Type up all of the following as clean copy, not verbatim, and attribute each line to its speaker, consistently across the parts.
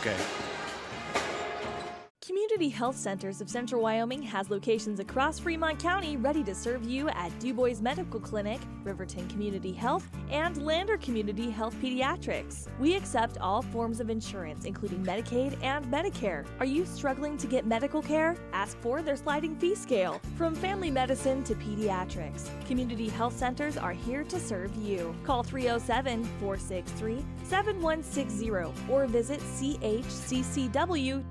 Speaker 1: Okay.
Speaker 2: Community Health Centers of Central Wyoming has locations across Fremont County ready to serve you at Du Bois Medical Clinic, Riverton Community Health, and Lander Community Health Pediatrics. We accept all forms of insurance, including Medicaid and Medicare. Are you struggling to get medical care? Ask for their sliding fee scale. From family medicine to pediatrics, Community Health Centers are here to serve you. Call 307-463-7160 or visit chccw.org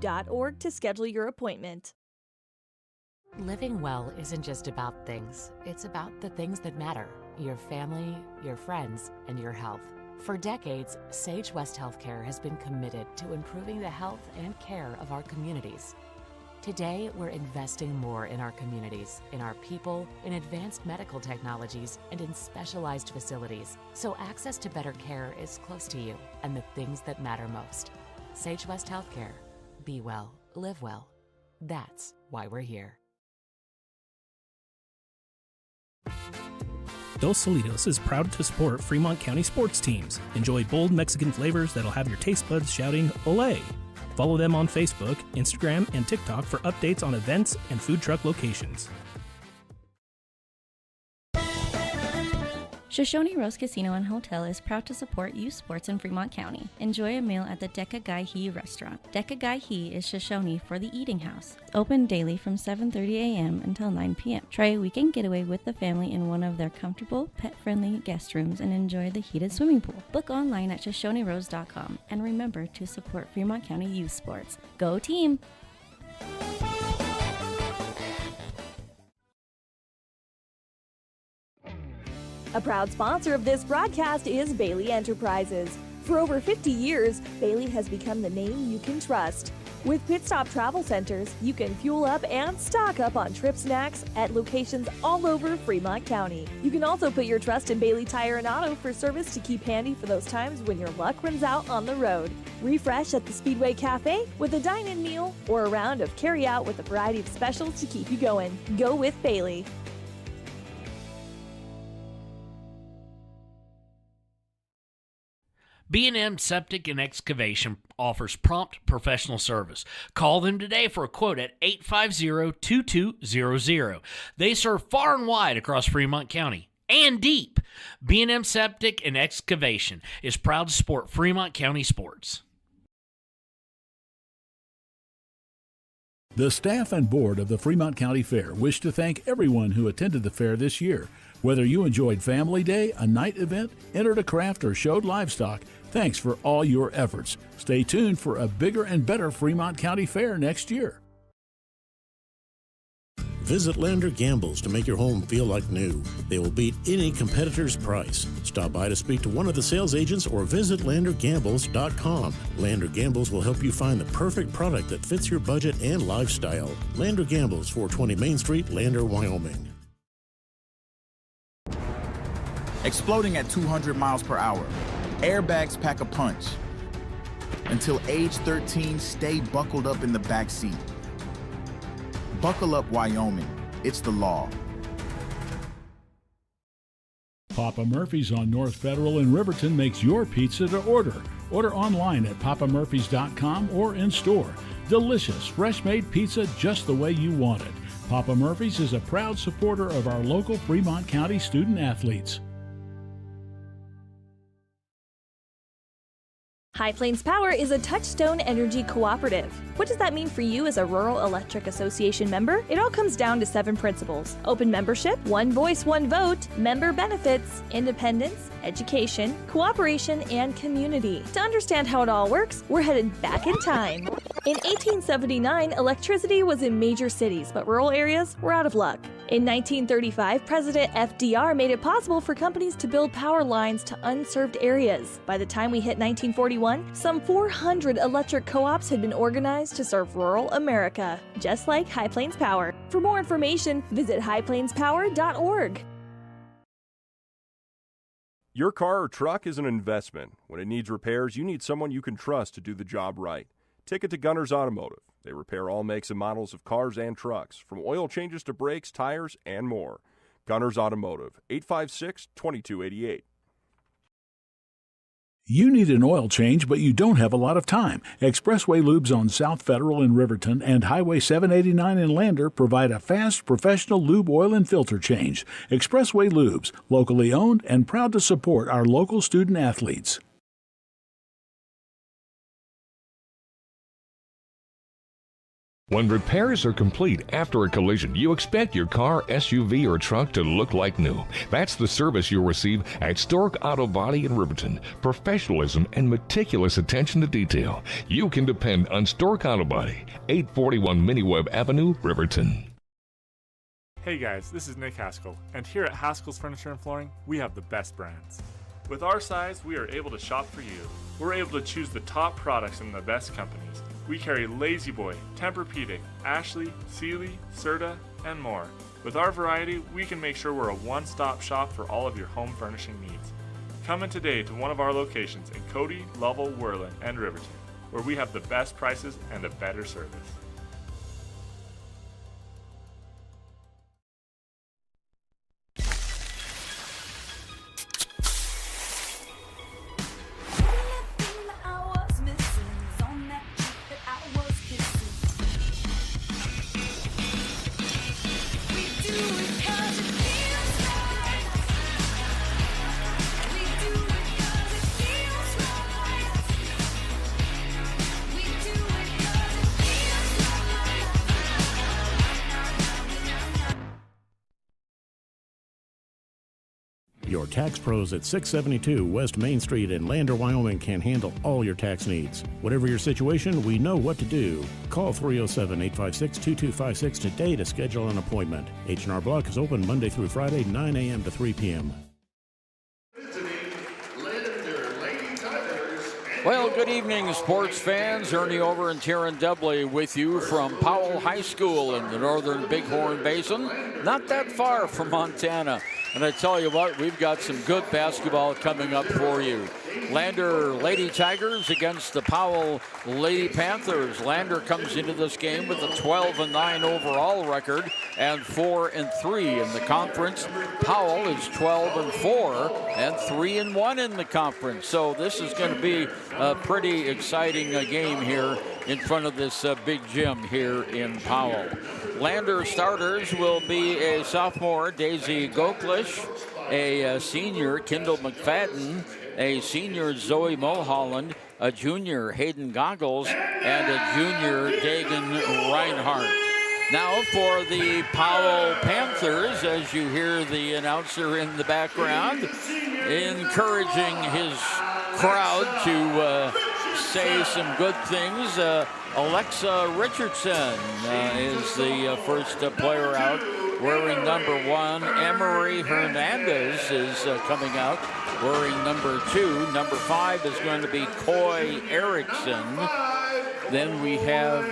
Speaker 2: to schedule your appointment.
Speaker 3: Living well isn't just about things. It's about the things that matter. Your family, your friends, and your health. For decades, Sage West Healthcare has been committed to improving the health and care of our communities. Today, we're investing more in our communities, in our people, in advanced medical technologies, and in specialized facilities, so access to better care is close to you and the things that matter most. Sage West Healthcare. Be well. Live well. That's why we're here.
Speaker 4: Dos Solitos is proud to support Fremont County sports teams. Enjoy bold Mexican flavors that'll have your taste buds shouting, "Olé!" Follow them on Facebook, Instagram, and TikTok for updates on events and food truck locations.
Speaker 5: Shoshone Rose Casino and Hotel is proud to support youth sports in Fremont County. Enjoy a meal at the Deca Gai He restaurant. Deca Gai He is Shoshone for the eating house. Open daily from 7:30 a.m. until 9 p.m. Try a weekend getaway with the family in one of their comfortable, pet-friendly guest rooms and enjoy the heated swimming pool. Book online at ShoshoneRose.com and remember to support Fremont County youth sports. Go team!
Speaker 2: A proud sponsor of this broadcast is Bailey Enterprises. For over 50 years, Bailey has become the name you can trust. With Pit Stop Travel Centers, you can fuel up and stock up on trip snacks at locations all over Fremont County. You can also put your trust in Bailey Tire and Auto for service to keep handy for those times when your luck runs out on the road. Refresh at the Speedway Cafe with a dine-in meal or a round of carry-out with a variety of specials to keep you going. Go with Bailey.
Speaker 1: B&M Septic and Excavation offers prompt professional service. Call them today for a quote at 850-2200. They serve far and wide across Fremont County and deep. B&M Septic and Excavation is proud to support Fremont County sports.
Speaker 6: The staff and board of the Fremont County Fair wish to thank everyone who attended the fair this year. Whether you enjoyed Family Day, a night event, entered a craft, or showed livestock, thanks for all your efforts. Stay tuned for a bigger and better Fremont County Fair next year.
Speaker 7: Visit Lander Gambles to make your home feel like new. They will beat any competitor's price. Stop by to speak to one of the sales agents or visit LanderGambles.com. Lander Gambles will help you find the perfect product that fits your budget and lifestyle. Lander Gambles, 420 Main Street, Lander, Wyoming.
Speaker 8: Exploding at 200 miles per hour. Airbags pack a punch. Until age 13, stay buckled up in the back seat. Buckle up, Wyoming. It's the law.
Speaker 6: Papa Murphy's on North Federal in Riverton makes your pizza to order. Order online at papamurphys.com or in store. Delicious, fresh-made pizza just the way you want it. Papa Murphy's is a proud supporter of our local Fremont County student athletes.
Speaker 2: High Plains Power is a Touchstone Energy cooperative. What does that mean for you as a Rural Electric Association member? It all comes down to 7 principles: open membership, one voice, one vote, member benefits, independence, education, cooperation, and community. To understand how it all works, we're headed back in time. In 1879, electricity was in major cities, but rural areas were out of luck. In 1935, President FDR made it possible for companies to build power lines to unserved areas. By the time we hit 1941, some 400 electric co-ops had been organized to serve rural America, just like High Plains Power. For more information, visit highplainspower.org.
Speaker 9: Your car or truck is an investment. When it needs repairs, you need someone you can trust to do the job right. Take it to Gunner's Automotive. They repair all makes and models of cars and trucks, from oil changes to brakes, tires, and more. Gunner's Automotive, 856-2288.
Speaker 6: You need an oil change, but you don't have a lot of time. Expressway Lubes on South Federal in Riverton and Highway 789 in Lander provide a fast, professional lube, oil, and filter change. Expressway Lubes, locally owned and proud to support our local student athletes.
Speaker 10: When repairs are complete after a collision, you expect your car, SUV, or truck to look like new. That's the service you'll receive at Stork Auto Body in Riverton. Professionalism and meticulous attention to detail. You can depend on Stork Auto Body, 841 Miniweb Avenue, Riverton.
Speaker 11: Hey guys, this is Nick Haskell, and here at Haskell's Furniture and Flooring, we have the best brands. With our size, we are able to shop for you. We're able to choose the top products from the best companies. We carry Lazy Boy, Tempur-Pedic, Ashley, Sealy, Serta, and more. With our variety, we can make sure we're a one-stop shop for all of your home furnishing needs. Come in today to one of our locations in Cody, Lovell, Worland, and Riverton, where we have the best prices and a better service.
Speaker 7: Your tax pros at 672 West Main Street in Lander, Wyoming can handle all your tax needs. Whatever your situation, we know what to do. Call 307-856-2256 today to schedule an appointment. H&R Block is open Monday through Friday, 9 a.m. to 3 p.m.
Speaker 12: Well, good evening, sports fans. Ernie Over and Taryn Dubley with you from Powell High School in the northern Bighorn Basin, not that far from Montana. And I tell you what, we've got some good basketball coming up for you. Lander Lady Tigers against the Powell Lady Panthers. Lander comes into this game with a 12-9 overall record and 4-3 in the conference. Powell is 12-4 and 3-1 in the conference. So this is going to be a pretty exciting game here in front of this big gym here in Powell. Lander starters will be a sophomore, Daisy Goklish, a senior, Kendall McFadden, a senior, Zoe Mulholland, a junior, Hayden Goggles, and a junior, Dagan Reinhardt. Now for the Powell Panthers, as you hear the announcer in the background, encouraging his crowd to say some good things. Alexa Richardson is the first player out, wearing number 1. Emery Hernandez is coming out, wearing number 2. Number 5 is going to be Coy Erickson. Then we have,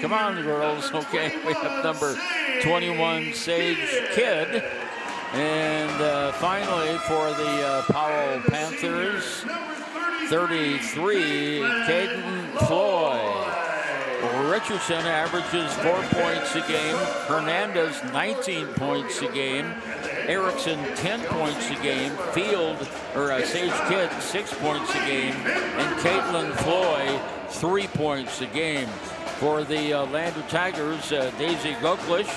Speaker 12: come on girls, okay, we have number 21, Sage Kidd. And finally for the Powell Panthers, 33, Caden Floyd. Richardson averages 4 points a game. Hernandez, 19 points a game. Erickson, 10 points a game. Sage Kidd, 6 points a game. And Caitlin Floyd, 3 points a game. For the Lander Tigers, Daisy Goklish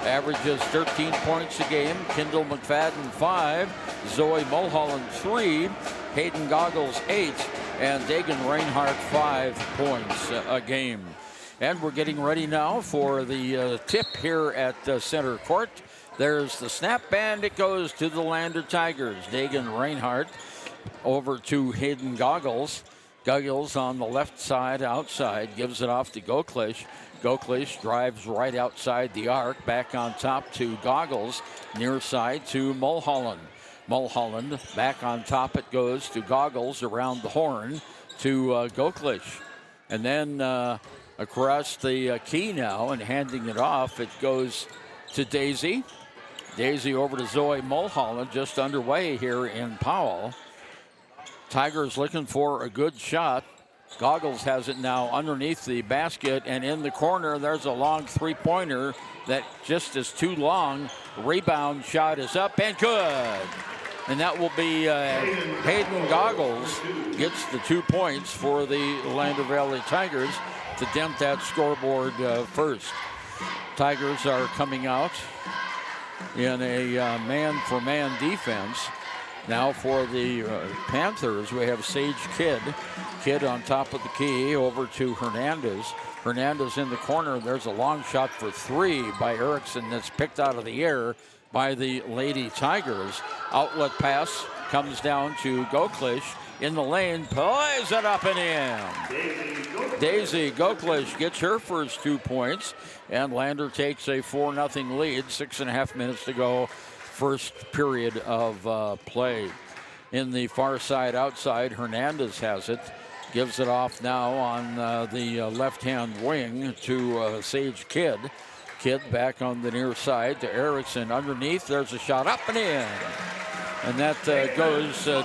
Speaker 12: averages 13 points a game. Kendall McFadden, 5. Zoe Mulholland, 3. Hayden Goggles, 8. And Dagan Reinhardt, 5 points a game. And we're getting ready now for the tip here at center court. There's the snap, and it goes to the Lander Tigers. Dagan Reinhardt over to Hayden Goggles. Goggles on the left side outside, gives it off to Goklish. Goklish drives right outside the arc, back on top to Goggles, near side to Mulholland. Mulholland back on top, it goes to Goggles around the horn to Goklish. And then across the key now and handing it off, it goes to Daisy. Daisy over to Zoe Mulholland, just underway here in Powell. Tigers looking for a good shot Goggles has it now underneath the basket, and in the corner, there's a long three-pointer that just is too long. Rebound shot is up and good. And that will be Hayden Goggles gets the 2 points for the Lander Valley Tigers to dent that scoreboard first. Tigers are coming out in a man-for-man defense. Now for the Panthers, we have Sage Kidd. Kidd on top of the key over to Hernandez. Hernandez in the corner. There's a long shot for three by Erickson that's picked out of the air by the Lady Tigers. Outlet pass comes down to Goklish in the lane, plays it up and in. Daisy Goklish gets her first 2 points, and Lander takes a 4-0 lead. 6.5 minutes to go, first period of play. In the far side outside, Hernandez has it. Gives it off now on the left-hand wing to Sage Kidd. Kidd back on the near side to Erickson underneath. There's a shot up and in. And that goes to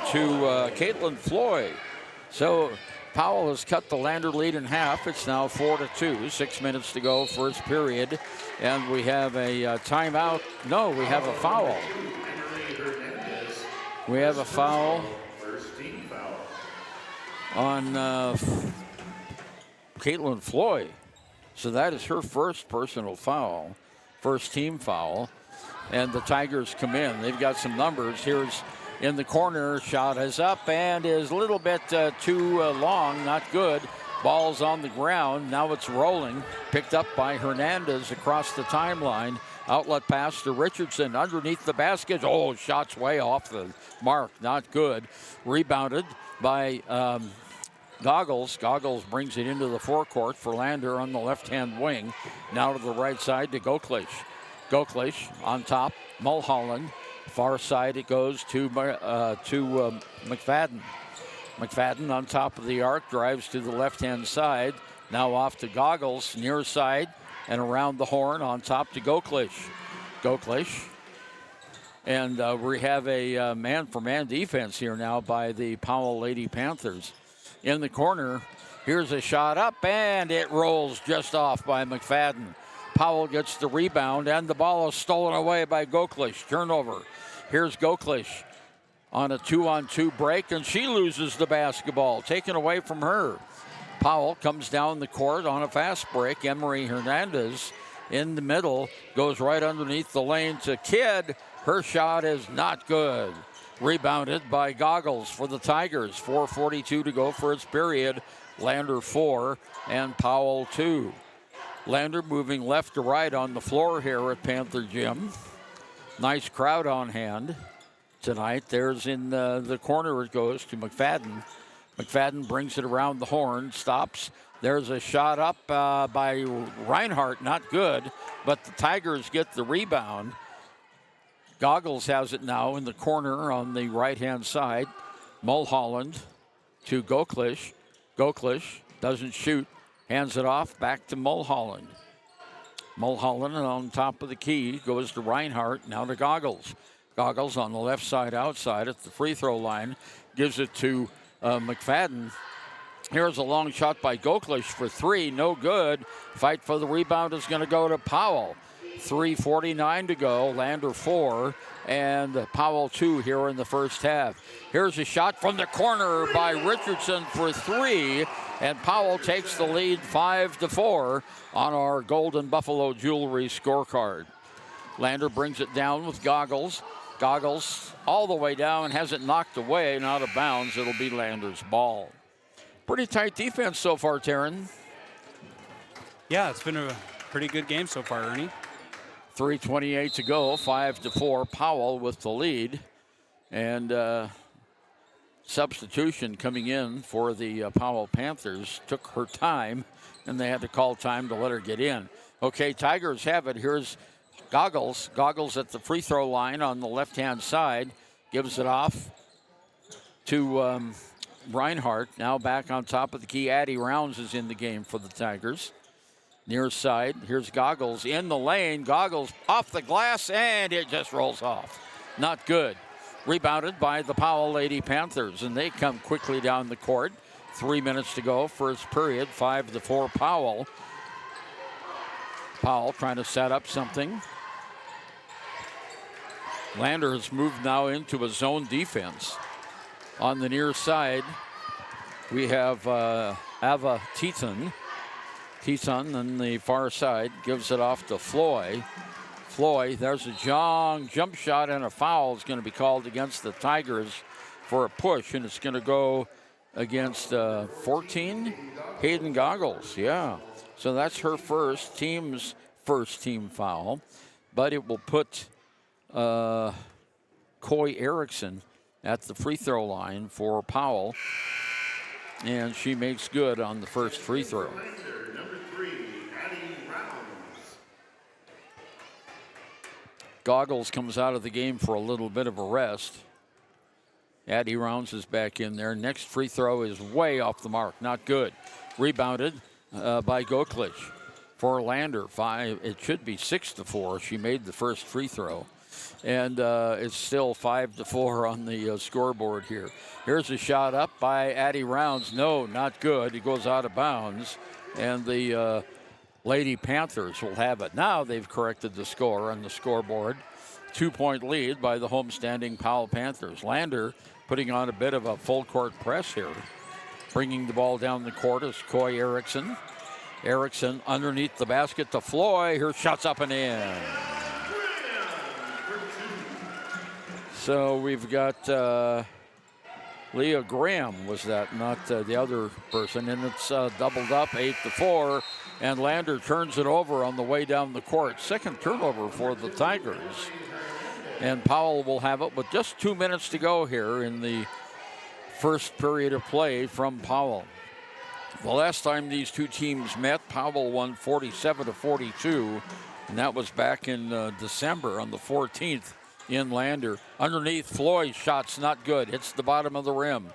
Speaker 12: Caitlin Floyd. So Powell has cut the Lander lead in half. It's now 4-2. 6 minutes to go, first period. And we have a timeout. No, we have a foul. We have a foul on Caitlin Floyd. So that is her first personal foul, first team foul. And the Tigers come in. They've got some numbers. Here's in the corner. Shot is up and is a little bit too long. Not good. Ball's on the ground. Now it's rolling. Picked up by Hernandez across the timeline. Outlet pass to Richardson underneath the basket. Oh, shot's way off the mark. Not good. Rebounded by Goggles. Goggles brings it into the forecourt for Lander on the left-hand wing. Now to the right side to Goklish. Goklish on top. Mulholland. Far side it goes to McFadden. McFadden on top of the arc. Drives to the left-hand side. Now off to Goggles. Near side. And around the horn on top to Goklish. Goklish. And we have a man-for-man defense here now by the Powell Lady Panthers. In the corner, here's a shot up, and it rolls just off by McFadden. Powell gets the rebound, and the ball is stolen away by Goklish. Turnover. Here's Goklish on a 2-on-2 break, and she loses the basketball, taken away from her. Powell comes down the court on a fast break. Emery Hernandez in the middle, goes right underneath the lane to Kidd. Her shot is not good. Rebounded by Goggles for the Tigers. 4:42 to go for its period. Lander 4 and Powell 2. Lander moving left to right on the floor here at Panther Gym. Nice crowd on hand tonight. There's in the corner it goes to McFadden. McFadden brings it around the horn, stops. There's a shot up by Reinhardt, not good, but the Tigers get the rebound. Goggles has it now in the corner on the right-hand side. Mulholland to Goklish. Goklish doesn't shoot, hands it off back to Mulholland. Mulholland on top of the key goes to Reinhardt, now to Goggles. Goggles on the left side outside at the free throw line, gives it to McFadden. Here's a long shot by Goklish for three, no good. Fight for the rebound is going to go to Powell. 3:49 to go, Lander 4 and Powell 2 here in the first half. Here's a shot from the corner by Richardson for three, and Powell takes the lead 5-4 on our Golden Buffalo Jewelry scorecard. Lander brings it down with Goggles. Goggles all the way down, has it knocked away and out of bounds. It'll be Lander's ball. Pretty tight defense so far, Taryn.
Speaker 13: Yeah, it's been a pretty good game so far, Ernie.
Speaker 12: 3:28 to go, 5-4. Powell with the lead. And substitution coming in for the Powell Panthers took her time, and they had to call time to let her get in. Okay, Tigers have it. Here's Goggles. Goggles at the free throw line on the left-hand side. Gives it off to Reinhardt. Now back on top of the key. Addie Rounds is in the game for the Tigers. Near side, here's Goggles in the lane. Goggles off the glass, and it just rolls off. Not good. Rebounded by the Powell Lady Panthers, and they come quickly down the court. 3 minutes to go, first period, 5-4 Powell. Powell trying to set up something. Lander has moved now into a zone defense. On the near side, we have Ava Teton. Teton on the far side gives it off to Floyd. Floyd, there's a long jump shot, and a foul is going to be called against the Tigers for a push, and it's going to go against 14, Hayden Goggles. Yeah, so that's her team's first team foul, but it will put Coy Erickson at the free throw line for Powell, and she makes good on the first free throw. Goggles comes out of the game for a little bit of a rest. Addie Rounds is back in there. Next free throw is way off the mark. Not good. Rebounded by Goklich for Lander. It should be 6-4. She made the first free throw. And it's still 5-4 on the scoreboard here. Here's a shot up by Addie Rounds. No, not good. It goes out of bounds. And the Lady Panthers will have it. Now they've corrected the score on the scoreboard. 2-point lead by the homestanding Powell Panthers. Lander putting on a bit of a full court press here. Bringing the ball down the court is Coy Erickson. Erickson underneath the basket to Floyd. Her shot's up and in. So we've got Leah Graham was that, not the other person. And it's doubled up 8-4. And Lander turns it over on the way down the court. Second turnover for the Tigers. And Powell will have it with just 2 minutes to go here in the first period of play from Powell. The last time these two teams met, Powell won 47-42, and that was back in December on the 14th in Lander. Underneath, Floyd's shot's not good. Hits the bottom of the rim.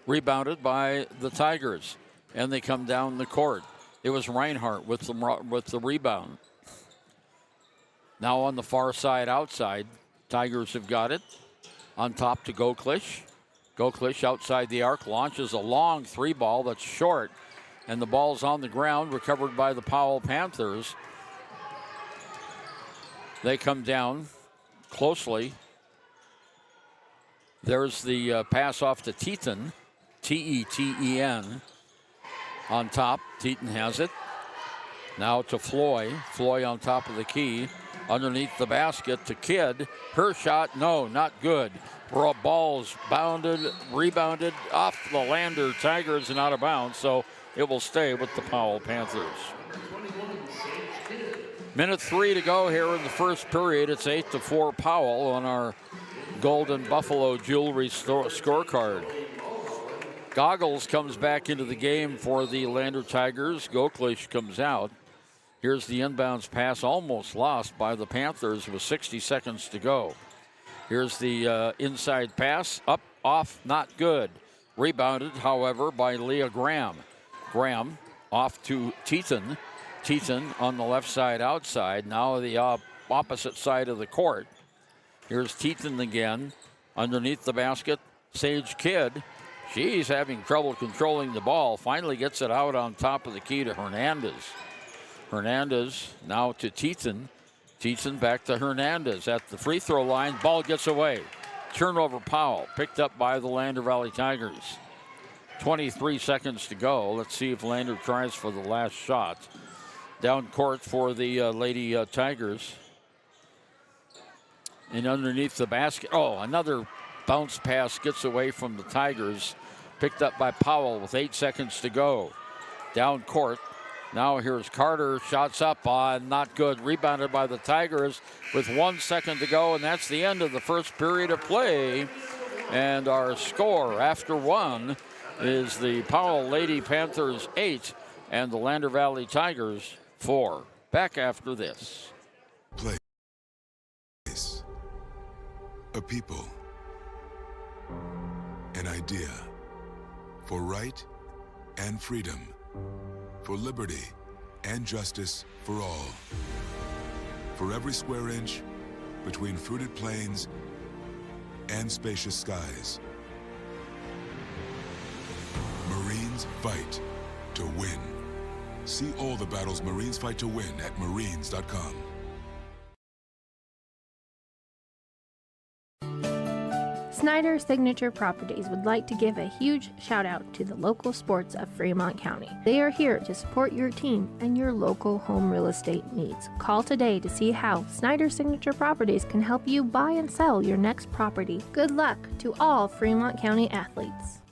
Speaker 12: Rebounded by the Tigers, and they come down the court. It was Reinhardt with the rebound. Now on the far side outside, Tigers have got it. On top to Goklich. Goklich outside the arc launches a long three ball that's short. And the ball's on the ground, recovered by the Powell Panthers. They come down closely. There's the pass off to Teton. T-E-T-E-N. On top, Teton has it. Now to Floyd. Floyd on top of the key. Underneath the basket to Kidd. Her shot, no, not good. Ball's rebounded off the Lander Tigers and out of bounds, so it will stay with the Powell Panthers. Minute 3 to go here in the first period. It's 8-4 Powell on our Golden Buffalo Jewelry scorecard. Goggles comes back into the game for the Lander Tigers. Goklich comes out. Here's the inbounds pass, almost lost by the Panthers with 60 seconds to go. Here's the inside pass, up, off, not good. Rebounded, however, by Leah Graham. Graham off to Teton. Teton on the left side outside, now the opposite side of the court. Here's Teton again, underneath the basket. Sage Kidd, she's having trouble controlling the ball, finally gets it out on top of the key to Hernandez. Hernandez now to Teton. Teton back to Hernandez at the free throw line. Ball gets away. Turnover Powell, picked up by the Lander Valley Tigers. 23 seconds to go. Let's see if Lander tries for the last shot. Down court for the Lady Tigers. And underneath the basket. Oh, another bounce pass gets away from the Tigers. Picked up by Powell with 8 seconds to go. Down court. Now here's Carter, shots up, not good. Rebounded by the Tigers with 1 second to go, and that's the end of the first period of play. And our score after one is the Powell Lady Panthers 8 and the Lander Valley Tigers 4. Back after this.
Speaker 14: Place. A people. An idea. For right and freedom. For liberty and justice for all. For every square inch between fruited plains and spacious skies. Marine Marines fight to win. See all the battles Marines fight to win at marines.com.
Speaker 15: Snyder Signature Properties would like to give a huge shout out to the local sports of Fremont County. They are here to support your team and your local home real estate needs. Call today to see how Snyder Signature Properties can help you buy and sell your next property. Good luck to all Fremont County athletes.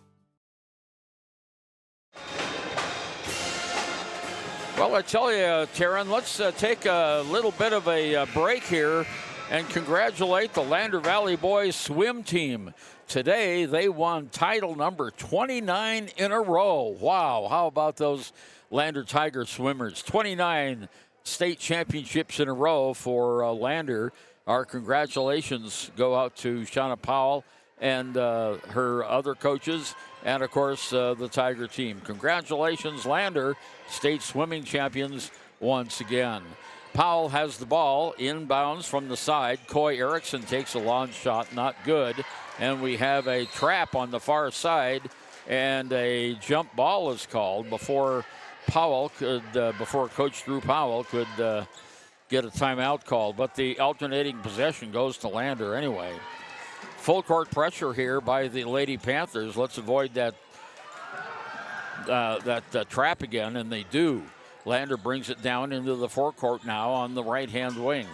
Speaker 12: Well, I tell you, Taryn, let's take a little bit of a break here and congratulate the Lander Valley Boys swim team. Today, they won title number 29 in a row. Wow, how about those Lander Tiger swimmers? 29 state championships in a row for Lander. Our congratulations go out to Shauna Powell and her other coaches, and, of course, the Tiger team. Congratulations, Lander, state swimming champions once again. Powell has the ball inbounds from the side. Coy Erickson takes a long shot, not good. And we have a trap on the far side, and a jump ball is called before Powell could, before Coach Drew Powell could get a timeout called. But the alternating possession goes to Lander anyway. Full court pressure here by the Lady Panthers. Let's avoid that trap again, and they do. Lander brings it down into the forecourt now on the right-hand wing.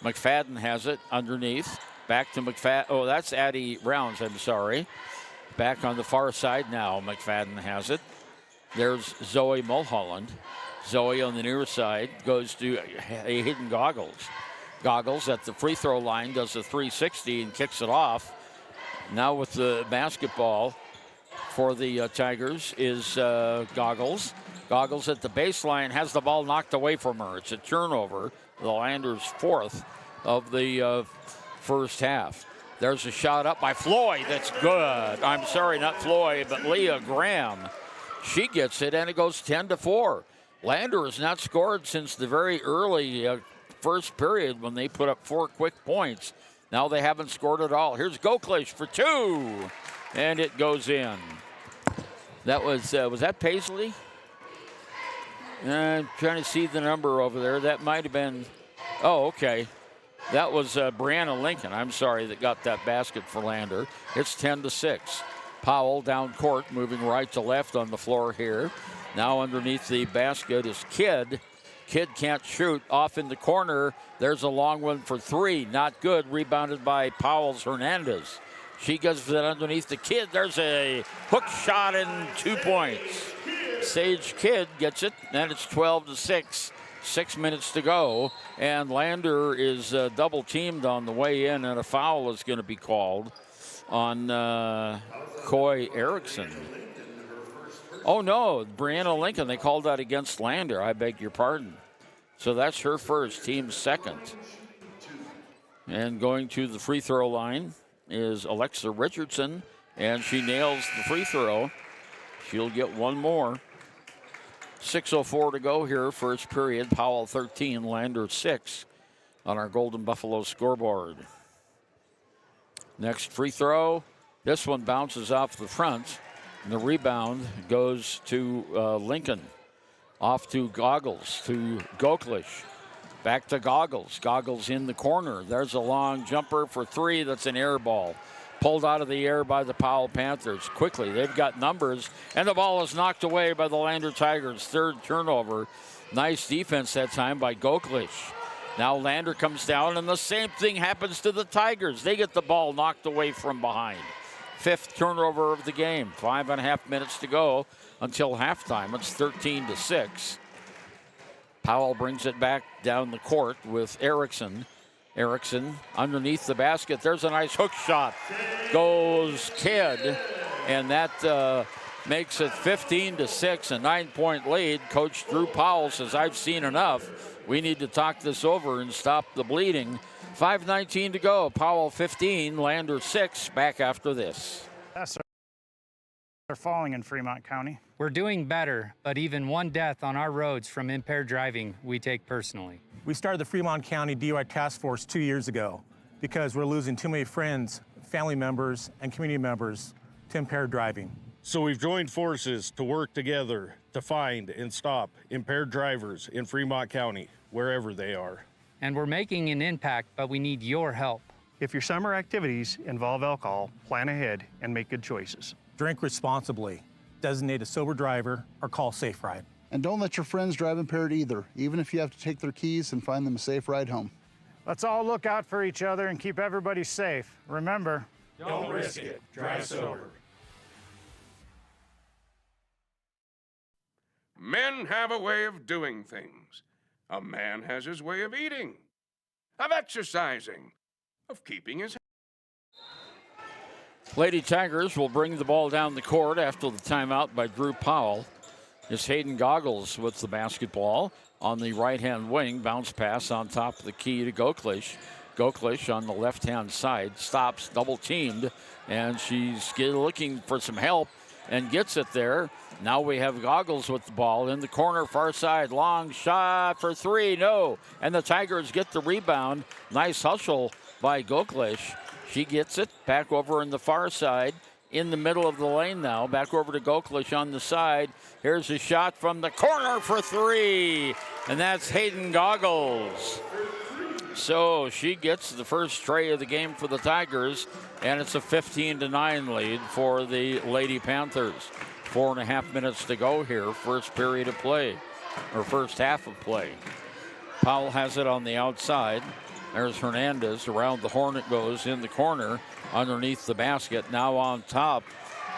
Speaker 12: McFadden has it underneath. Back to McFadden. Oh, that's Addie Rounds, I'm sorry. Back on the far side now, McFadden has it. There's Zoe Mulholland. Zoe on the near side goes to Hayden Goggles. Goggles at the free throw line does a 360 and kicks it off. Now with the basketball for the Tigers is Goggles. Goggles at the baseline has the ball knocked away from her. It's a turnover, the Landers' fourth of the first half. There's a shot up by Floyd. That's good. I'm sorry, not Floyd, but Leah Graham. She gets it, and it goes 10-4. Lander has not scored since the very early first period when they put up 4 quick points. Now they haven't scored at all. Here's Goklish for 2, and it goes in. That was that Paisley? I'm trying to see the number over there. That might have been, oh, okay. That was Brianna Lincoln, I'm sorry, that got that basket for Lander. It's 10-6. Powell down court, moving right to left on the floor here. Now underneath the basket is Kidd. Kidd can't shoot. Off in the corner, there's a long one for 3. Not good. Rebounded by Powell's Hernandez. She gives it underneath the Kidd. There's a hook shot and 2 points. Sage Kidd gets it, and it's 12-6. 6 minutes to go, and Lander is double teamed on the way in, and a foul is going to be called on Coy Erickson. Oh no, Brianna Lincoln, they called that against Lander. I beg your pardon. So that's her first, team second. And going to the free throw line is Alexa Richardson, and she nails the free throw. She'll get one more. 6:04 to go here, first period. Powell 13, Lander 6 on our Golden Buffalo scoreboard. Next free throw. This one bounces off the front, and the rebound goes to Lincoln. Off to Goggles, to Goklish. Back to Goggles. Goggles in the corner. There's a long jumper for 3. That's an air ball. Pulled out of the air by the Powell Panthers. Quickly, they've got numbers, and the ball is knocked away by the Lander Tigers. Third turnover. Nice defense that time by Goklish. Now Lander comes down, and the same thing happens to the Tigers. They get the ball knocked away from behind. 5th turnover of the game. 5.5 minutes to go until halftime. It's 13-6. Powell brings it back down the court with Erickson. Erickson underneath the basket. There's a nice hook shot. Goes Kidd, and that makes it 15-6, a 9-point lead. Coach Drew Powell says, I've seen enough. We need to talk this over and stop the bleeding. 5:19 to go. Powell 15, Lander 6. Back after this.
Speaker 16: Are falling in Fremont County. We're doing better, but even one death on our roads from impaired driving, we take personally.
Speaker 17: We started the Fremont County DUI Task Force 2 years ago because we're losing too many friends, family members, and community members to impaired driving.
Speaker 18: So we've joined forces to work together to find and stop impaired drivers in Fremont County, wherever they are.
Speaker 16: And we're making an impact, but we need your help.
Speaker 17: If your summer activities involve alcohol, plan ahead and make good choices.
Speaker 19: Drink responsibly, designate a sober driver, or call Safe Ride.
Speaker 20: And don't let your friends drive impaired either, even if you have to take their keys and find them a safe ride home.
Speaker 21: Let's all look out for each other and keep everybody safe. Remember,
Speaker 18: don't risk it. Drive sober.
Speaker 22: Men have a way of doing things. A man has his way of eating, of exercising, of keeping his...
Speaker 12: Lady Tigers will bring the ball down the court after the timeout by Drew Powell. It's Hayden Goggles with the basketball on the right-hand wing. Bounce pass on top of the key to Goklish. Goklish on the left-hand side stops, double-teamed, and she's looking for some help and gets it there. Now we have Goggles with the ball in the corner, far side, long shot for three, no. And the Tigers get the rebound. Nice hustle by Goklish. She gets it back over in the far side, in the middle of the lane now. Back over to Goklish on the side. Here's a shot from the corner for three, and that's Hayden Goggles. So she gets the first tray of the game for the Tigers, and it's a 15-9 lead for the Lady Panthers. 4.5 minutes to go here, first period of play, or first half of play. Powell has it on the outside. There's Hernandez. Around the horn it goes in the corner underneath the basket. Now on top.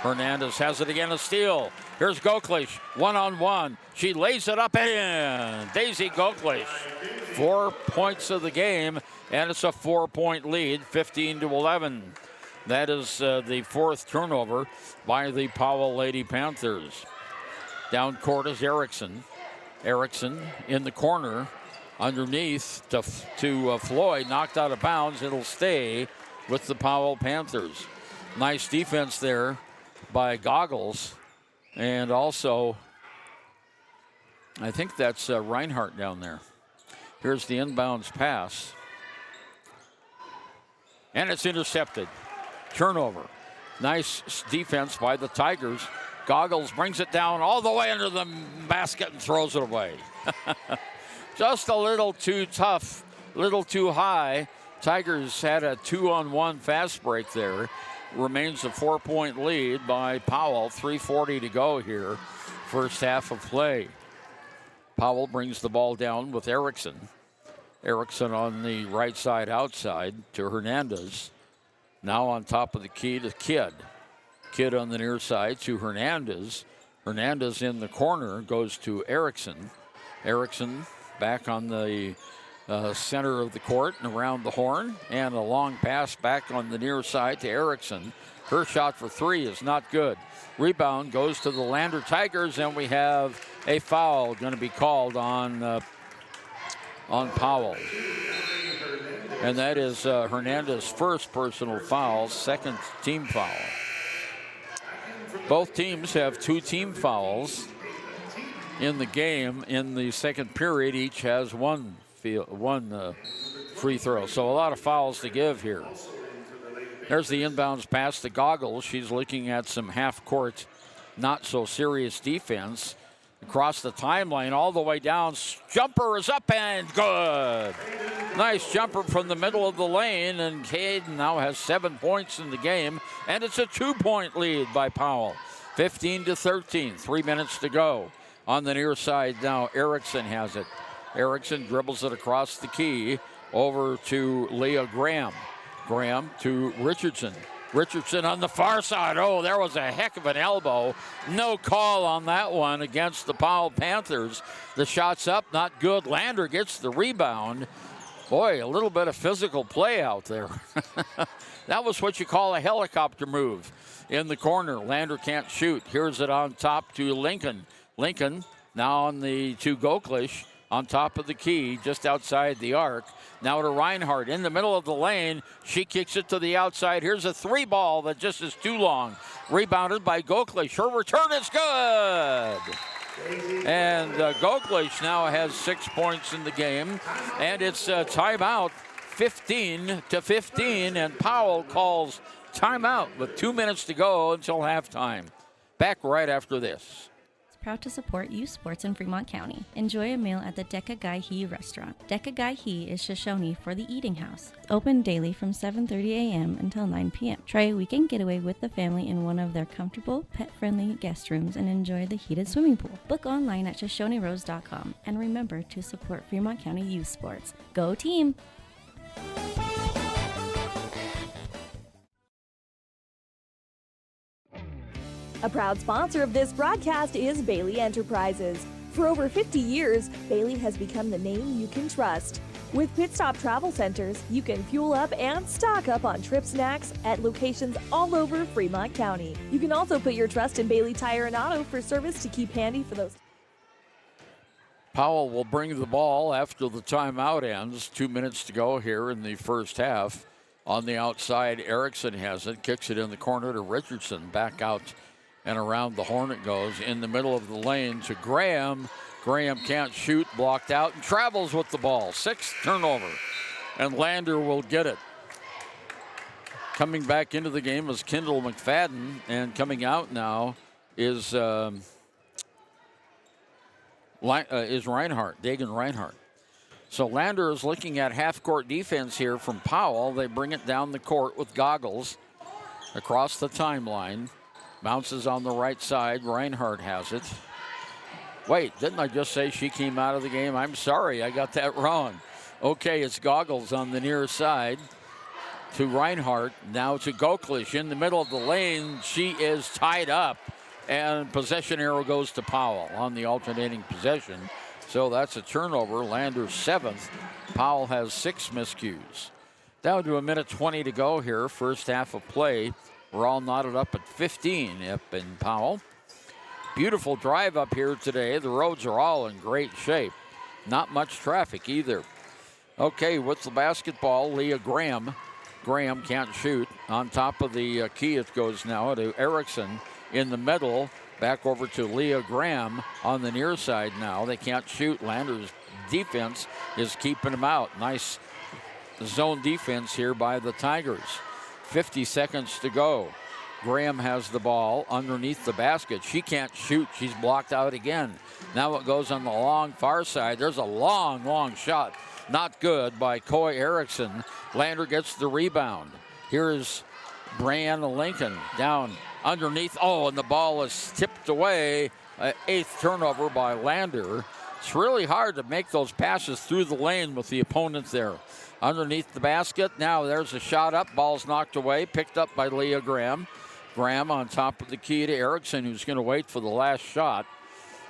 Speaker 12: Hernandez has it again, a steal. Here's Goklish, one-on-one. She lays it up and in. Daisy Goklish, 4 points of the game, and it's a 4-point lead, 15-11. That is the fourth turnover by the Powell Lady Panthers. Down court is Erickson. Erickson in the corner, underneath to Floyd, knocked out of bounds. It'll stay with the Powell Panthers. Nice defense there by Goggles, and also I think that's Reinhardt down there. Here's the inbounds pass, and it's intercepted. Turnover. Nice defense by the Tigers. Goggles brings it down all the way under the basket and throws it away. Just a little too tough, little too high. Tigers had a 2-on-1 fast break there. Remains a 4-point lead by Powell. 3:40 to go here, first half of play. Powell brings the ball down with Erickson. Erickson on the right side outside to Hernandez. Now on top of the key to Kidd. Kidd on the near side to Hernandez. Hernandez in the corner goes to Erickson. Erickson back on the center of the court and around the horn. And a long pass back on the near side to Erickson. Her shot for three is not good. Rebound goes to the Lander Tigers, and we have a foul going to be called on Powell. And that is Hernandez's first personal foul, second team foul. Both teams have 2 team fouls in the game. In the second period, each has one free throw. So a lot of fouls to give here. There's the inbounds pass to Goggles. She's looking at some half-court, not-so-serious defense. Across the timeline, all the way down. Jumper is up and good. Nice jumper from the middle of the lane, and Hayden now has 7 points in the game, and it's a 2-point lead by Powell. 15-13, 3 minutes to go. On the near side now, Erickson has it. Erickson dribbles it across the key over to Leah Graham. Graham to Richardson. Richardson on the far side. Oh, there was a heck of an elbow. No call on that one against the Powell Panthers. The shot's up, not good. Lander gets the rebound. Boy, a little bit of physical play out there. That was what you call a helicopter move in the corner. Lander can't shoot. Here's it on top to Lincoln. Lincoln now on the to Goklish on top of the key, just outside the arc. Now to Reinhardt in the middle of the lane. She kicks it to the outside. Here's a 3-ball that just is too long. Rebounded by Goklish. Her return is good. And Goklish now has 6 points in the game. And it's a timeout, 15-15. And Powell calls timeout with 2 minutes to go until halftime. Back right after this.
Speaker 5: Proud to support youth sports in Fremont County. Enjoy a meal at the Deca Gai He restaurant. Deca Gai He is Shoshone for the eating house. Open daily from 7:30 a.m. until 9 p.m. Try a weekend getaway with the family in one of their comfortable, pet-friendly guest rooms and enjoy the heated swimming pool. Book online at ShoshoneRose.com and remember to support Fremont County youth sports. Go team!
Speaker 2: A proud sponsor of this broadcast is Bailey Enterprises. For over 50 years, Bailey has become the name you can trust. With Pit Stop Travel Centers, you can fuel up and stock up on trip snacks at locations all over Fremont County. You can also put your trust in Bailey Tire and Auto for service to keep handy for those.
Speaker 12: Powell will bring the ball after the timeout ends. 2 minutes to go here in the first half. On the outside, Erickson has it, kicks it in the corner to Richardson. Back out and around the horn it goes. In the middle of the lane to Graham. Graham can't shoot, blocked out, and travels with the ball. 6th turnover, and Lander will get it. Coming back into the game is Kendall McFadden, and coming out now is Reinhardt, Dagan Reinhardt. So Lander is looking at half-court defense here from Powell. They bring it down the court with Goggles across the timeline. Bounces on the right side. Reinhardt has it. Wait, didn't I just say she came out of the game? I'm sorry, I got that wrong. Okay, it's Goggles on the near side to Reinhardt. Now to Goklish in the middle of the lane. She is tied up, and possession arrow goes to Powell on the alternating possession. So that's a turnover. Lander's 7th. Powell has 6 miscues. Down to 1:20 to go here, first half of play. We're all knotted up at 15 up in Powell. Beautiful drive up here today. The roads are all in great shape. Not much traffic either. Okay, with the basketball, Leah Graham. Graham can't shoot. On top of the key it goes now to Erickson in the middle. Back over to Leah Graham on the near side now. They can't shoot. Lander's defense is keeping them out. Nice zone defense here by the Tigers. 50 seconds to go. Graham has the ball underneath the basket. She can't shoot. She's blocked out again. Now it goes on the long far side. There's a long, long shot. Not good by Coy Erickson. Lander gets the rebound. Here's Brianna Lincoln down underneath. Oh, and the ball is tipped away. 8th turnover by Lander. It's really hard to make those passes through the lane with the opponent there. Underneath the basket. Now there's a shot up. Ball's knocked away. Picked up by Leah Graham. Graham on top of the key to Erickson, who's going to wait for the last shot.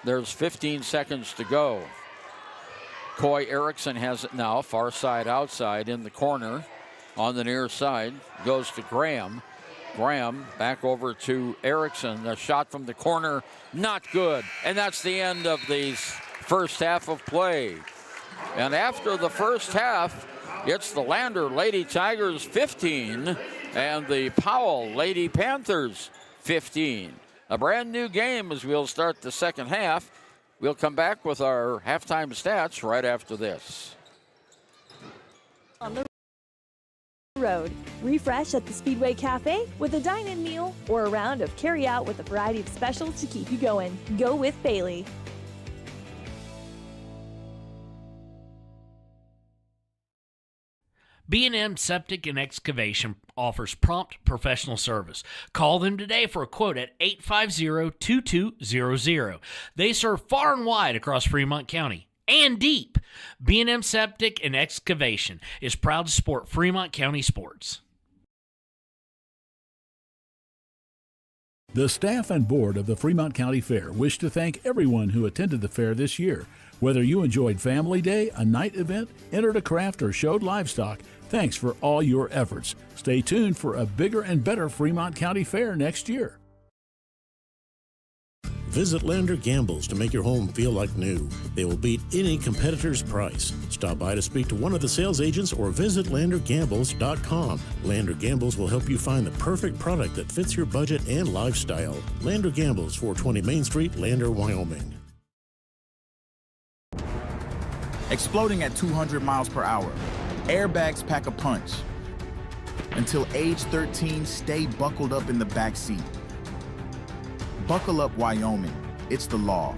Speaker 12: There's 15 seconds to go. Coy Erickson has it now. Far side outside in the corner. On the near side. Goes to Graham. Graham back over to Erickson. The shot from the corner. Not good. And that's the end of the first half of play. And after the first half, it's the Lander Lady Tigers 15 and the Powell Lady Panthers 15. A brand new game as we'll start the second half. We'll come back with our halftime stats right after this.
Speaker 2: On the road, refresh at the Speedway Cafe with a dine-in meal or a round of carry-out with a variety of specials to keep you going. Go with Bailey.
Speaker 1: B&M Septic and Excavation offers prompt professional service. Call them today for a quote at 850-2200. They serve far and wide across Fremont County and deep. B&M Septic and Excavation is proud to support Fremont County sports.
Speaker 6: The staff and board of the Fremont County Fair wish to thank everyone who attended the fair this year. Whether you enjoyed Family Day, a night event, entered a craft, or showed livestock, thanks for all your efforts. Stay tuned for a bigger and better Fremont County Fair next year.
Speaker 7: Visit Lander Gambles to make your home feel like new. They will beat any competitor's price. Stop by to speak to one of the sales agents or visit LanderGambles.com. Lander Gambles will help you find the perfect product that fits your budget and lifestyle. Lander Gambles, 420 Main Street, Lander, Wyoming.
Speaker 8: Exploding at 200 miles per hour. Airbags pack a punch. Until age 13, stay buckled up in the back seat. Buckle up, Wyoming. It's the law.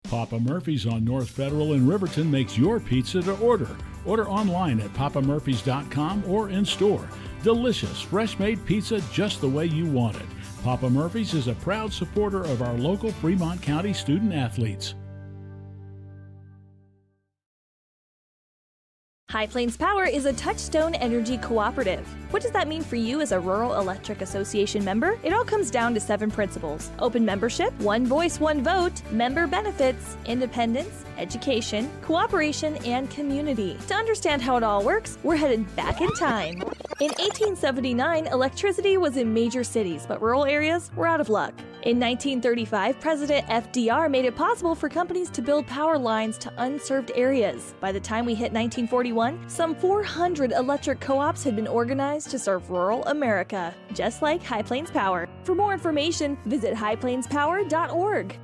Speaker 6: Papa Murphy's on North Federal in Riverton makes your pizza to order. Order online at papamurphys.com or in store. Delicious, fresh-made pizza just the way you want it. Papa Murphy's is a proud supporter of our local Fremont County student athletes.
Speaker 2: High Plains Power is a Touchstone Energy cooperative. What does that mean for you as a Rural Electric Association member? It all comes down to 7 principles: open membership, one voice, one vote, member benefits, independence, education, cooperation, and community. To understand how it all works, we're headed back in time. In 1879, electricity was in major cities, but rural areas were out of luck. In 1935, President FDR made it possible for companies to build power lines to unserved areas. By the time we hit 1941, some 400 electric co-ops had been organized to serve rural America, just like High Plains Power. For more information, visit highplainspower.org.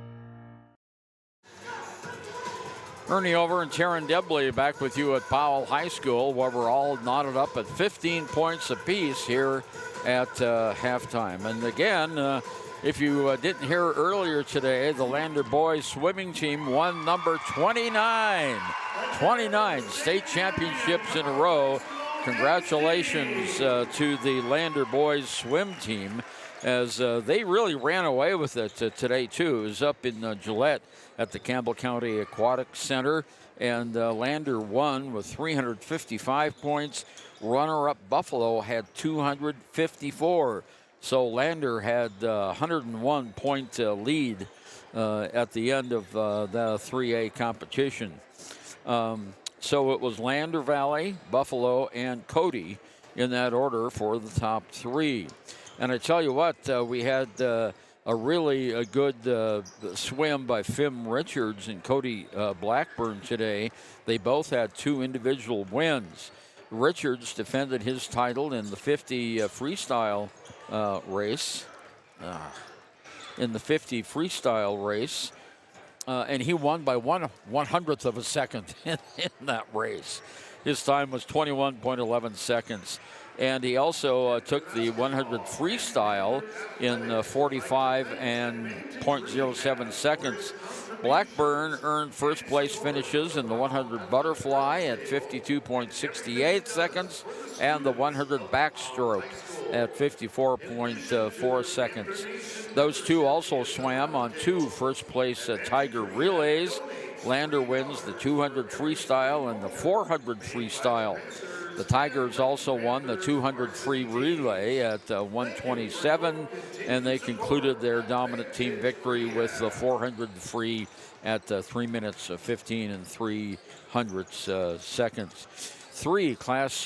Speaker 12: Ernie Over and Taryn Debley back with you at Powell High School, where we're all knotted up at 15 points apiece here at halftime. And again, if you didn't hear earlier today, the Lander boys swimming team won number 29 state championships in a row. Congratulations to the Lander boys swim team, as they really ran away with it today too. It was up in Gillette at the Campbell County Aquatic Center, and Lander won with 355 points. Runner-up Buffalo had 254. So Lander had a 101-point lead at the end of the 3A competition. So it was Lander Valley, Buffalo, and Cody in that order for the top 3. And I tell you what, we had a really good swim by Fim Richards and Cody Blackburn today. They both had 2 individual wins. Richards defended his title in the 50 freestyle race. In the 50 freestyle race. And he won by 1/100th of a second in that race. His time was 21.11 seconds. And he also took the 100 freestyle in 45 and 0.07 seconds. Blackburn earned first place finishes in the 100 butterfly at 52.68 seconds and the 100 backstroke at 54.4 seconds. Those two also swam on 2 first place Tiger relays. Lander wins the 200 freestyle and the 400 freestyle. The Tigers also won the 200 free relay at 127, and they concluded their dominant team victory with the 400 free at 3 minutes 15 and 3/100 seconds. Class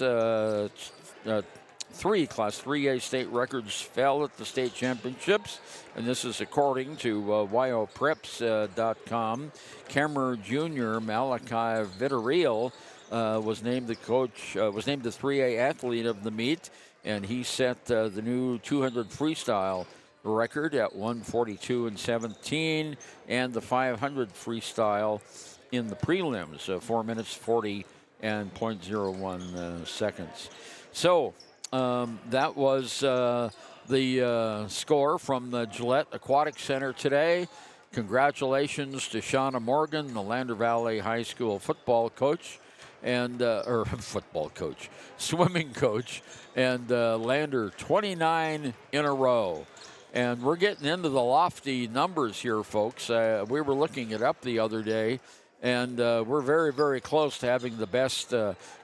Speaker 12: 3A state records fell at the state championships, and this is according to YOPreps.com. Kemmer Jr. Malachi Vittoril was named the 3A athlete of the meet, and he set the new 200 freestyle record at 1:42 and 17, and the 500 freestyle in the prelims, 4 minutes 40 and 0.01 seconds. So that was the score from the Gillette Aquatic Center today. Congratulations to Shauna Morgan, the Lander Valley High School football coach, and swimming coach, and Lander 29 in a row. And we're getting into the lofty numbers here, folks. We were looking it up the other day, and we're very, very close to having the best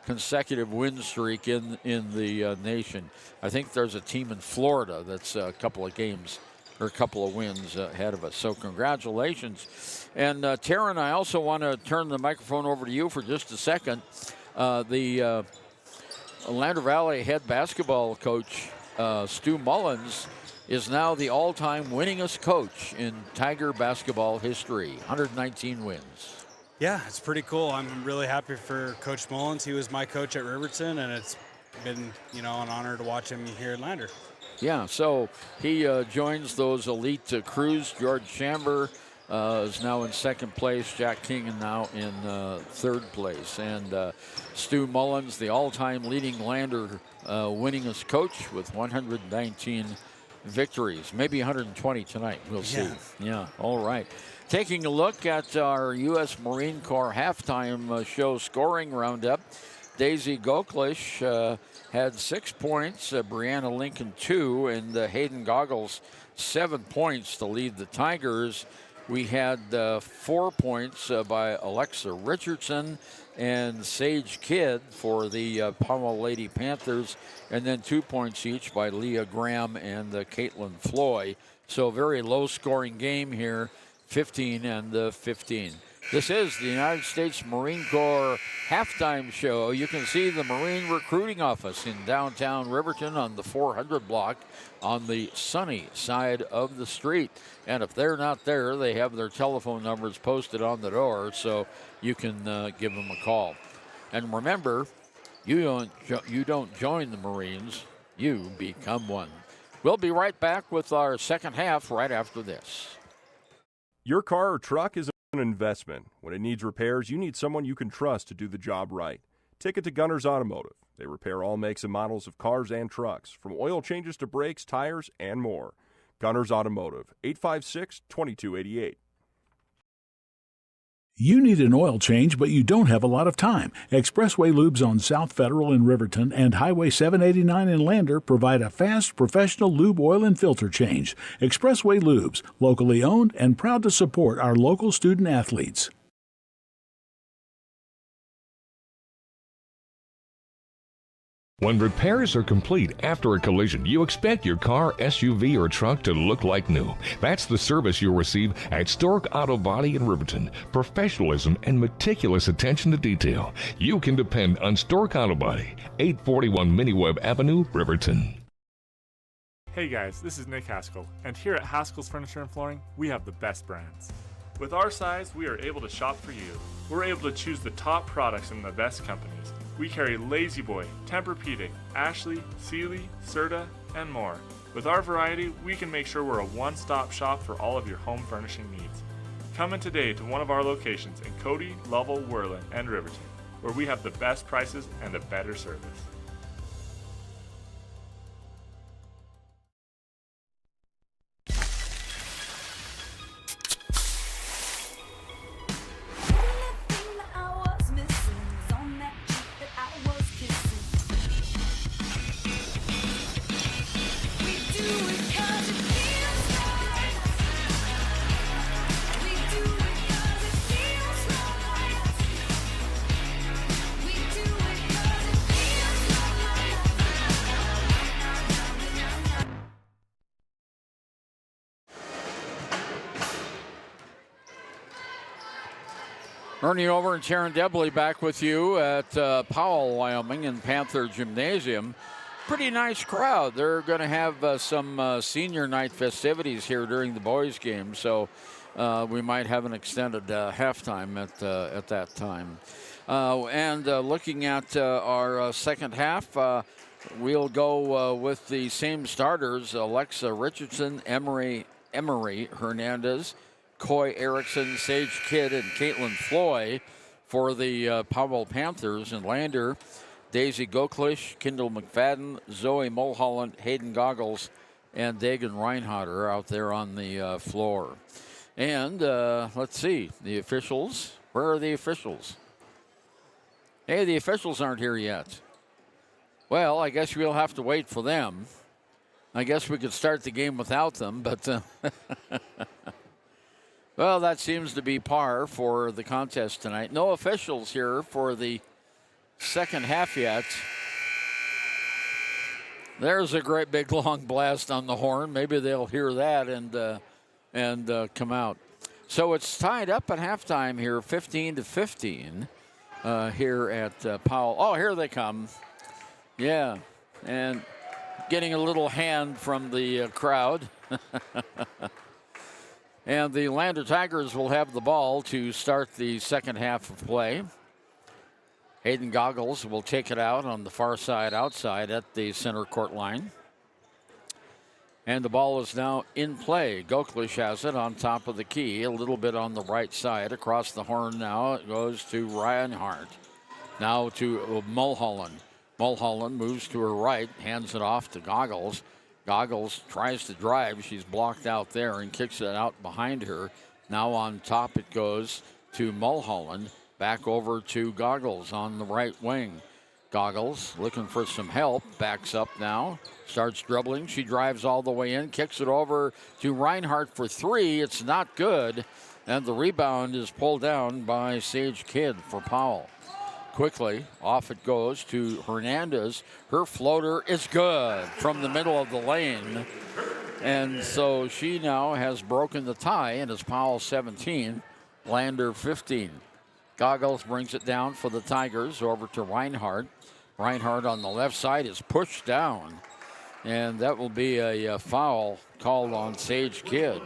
Speaker 12: consecutive win streak in the nation. I think there's a team in Florida that's a couple of games or a couple of wins ahead of us. So congratulations. And Taryn, I also want to turn the microphone over to you for just a second. The Lander Valley head basketball coach, Stu Mullins, is now the all-time winningest coach in Tiger basketball history, 119 wins.
Speaker 13: Yeah, it's pretty cool. I'm really happy for Coach Mullins. He was my coach at Riverton, and it's been, an honor to watch him here in Lander.
Speaker 12: Yeah, so he joins those elite crews. George Chamber is now in second place. Jack King is now in third place. And Stu Mullins, the all-time leading Lander winningest coach with 119 victories. Maybe 120 tonight. We'll see. Yeah. All right. Taking a look at our U.S. Marine Corps halftime show scoring roundup. Daisy Goklish had 6 points, Brianna Lincoln 2, and Hayden Goggles 7 points to lead the Tigers. We had 4 points by Alexa Richardson and Sage Kidd for the Powell Lady Panthers, and then 2 points each by Leah Graham and Caitlin Floy. So very low-scoring game here, 15 and 15. This is the United States Marine Corps halftime show. You can see the Marine Recruiting Office in downtown Riverton on the 400 block on the sunny side of the street. And if they're not there, they have their telephone numbers posted on the door, so you can give them a call. And remember, you don't join the Marines, you become one. We'll be right back with our second half right after this.
Speaker 9: Your car or truck is an investment. When it needs repairs, you need someone you can trust to do the job right. Take it to Gunners Automotive. They repair all makes and models of cars and trucks, from oil changes to brakes, tires, and more. Gunners Automotive, 856-2288.
Speaker 6: You need an oil change, but you don't have a lot of time. Expressway Lubes on South Federal in Riverton and Highway 789 in Lander provide a fast, professional lube, oil, and filter change. Expressway Lubes, locally owned and proud to support our local student athletes.
Speaker 10: When repairs are complete after a collision, you expect your car, SUV, or truck to look like new. That's the service you'll receive at Stork Auto Body in Riverton. Professionalism and meticulous attention to detail. You can depend on Stork Auto Body, 841 Miniweb Avenue, Riverton.
Speaker 11: Hey guys, this is Nick Haskell, and here at Haskell's Furniture and Flooring, we have the best brands. With our size, we are able to shop for you. We're able to choose the top products from the best companies. We carry Lazy Boy, Tempur-Pedic, Ashley, Sealy, Serta, and more. With our variety, we can make sure we're a one-stop shop for all of your home furnishing needs. Come in today to one of our locations in Cody, Lovell, Worland, and Riverton, where we have the best prices and a better service.
Speaker 12: Ernie Over and Sharon Debley back with you at Powell, Wyoming, in Panther Gymnasium. Pretty nice crowd. They're going to have some senior night festivities here during the boys' game, so we might have an extended halftime at that time. And looking at our second half, we'll go with the same starters: Alexa Richardson, Emery Hernandez, Coy Erickson, Sage Kidd, and Caitlin Floy for the Powell Panthers. And Lander, Daisy Goklish, Kendall McFadden, Zoe Mulholland, Hayden Goggles, and Dagan Reinhardt are out there on the floor. And let's see, the officials. Where are the officials? Hey, the officials aren't here yet. Well, I guess we'll have to wait for them. I guess we could start the game without them, but well, that seems to be par for the contest tonight. No officials here for the second half yet. There's a great big long blast on the horn. Maybe they'll hear that and come out. So it's tied up at halftime here, 15-15 here at Powell. Oh, here they come. Yeah, and getting a little hand from the crowd. And the Lander Tigers will have the ball to start the second half of play. Hayden Goggles will take it out on the far side outside at the center court line. And the ball is now in play. Goklish has it on top of the key, a little bit on the right side. Across the horn now, it goes to Reinhardt. Now to Mulholland. Mulholland moves to her right, hands it off to Goggles. Goggles tries to drive. She's blocked out there and kicks it out behind her. Now on top it goes to Mulholland. Back over to Goggles on the right wing. Goggles looking for some help. Backs up now. Starts dribbling. She drives all the way in. Kicks it over to Reinhardt for three. It's not good. And the rebound is pulled down by Sage Kidd for Powell. Quickly, off it goes to Hernandez. Her floater is good from the middle of the lane. And so she now has broken the tie, and it's Powell 17, Lander 15. Goggles brings it down for the Tigers over to Reinhardt. Reinhardt on the left side is pushed down, and that will be a foul called on Sage Kidd.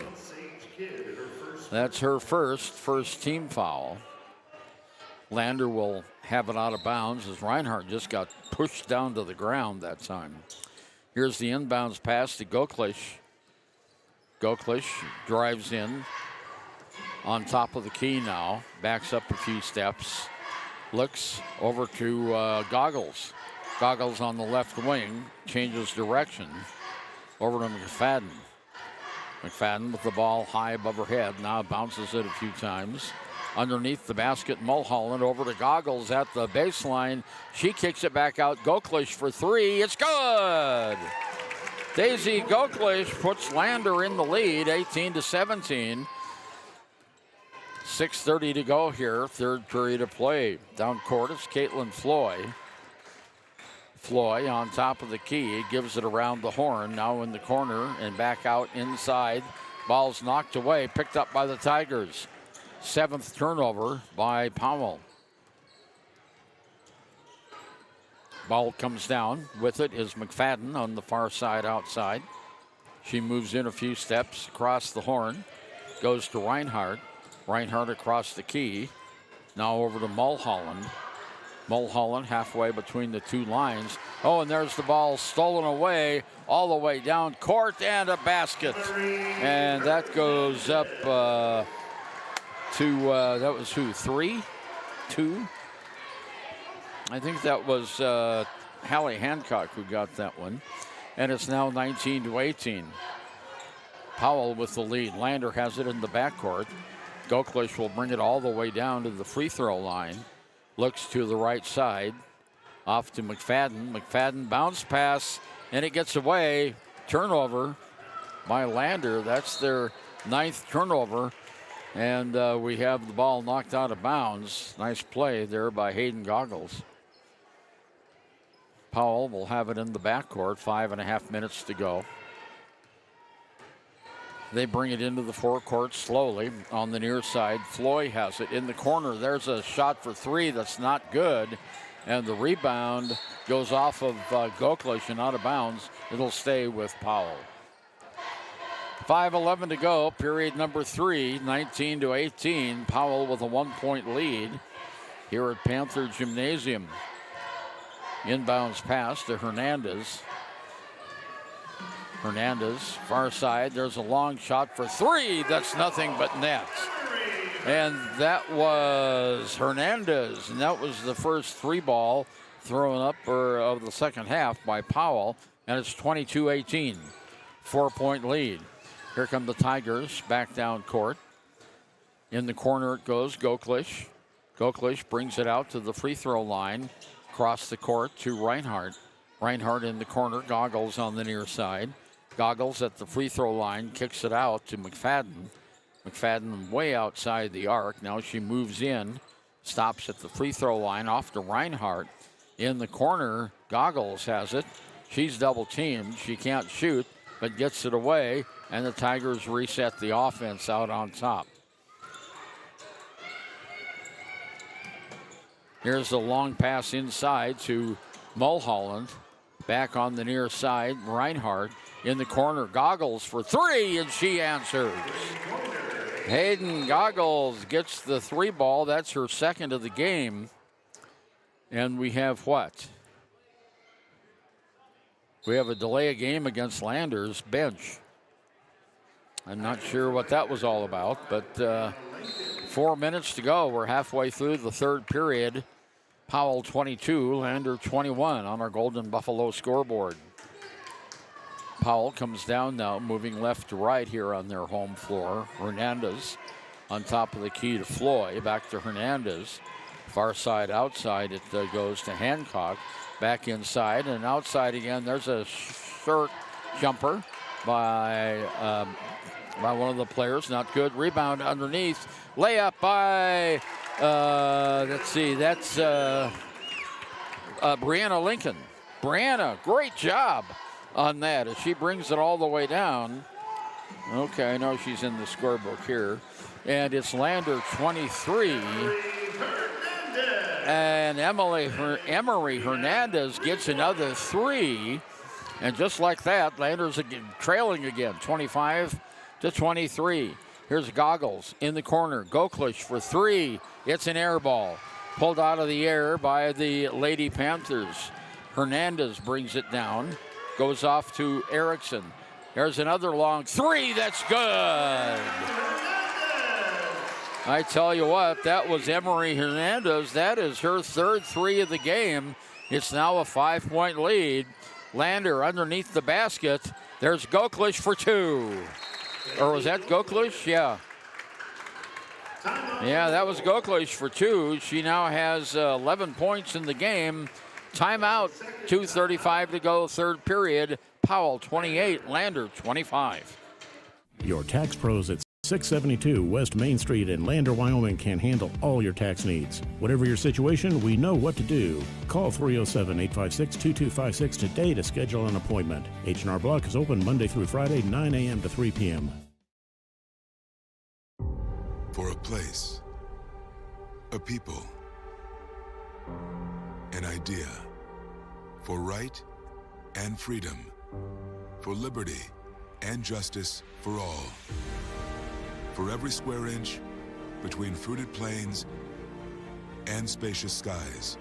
Speaker 12: That's her first team foul. Lander will have it out of bounds as Reinhardt just got pushed down to the ground that time. Here's the inbounds pass to Goklish. Goklish drives in on top of the key now, backs up a few steps, looks over to Goggles. Goggles on the left wing, changes direction over to McFadden. McFadden with the ball high above her head, now bounces it a few times. Underneath the basket, Mulholland over to Goggles at the baseline. She kicks it back out. Goklish for three. It's good. Daisy Goklish puts Lander in the lead, 18-17. 6:30 to go here, third period of play. Down court is Caitlin Floy. Floy on top of the key, gives it around the horn, now in the corner and back out inside. Ball's knocked away, picked up by the Tigers. 7th turnover by Powell. Ball comes down. With it is McFadden on the far side outside. She moves in a few steps across the horn. Goes to Reinhardt. Reinhardt across the key. Now over to Mulholland. Mulholland halfway between the two lines. Oh, and there's the ball stolen away all the way down court and a basket. And that goes up to, that was who, 3? 2? I think that was Hallie Hancock who got that one. And it's now 19-18. Powell with the lead. Lander has it in the backcourt. Goklish will bring it all the way down to the free throw line. Looks to the right side. Off to McFadden. McFadden bounce pass, and it gets away. Turnover by Lander. That's their 9th turnover. And we have the ball knocked out of bounds. Nice play there by Hayden Goggles. Powell will have it in the backcourt. 5.5 minutes to go. They bring it into the forecourt slowly on the near side. Floyd has it in the corner. There's a shot for three that's not good. And the rebound goes off of Goklish and out of bounds. It'll stay with Powell. 5:11 to go, period number 3, 19-18. Powell with a 1-point lead here at Panther Gymnasium. Inbounds pass to Hernandez. Hernandez, far side. There's a long shot for three. That's nothing but net. And that was Hernandez. And that was the first three ball thrown up of the second half by Powell. And it's 22-18. 4-point lead. Here come the Tigers back down court. In the corner it goes, Goklish. Goklish brings it out to the free throw line. Across the court to Reinhardt. Reinhardt in the corner, Goggles on the near side. Goggles at the free throw line, kicks it out to McFadden. McFadden way outside the arc. Now she moves in, stops at the free throw line, off to Reinhardt. In the corner, Goggles has it. She's double teamed. She can't shoot, but gets it away, and the Tigers reset the offense out on top. Here's a long pass inside to Mulholland. Back on the near side, Reinhardt in the corner. Goggles for three, and she answers. Hayden Goggles gets the three ball. That's her second of the game. And we have what? We have a delay of game against Landers bench. I'm not sure what that was all about, but 4 minutes to go. We're halfway through the third period. Powell 22, Lander 21 on our Golden Buffalo scoreboard. Powell comes down now, moving left to right here on their home floor. Hernandez on top of the key to Floyd. Back to Hernandez. Far side, outside, it goes to Hancock. Back inside and outside again. There's a short jumper by one of the players. Not good. Rebound underneath. Layup by, let's see, that's Brianna Lincoln. Brianna, great job on that as she brings it all the way down. Okay, I know she's in the scorebook here. And it's Lander 23. And Emery Hernandez gets another 3. And just like that, Lander's again, trailing again, 25-23. Here's Goggles in the corner. Goklish for 3. It's an air ball. Pulled out of the air by the Lady Panthers. Hernandez brings it down. Goes off to Erickson. There's another long 3. That's good. I tell you what, that was Emery Hernandez. That is her third 3 of the game. It's now a 5-point lead. Lander underneath the basket. There's Goklish for 2. Or was that Goklish? Yeah. Yeah, that was Goklish for 2. She now has 11 points in the game. Timeout, 2:35 to go, third period. Powell 28, Lander 25.
Speaker 7: Your tax pros at 672 West Main Street in Lander, Wyoming can handle all your tax needs. Whatever your situation, we know what to do. Call 307-856-2256 today to schedule an appointment. H&R Block is open Monday through Friday, 9 a.m. to 3 p.m.
Speaker 14: For a place, a people, an idea, for right and freedom, for liberty and justice for all. For every square inch between fruited plains and spacious skies.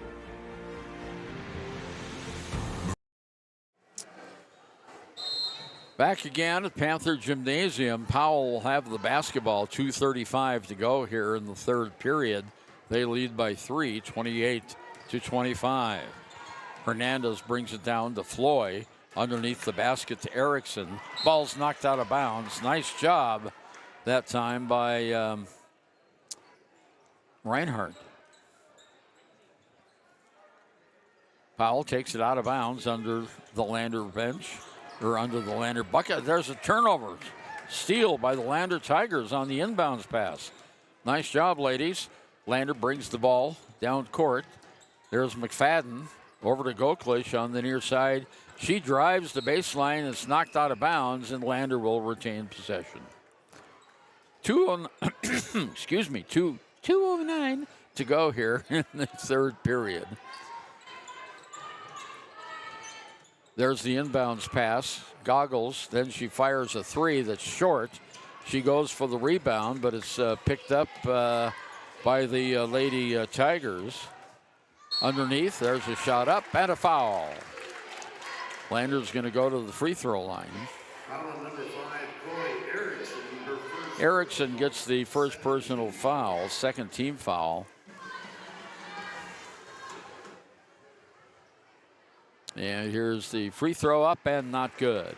Speaker 12: Back again at Panther Gymnasium. Powell will have the basketball. 2:35 to go here in the third period. They lead by 3, 28-25. Hernandez brings it down to Floyd. Underneath the basket to Erickson. Ball's knocked out of bounds. Nice job that time by Reinhardt. Powell takes it out of bounds under the Lander bench, or under the Lander bucket. There's a turnover. Steal by the Lander Tigers on the inbounds pass. Nice job, ladies. Lander brings the ball down court. There's McFadden over to Goklish on the near side. She drives the baseline. It's knocked out of bounds, and Lander will retain possession. 2:09 to go here in the third period. There's the inbounds pass. Goggles, then she fires a 3 that's short. She goes for the rebound, but it's picked up by the Lady Tigers. Underneath, there's a shot up and a foul. Lander's going to go to the free throw line. Erickson gets the first personal foul, second team foul. And here's the free throw up and not good.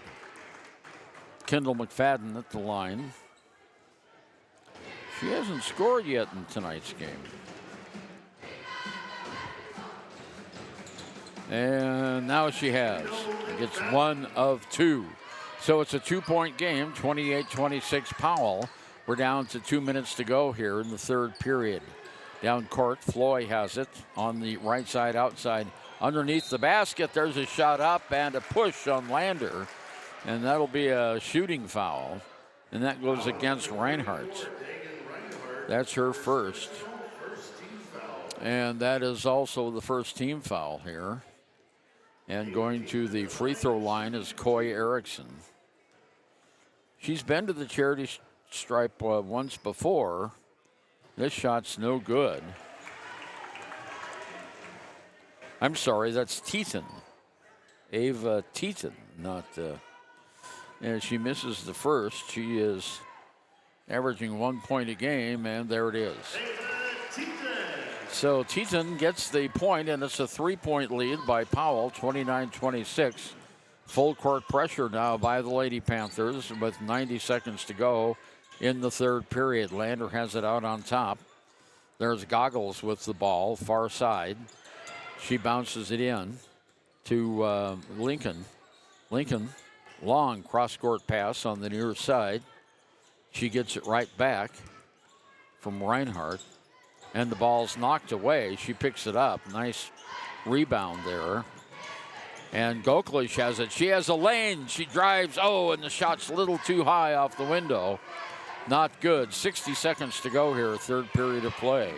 Speaker 12: Kendall McFadden at the line. She hasn't scored yet in tonight's game. And now she has. Gets 1 of 2. So it's a 2-point game, 28-26 Powell. We're down to 2 minutes to go here in the third period. Down court, Floyd has it on the right side, outside. Underneath the basket, there's a shot up and a push on Lander. And that'll be a shooting foul. And that goes against Reinhardt. That's her first. And that is also the first team foul here. And going to the free throw line is Coy Erickson. She's been to the charity stripe once before. This shot's no good. I'm sorry, that's Teton. Ava Teton, not... and she misses the first. She is averaging 1 point a game, and there it is. So Teton gets the point, and it's a 3-point lead by Powell, 29-26. Full court pressure now by the Lady Panthers with 90 seconds to go in the third period. Lander has it out on top. There's Goggles with the ball, far side. She bounces it in to Lincoln. Lincoln, long cross-court pass on the near side. She gets it right back from Reinhardt, and the ball's knocked away. She picks it up. Nice rebound there. And Goklish has it. She has a lane. She drives. Oh, and the shot's a little too high off the window. Not good. 60 seconds to go here, third period of play.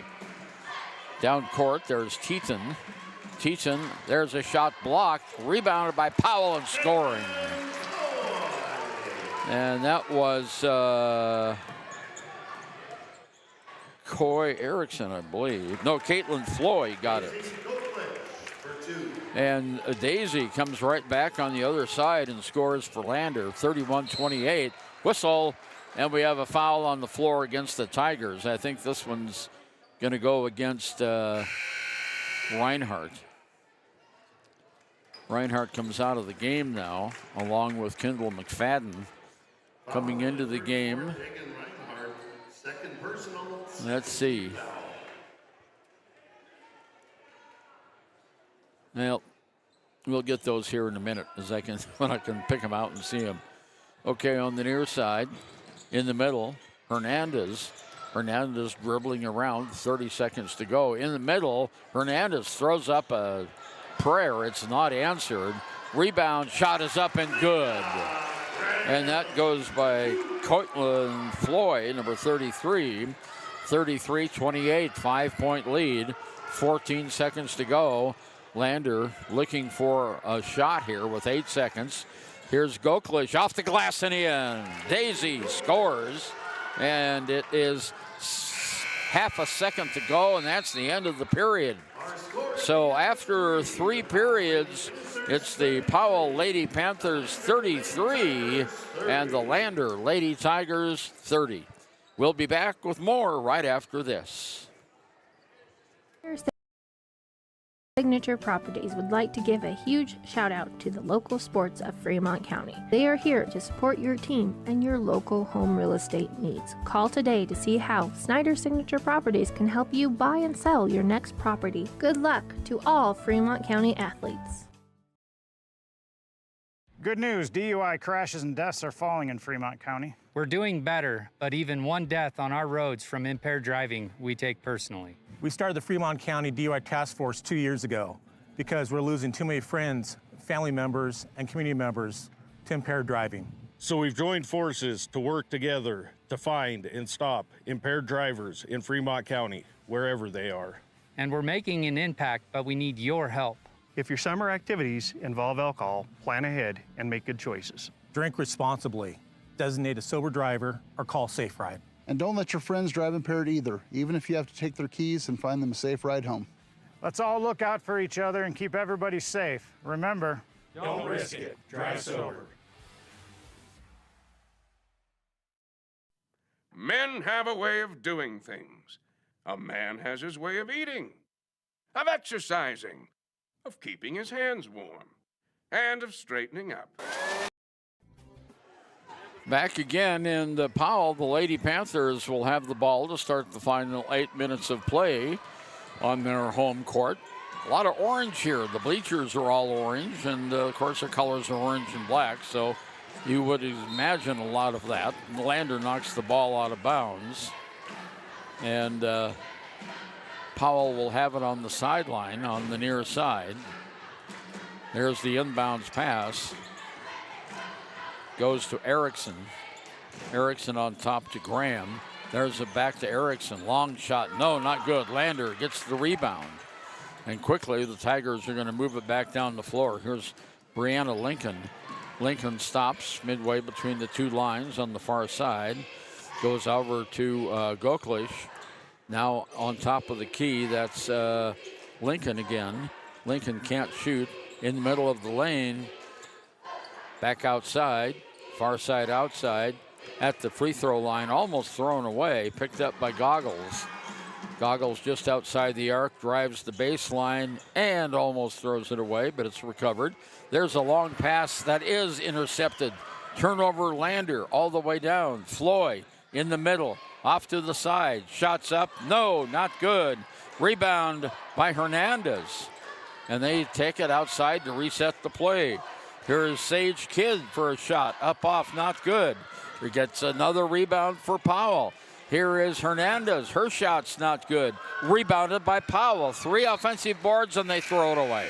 Speaker 12: Down court, there's Teton. Teton, there's a shot blocked. Rebounded by Powell and scoring. And that was Coy Erickson, I believe. No, Caitlin Floyd got it. And Daisy comes right back on the other side and scores for Lander, 31-28. Whistle, and we have a foul on the floor against the Tigers. I think this one's going to go against Reinhardt. Reinhardt comes out of the game now, along with Kendall McFadden coming into the game. Let's see. Well, we'll get those here in a minute when I can pick them out and see them. Okay, on the near side, in the middle, Hernandez dribbling around, 30 seconds to go. In the middle, Hernandez throws up a prayer. It's not answered. Rebound, shot is up and good. And that goes by Caitlin Floyd, number 33. 33-28, 5-point lead. 14 seconds to go. Lander looking for a shot here with 8 seconds. Here's Goklish off the glass and in. Daisy scores, and it is half a second to go, and that's the end of the period. So after 3 periods, it's the Powell Lady Panthers 33 and the Lander Lady Tigers 30. We'll be back with more right after this.
Speaker 15: Signature Properties would like to give a huge shout out to the local sports of Fremont County. They are here to support your team and your local home real estate needs. Call today to see how Snyder Signature Properties can help you buy and sell your next property. Good luck to all Fremont County athletes.
Speaker 21: Good news, DUI crashes and deaths are falling in Fremont County.
Speaker 16: We're doing better, but even one death on our roads from impaired driving, we take personally.
Speaker 19: We started the Fremont County DUI Task Force 2 years ago because we're losing too many friends, family members, and community members to impaired driving.
Speaker 18: So we've joined forces to work together to find and stop impaired drivers in Fremont County, wherever they are.
Speaker 16: And we're making an impact, but we need your help.
Speaker 17: If your summer activities involve alcohol, plan ahead and make good choices.
Speaker 19: Drink responsibly, designate a sober driver, or call Safe Ride.
Speaker 20: And don't let your friends drive impaired either, even if you have to take their keys and find them a safe ride home.
Speaker 21: Let's all look out for each other and keep everybody safe. Remember,
Speaker 14: don't risk it. Drive sober.
Speaker 22: Men have a way of doing things. A man has his way of eating, of exercising, of keeping his hands warm, and of straightening up.
Speaker 12: Back again in the Powell, the Lady Panthers will have the ball to start the final 8 minutes of play on their home court. A lot of orange here. The bleachers are all orange, and of course the colors are orange and black, so you would imagine a lot of that. Lander knocks the ball out of bounds, and Powell will have it on the sideline on the near side. There's the inbounds pass. Goes to Erickson. Erickson on top to Graham. There's a back to Erickson. Long shot. No, not good. Lander gets the rebound. And quickly, the Tigers are going to move it back down the floor. Here's Brianna Lincoln. Lincoln stops midway between the two lines on the far side. Goes over to Goklish. Now on top of the key, that's Lincoln again. Lincoln can't shoot. In the middle of the lane. Back outside. Far side outside at the free throw line, almost thrown away, picked up by Goggles. Goggles just outside the arc, drives the baseline and almost throws it away, but it's recovered. There's a long pass that is intercepted. Turnover, Lander all the way down. Floyd in the middle, off to the side. Shots up, no, not good. Rebound by Hernandez. And they take it outside to reset the play. Here's Sage Kidd for a shot, up off, not good. He gets another rebound for Powell. Here is Hernandez. Her shot's not good. Rebounded by Powell. 3 offensive boards, and they throw it away.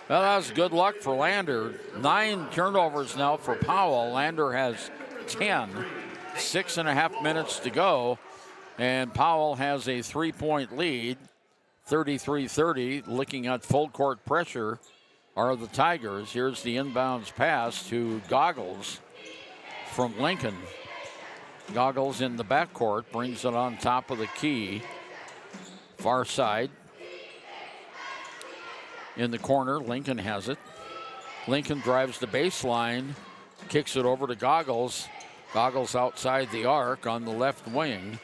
Speaker 12: Well, that was good luck for Lander. 9 turnovers now for Powell. Lander has 10. 6.5 minutes to go. And Powell has a 3-point lead. 33-30. Looking at full court pressure are the Tigers. Here's the inbounds pass to Goggles from Lincoln. Goggles in the backcourt, brings it on top of the key. Far side. In the corner, Lincoln has it. Lincoln drives the baseline, kicks it over to Goggles. Goggles outside the arc on the left wing.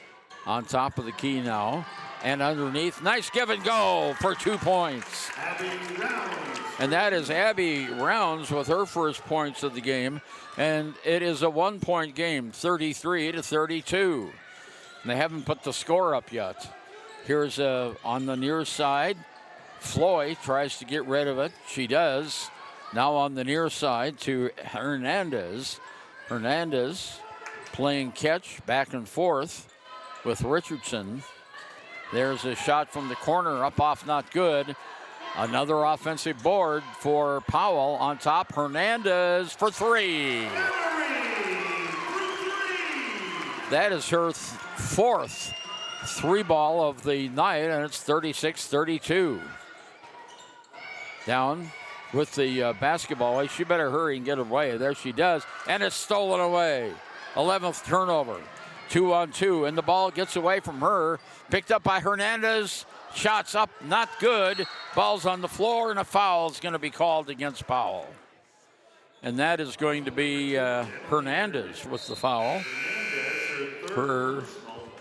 Speaker 12: On top of the key now. And underneath, nice give and go for 2 points. And that is Abby Rounds with her first points of the game. And it is a 1-point game, 33-32. And they haven't put the score up yet. Here's on the near side. Floyd tries to get rid of it. She does. Now on the near side to Hernandez. Hernandez playing catch back and forth with Richardson. There's a shot from the corner, up off, not good. Another offensive board for Powell on top. Hernandez for 3. That is her 4th 3-ball of the night, and it's 36-32. Down with the basketball. She better hurry and get away. There she does, and it's stolen away. 11th turnover. 2-on-2, and the ball gets away from her. Picked up by Hernandez. Shots up, not good. Ball's on the floor, and a foul is going to be called against Powell. And that is going to be Hernandez with the foul. Her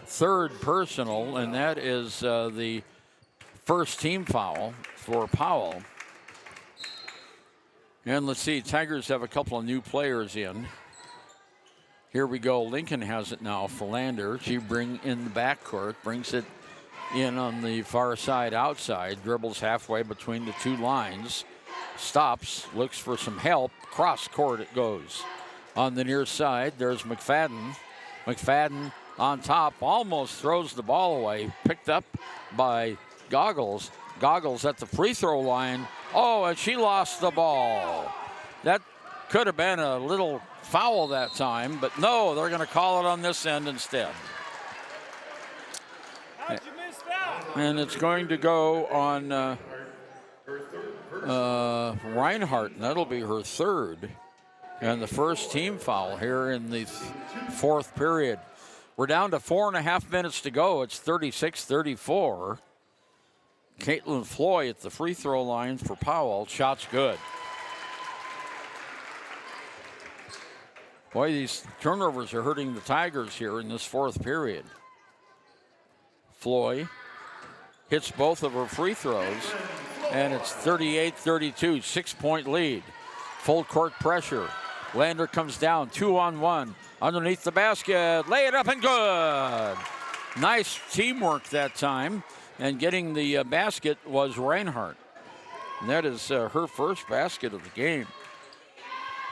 Speaker 12: 3rd personal, and that is the first team foul for Powell. And let's see, Tigers have a couple of new players in. Here we go. Lincoln has it now for Lander. She brings in the backcourt, brings it in on the far side outside, dribbles halfway between the 2 lines, stops, looks for some help. Cross court it goes. On the near side, there's McFadden. McFadden on top, almost throws the ball away. Picked up by Goggles. Goggles at the free throw line. Oh, and she lost the ball. That could have been a little foul that time, but no, they're going to call it on this end instead.
Speaker 21: How'd you miss that?
Speaker 12: And it's going to go on Reinhardt, and that'll be her 3rd. And the first team foul here in the 4th period. We're down to 4.5 minutes to go. It's 36-34. Caitlin Floyd at the free throw line for Powell. Shot's good. Boy, these turnovers are hurting the Tigers here in this 4th period. Floyd hits both of her free throws, and it's 38-32, 6-point lead. Full court pressure. Lander comes down, 2-on-1. Underneath the basket, lay it up and good. Nice teamwork that time, and getting the basket was Reinhardt. And that is her first basket of the game.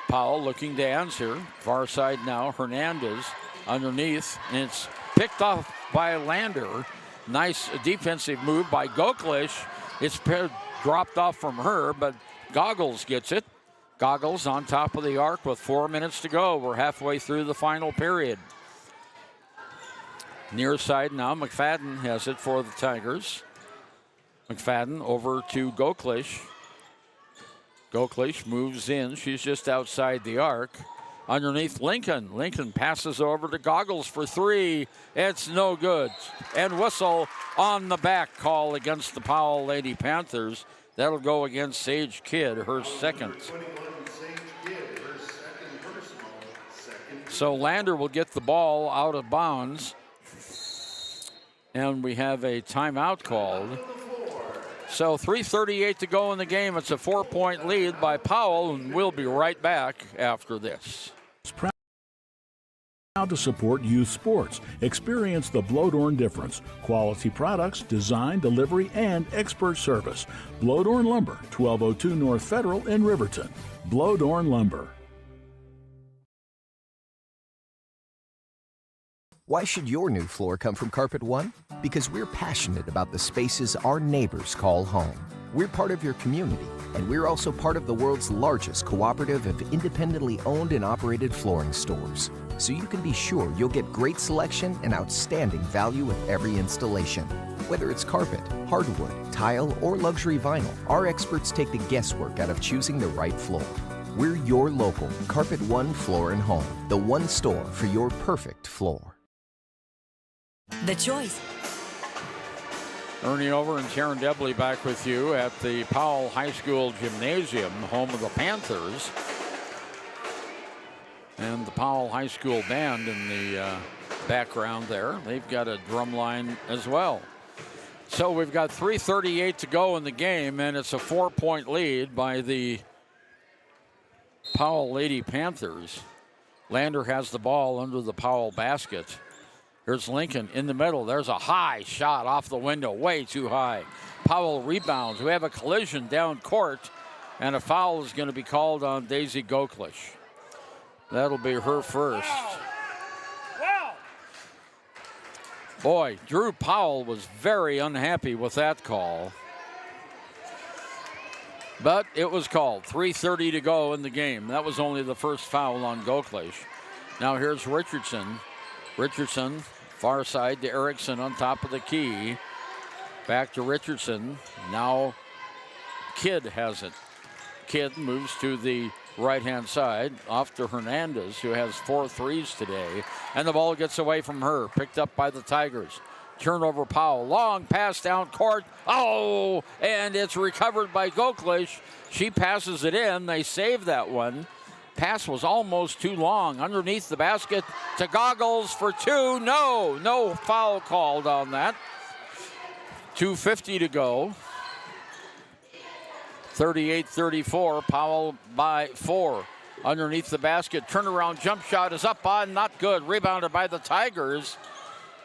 Speaker 12: Powell looking to answer. Far side now, Hernandez underneath, and it's picked off by Lander. Nice defensive move by Goklish. It's dropped off from her, but Goggles gets it. Goggles on top of the arc with 4 minutes to go. We're halfway through the final period. Near side now, McFadden has it for the Tigers. McFadden over to Goklish. Goklish moves in. She's just outside the arc. Underneath Lincoln. Lincoln passes over to Goggles for 3. It's no good. And whistle on the back call against the Powell Lady Panthers. That'll go against Sage Kidd, her 2nd. So Lander will get the ball out of bounds. And we have a timeout called. So 3:38 to go in the game. It's a 4-point lead by Powell, and we'll be right back after this.
Speaker 6: Proud to support youth sports. Experience the Blodorn difference. Quality products, design, delivery, and expert service. Blodorn Lumber, 1202 North Federal in Riverton. Blodorn Lumber.
Speaker 3: Why should your new floor come from Carpet One? Because we're passionate about the spaces our neighbors call home. We're part of your community, and we're also part of the world's largest cooperative of independently owned and operated flooring stores. So you can be sure you'll get great selection and outstanding value with every installation. Whether it's carpet, hardwood, tile, or luxury vinyl, our experts take the guesswork out of choosing the right floor. We're your local Carpet One Floor and Home, the one store for your perfect floor.
Speaker 4: The Choice.
Speaker 12: Ernie Over and Karen Debley back with you at the Powell High School Gymnasium, home of the Panthers. And the Powell High School band in the background there. They've got a drum line as well. So we've got 3:38 to go in the game, and it's a 4-point lead by the Powell Lady Panthers. Lander has the ball under the Powell basket. Here's Lincoln in the middle. There's a high shot off the window, way too high. Powell rebounds. We have a collision down court, and a foul is going to be called on Daisy Goklish. That'll be her first.
Speaker 21: Wow.
Speaker 12: Boy, Drew Powell was very unhappy with that call. But it was called. 3:30 to go in the game. That was only the first foul on Goklish. Now here's Richardson. Richardson, far side to Erickson on top of the key. Back to Richardson. Now Kidd has it. Kidd moves to the right-hand side, off to Hernandez, who has 4 threes today. And the ball gets away from her, picked up by the Tigers. Turnover Powell, long pass down court. Oh, and it's recovered by Goklish. She passes it in. They save that one. Pass was almost too long. Underneath the basket to Goggles for 2. No foul called on that. 2:50 to go. 38-34, Powell by 4. Underneath the basket, turnaround jump shot is up on, not good. Rebounded by the Tigers.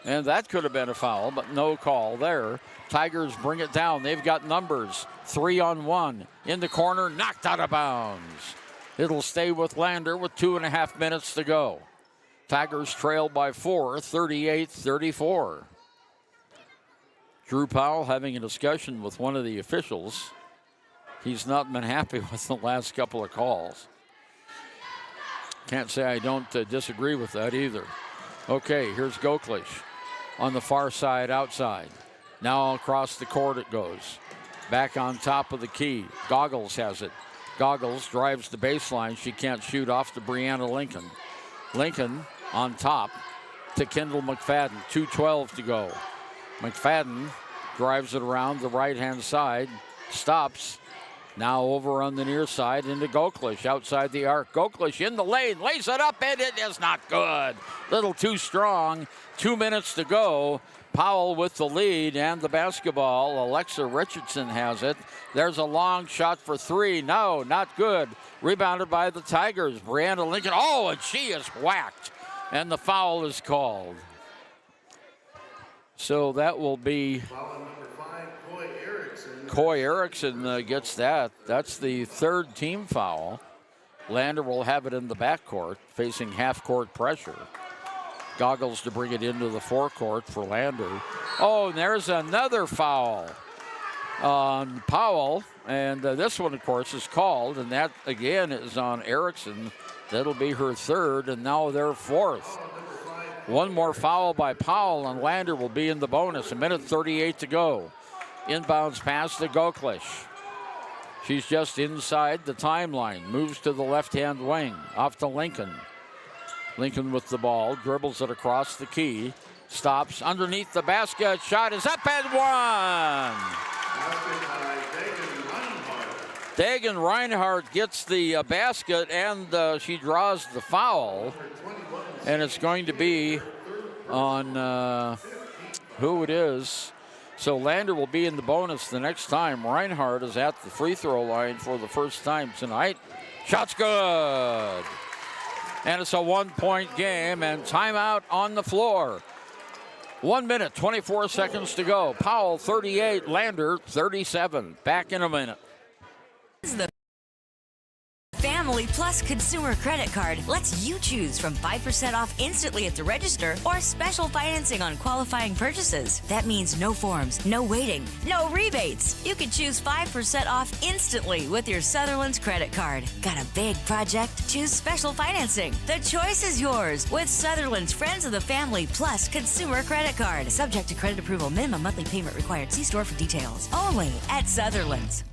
Speaker 12: And that could have been a foul, but no call there. Tigers bring it down. They've got numbers. 3-on-1. In the corner, knocked out of bounds. It'll stay with Lander with 2.5 minutes to go. Tigers trail by 4, 38-34. Drew Powell having a discussion with one of the officials. He's not been happy with the last couple of calls. Can't say I don't disagree with that either. Okay, here's Goklish on the far side outside. Now across the court it goes. Back on top of the key. Goggles has it. Goggles drives the baseline. She can't shoot off to Brianna Lincoln. Lincoln on top to Kendall McFadden. 2:12 to go. McFadden drives it around the right-hand side. Stops. Now over on the near side into Goklish outside the arc. Goklish in the lane, lays it up, and it is not good. Little too strong. 2 minutes to go. Powell with the lead and the basketball. Alexa Richardson has it. There's a long shot for 3. No, not good. Rebounded by the Tigers. Brianna Lincoln. Oh, and she is whacked. And the foul is called. So that will be Coy Erickson gets that. That's the 3rd team foul. Lander will have it in the backcourt, facing half-court pressure. Goggles to bring it into the forecourt for Lander. Oh, and there's another foul on Powell. And this one, of course, is called. And that, again, is on Erickson. That'll be her 3rd, and now their 4th. One more foul by Powell, and Lander will be in the bonus. 1:38 to go. Inbounds pass to Goklish. She's just inside the timeline. Moves to the left-hand wing. Off to Lincoln. Lincoln with the ball. Dribbles it across the key. Stops underneath the basket. Shot is up and one. Dagan Reinhardt gets the basket, and she draws the foul. And it's going to be on who it is. So Lander will be in the bonus the next time. Reinhardt is at the free throw line for the first time tonight. Shot's good. And it's a 1-point game and timeout on the floor. 1 minute, 24 seconds to go. Powell 38, Lander 37. Back in a minute.
Speaker 4: The Family Plus Consumer Credit Card lets you choose from 5% off instantly at the register or special financing on qualifying purchases. That means no forms, no waiting, no rebates. You can choose 5% off instantly with your Sutherland's credit card. Got a big project? Choose special financing. The choice is yours with Sutherland's Friends of the Family Plus Consumer Credit Card. Subject to credit approval. Minimum monthly payment required. See store for details. Only at Sutherland's.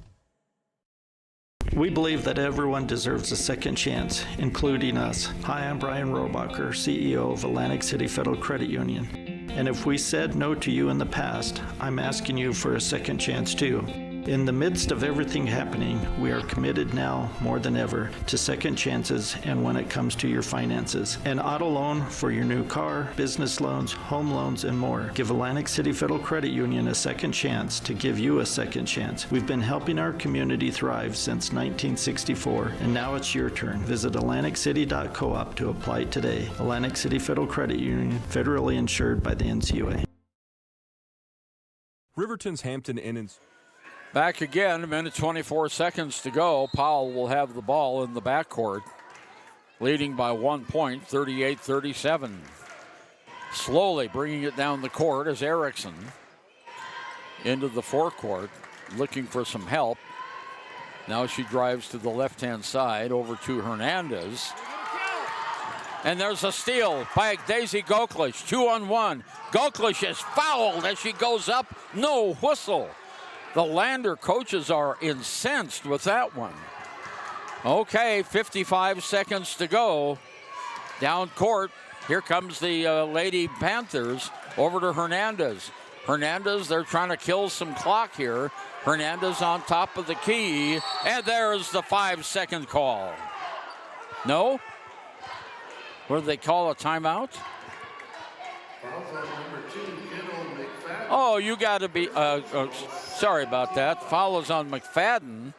Speaker 1: We believe that everyone deserves a second chance, including us. Hi, I'm Brian Robacher, CEO of Atlantic City Federal Credit Union. And if we said no to you in the past, I'm asking you for a second chance too. In the midst of everything happening, we are committed now more than ever to second chances and when it comes to your finances. An auto loan for your new car, business loans, home loans, and more. Give Atlantic City Federal Credit Union a second chance to give you a second chance. We've been helping our community thrive since 1964, and now it's your turn. Visit AtlanticCity.coop to apply today. Atlantic City Federal Credit Union, federally insured by the NCUA.
Speaker 9: Riverton's Hampton Inn.
Speaker 12: Back again, a minute 24 seconds to go. Powell will have the ball in the backcourt, leading by 1 point, 38-37. Slowly bringing it down the court is Erickson into the forecourt, looking for some help. Now she drives to the left-hand side over to Hernandez. And there's a steal by Daisy Goklish, 2-on-1. Goklish is fouled as she goes up, no whistle. The Lander coaches are incensed with that one. Okay, 55 seconds to go. Down court, here comes the Lady Panthers over to Hernandez. Hernandez, they're trying to kill some clock here. Hernandez on top of the key, and there's the 5-second call. No? What do they call a timeout? Oh, you got to be, sorry about that. Foul is on McFadden.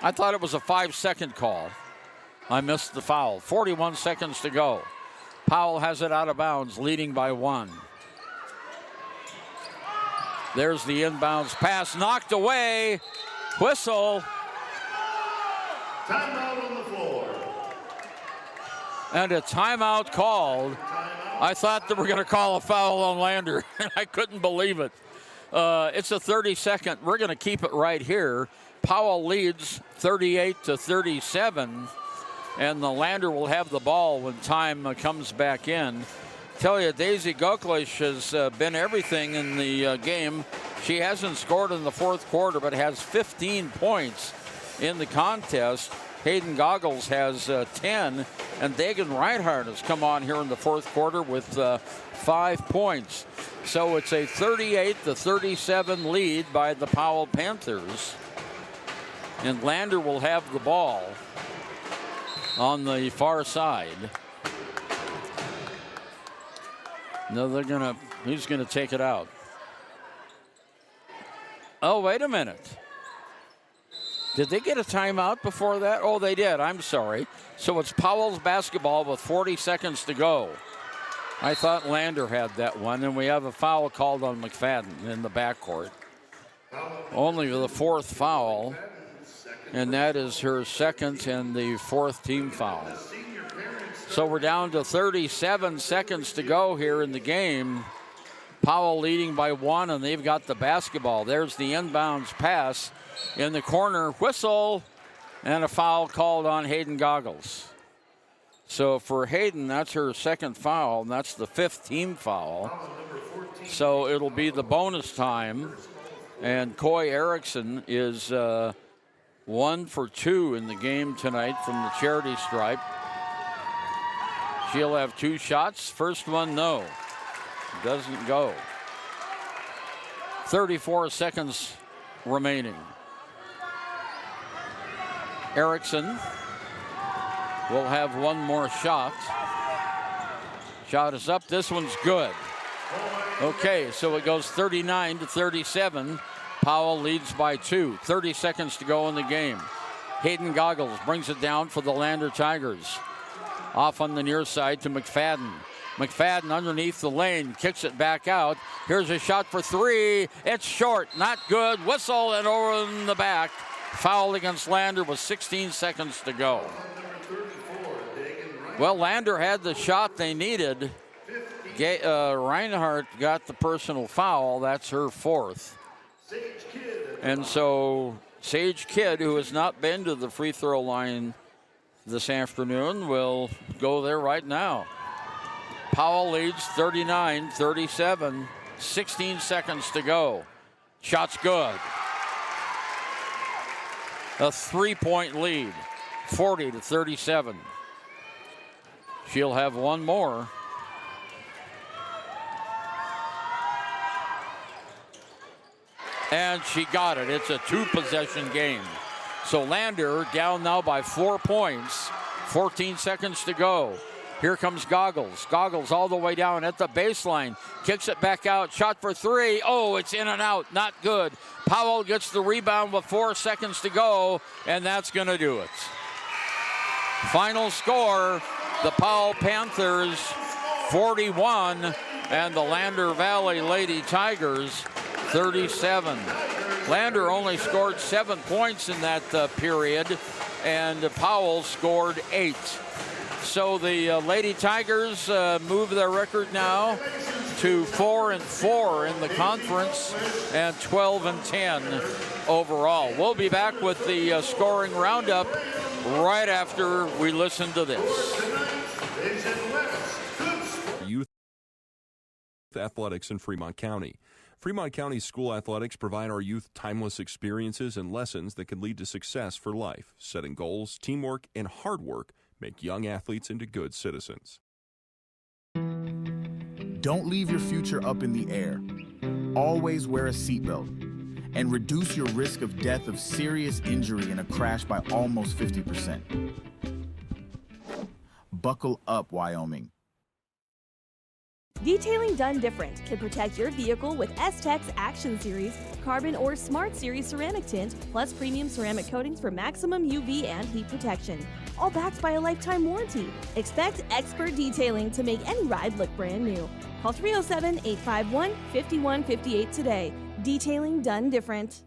Speaker 12: I thought it was a 5-second call. I missed the foul. 41 seconds to go. Powell has it out of bounds, leading by 1. There's the inbounds pass, knocked away. Whistle.
Speaker 5: Timeout on the floor.
Speaker 12: And a timeout called. I thought they were going to call a foul on Lander, and I couldn't believe it. It's a 30-second. We're going to keep it right here. Powell leads 38-37, and the Lander will have the ball when time comes back in. Tell you, Daisy Goklish has been everything in the game. She hasn't scored in the fourth quarter, but has 15 points in the contest. Hayden Goggles has 10, and Dagan Reinhardt has come on here in the fourth quarter with 5 points. So it's a 38-37 lead by the Powell Panthers. And Lander will have the ball on the far side. No, he's gonna take it out. Oh, wait a minute. Did they get a timeout before that? Oh, they did. I'm sorry. So it's Powell's basketball with 40 seconds to go. I thought Lander had that one, and we have a foul called on McFadden in the backcourt. Only the fourth foul, and that is her second and the fourth team foul. So we're down to 37 seconds to go here in the game. Powell leading by 1, and they've got the basketball. There's the inbounds pass. In the corner, whistle, and a foul called on Hayden Goggles. So for Hayden, that's her second foul, and that's the 5th team foul. So it'll be the bonus time, and Coy Erickson is 1 for 2 in the game tonight from the charity stripe. She'll have 2 shots. First one, no. Doesn't go. 34 seconds remaining. Erickson will have one more shot. Shot is up. This one's good. Okay, so it goes 39-37. Powell leads by 2. 30 seconds to go in the game. Hayden Goggles brings it down for the Lander Tigers. Off on the near side to McFadden. McFadden underneath the lane, kicks it back out. Here's a shot for 3. It's short, not good. Whistle and over in the back. Foul against Lander with 16 seconds to go. Well, Lander had the shot they needed. Reinhardt got the personal foul. That's her 4th. And so Sage Kidd, who has not been to the free throw line this afternoon, will go there right now. Powell leads 39-37, 16 seconds to go. Shot's good. A 3-point lead, 40-37. She'll have one more. And she got it. It's a 2-possession game. So Lander down now by 4 points. 14 seconds to go. Here comes Goggles. Goggles all the way down at the baseline. Kicks it back out. Shot for 3. Oh, it's in and out. Not good. Powell gets the rebound with 4 seconds to go, and that's going to do it. Final score, the Powell Panthers 41 and the Lander Valley Lady Tigers 37. Lander only scored 7 points in that period, and Powell scored 8. So the Lady Tigers move their record now to 4-4 in the conference and 12-10 overall. We'll be back with the scoring roundup right after we listen to this.
Speaker 9: Youth athletics in Fremont County. Fremont County School Athletics provide our youth timeless experiences and lessons that can lead to success for life. Setting goals, teamwork, and hard work make young athletes into good citizens.
Speaker 5: Don't leave your future up in the air. Always wear a seatbelt and reduce your risk of death of serious injury in a crash by almost 50%. Buckle up, Wyoming.
Speaker 2: Detailing done different can protect your vehicle with S-Tech's Action Series, Carbon or Smart Series ceramic tint, plus premium ceramic coatings for maximum UV and heat protection. All backed by a lifetime warranty. Expect expert detailing to make any ride look brand new. Call 307-851-5158 today. Detailing done different.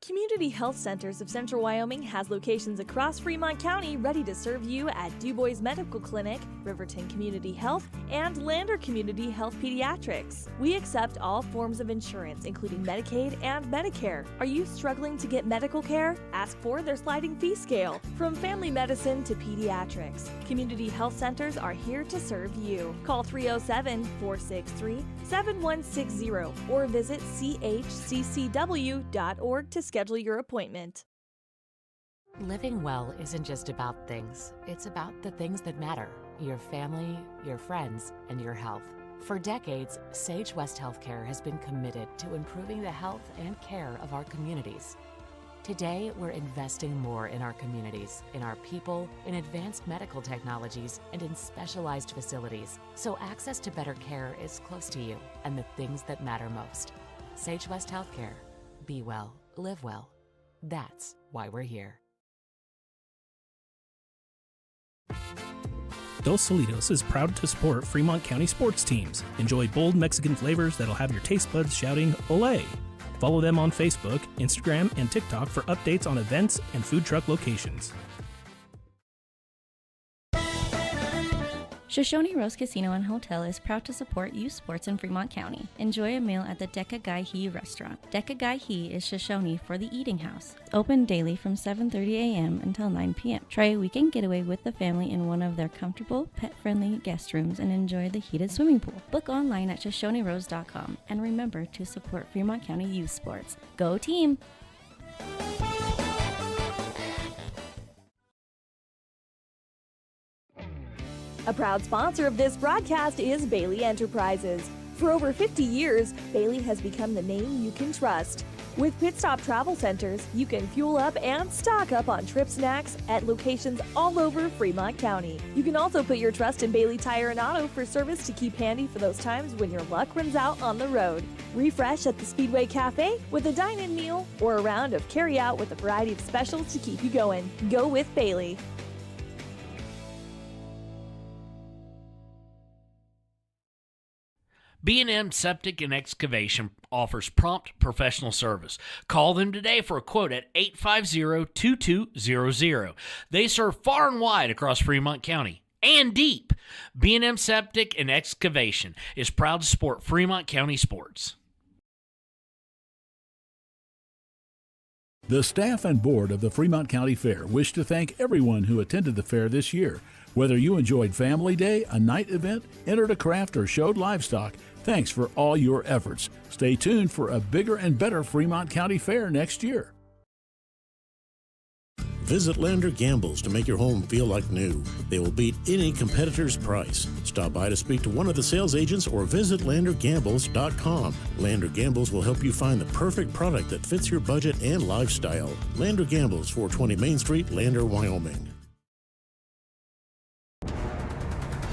Speaker 2: Community Health Centers of Central Wyoming has locations across Fremont County ready to serve you at DuBois Medical Clinic, Riverton Community Health, and Lander Community Health Pediatrics. We accept all forms of insurance, including Medicaid and Medicare. Are you struggling to get medical care? Ask for their sliding fee scale. From family medicine to pediatrics, Community Health Centers are here to serve you. Call 307-463-7160 or visit chccw.org to schedule your appointment.
Speaker 8: Living well isn't just about things. It's about the things that matter. Your family, your friends, and your health. For decades, Sage West Healthcare has been committed to improving the health and care of our communities. Today, we're investing more in our communities, in our people, in advanced medical technologies, and in specialized facilities, so access to better care is close to you and the things that matter most. Sage West Healthcare. Be well. Live well. That's why we're here.
Speaker 23: Dos Solitos is proud to support Fremont County sports teams. Enjoy bold Mexican flavors that'll have your taste buds shouting, "Olé!" Follow them on Facebook, Instagram, and TikTok for updates on events and food truck locations.
Speaker 24: Shoshone Rose Casino and Hotel is proud to support youth sports in Fremont County. Enjoy a meal at the Deca Gai He restaurant. Deca Gai He is Shoshone for the eating house. Open daily from 7:30 a.m. until 9 p.m. Try a weekend getaway with the family in one of their comfortable, pet-friendly guest rooms and enjoy the heated swimming pool. Book online at ShoshoneRose.com and remember to support Fremont County youth sports. Go team!
Speaker 2: A proud sponsor of this broadcast is Bailey Enterprises. For over 50 years, Bailey has become the name you can trust. With Pit Stop Travel Centers, you can fuel up and stock up on trip snacks at locations all over Fremont County. You can also put your trust in Bailey Tire and Auto for service to keep handy for those times when your luck runs out on the road. Refresh at the Speedway Cafe with a dine-in meal or a round of carry-out with a variety of specials to keep you going. Go with Bailey.
Speaker 7: B&M Septic and Excavation offers prompt professional service. Call them today for a quote at 850-2200. They serve far and wide across Fremont County and deep. B&M Septic and Excavation is proud to support Fremont County sports.
Speaker 6: The staff and board of the Fremont County Fair wish to thank everyone who attended the fair this year. Whether you enjoyed Family Day, a night event, entered a craft, or showed livestock, thanks for all your efforts. Stay tuned for a bigger and better Fremont County Fair next year.
Speaker 10: Visit Lander Gambles to make your home feel like new. They will beat any competitor's price. Stop by to speak to one of the sales agents or visit LanderGambles.com. Lander Gambles will help you find the perfect product that fits your budget and lifestyle. Lander Gambles, 420 Main Street, Lander, Wyoming.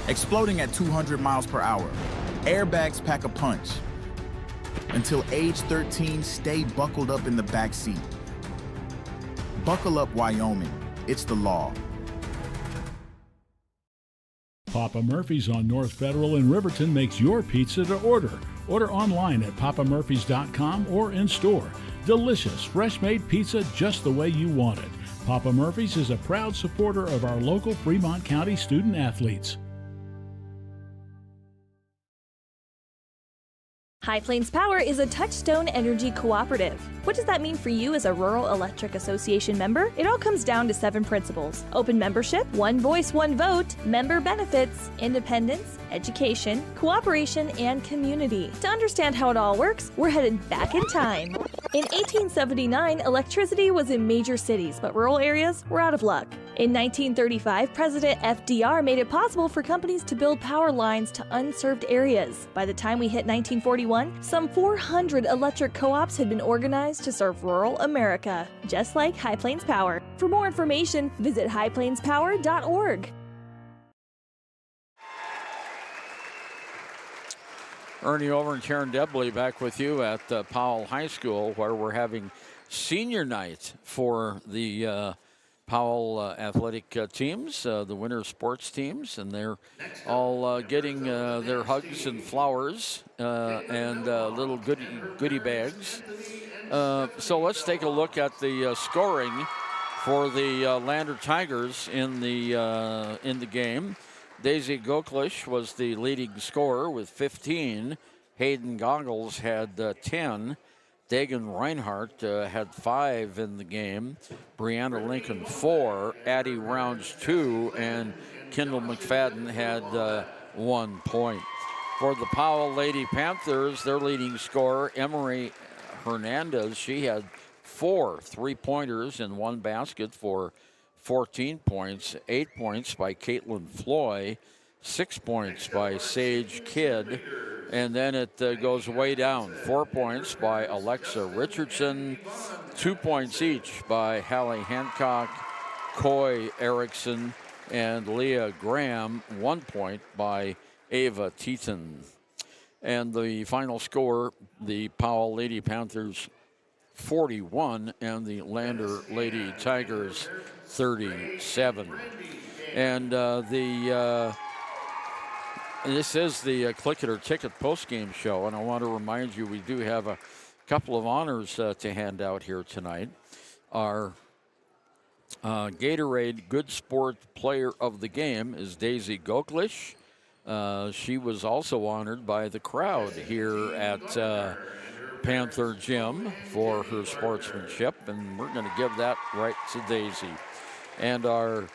Speaker 5: Exploding at 200 miles per hour. Airbags pack a punch. Until age 13, stay buckled up in the back seat. Buckle up, Wyoming. It's the law.
Speaker 6: Papa Murphy's on North Federal in Riverton makes your pizza to order. Order online at papamurphys.com or in store. Delicious, fresh-made pizza just the way you want it. Papa Murphy's is a proud supporter of our local Fremont County student athletes.
Speaker 2: High Plains Power is a Touchstone Energy cooperative. What does that mean for you as a Rural Electric Association member? It all comes down to 7 principles: open membership, one voice, one vote, member benefits, independence, education, cooperation, and community. To understand how it all works, we're headed back in time. In 1879, electricity was in major cities, but rural areas were out of luck. In 1935, President FDR made it possible for companies to build power lines to unserved areas. By the time we hit 1941, some 400 electric co-ops had been organized to serve rural America, just like High Plains Power. For more information, visit highplainspower.org.
Speaker 12: Ernie Over and Karen Debley back with you at Powell High School, where we're having senior night for the Powell athletic teams, the winter sports teams, and they're all getting their hugs and flowers and little goodie bags. So let's take a look at the scoring for the Lander Tigers in the game. Daisy Goklish was the leading scorer with 15. Hayden Goggles had 10. Dagan Reinhardt had 5 in the game. Brianna Lincoln 4. Addie Rounds 2. And Kendall McFadden had 1 point. For the Powell Lady Panthers, their leading scorer, Emery Hernandez, she had 4 3-pointers in 1 basket for 14 points, 8 points by Caitlin Floy, 6 points by Sage Kidd, and then it goes way down. 4 points by Alexa Richardson, 2 points each by Hallie Hancock, Coy Erickson, and Leah Graham, 1 point by Ava Teaton. And the final score, the Powell Lady Panthers 41 and the Lander Lady Tigers 37. And this is the Click It or Ticket postgame show, and I want to remind you we do have a couple of honors to hand out here tonight. Our Gatorade Good Sport Player of the Game is Daisy Goklish. She was also honored by the crowd here at Panther Gym for her sportsmanship, and we're going to give that right to Daisy. And our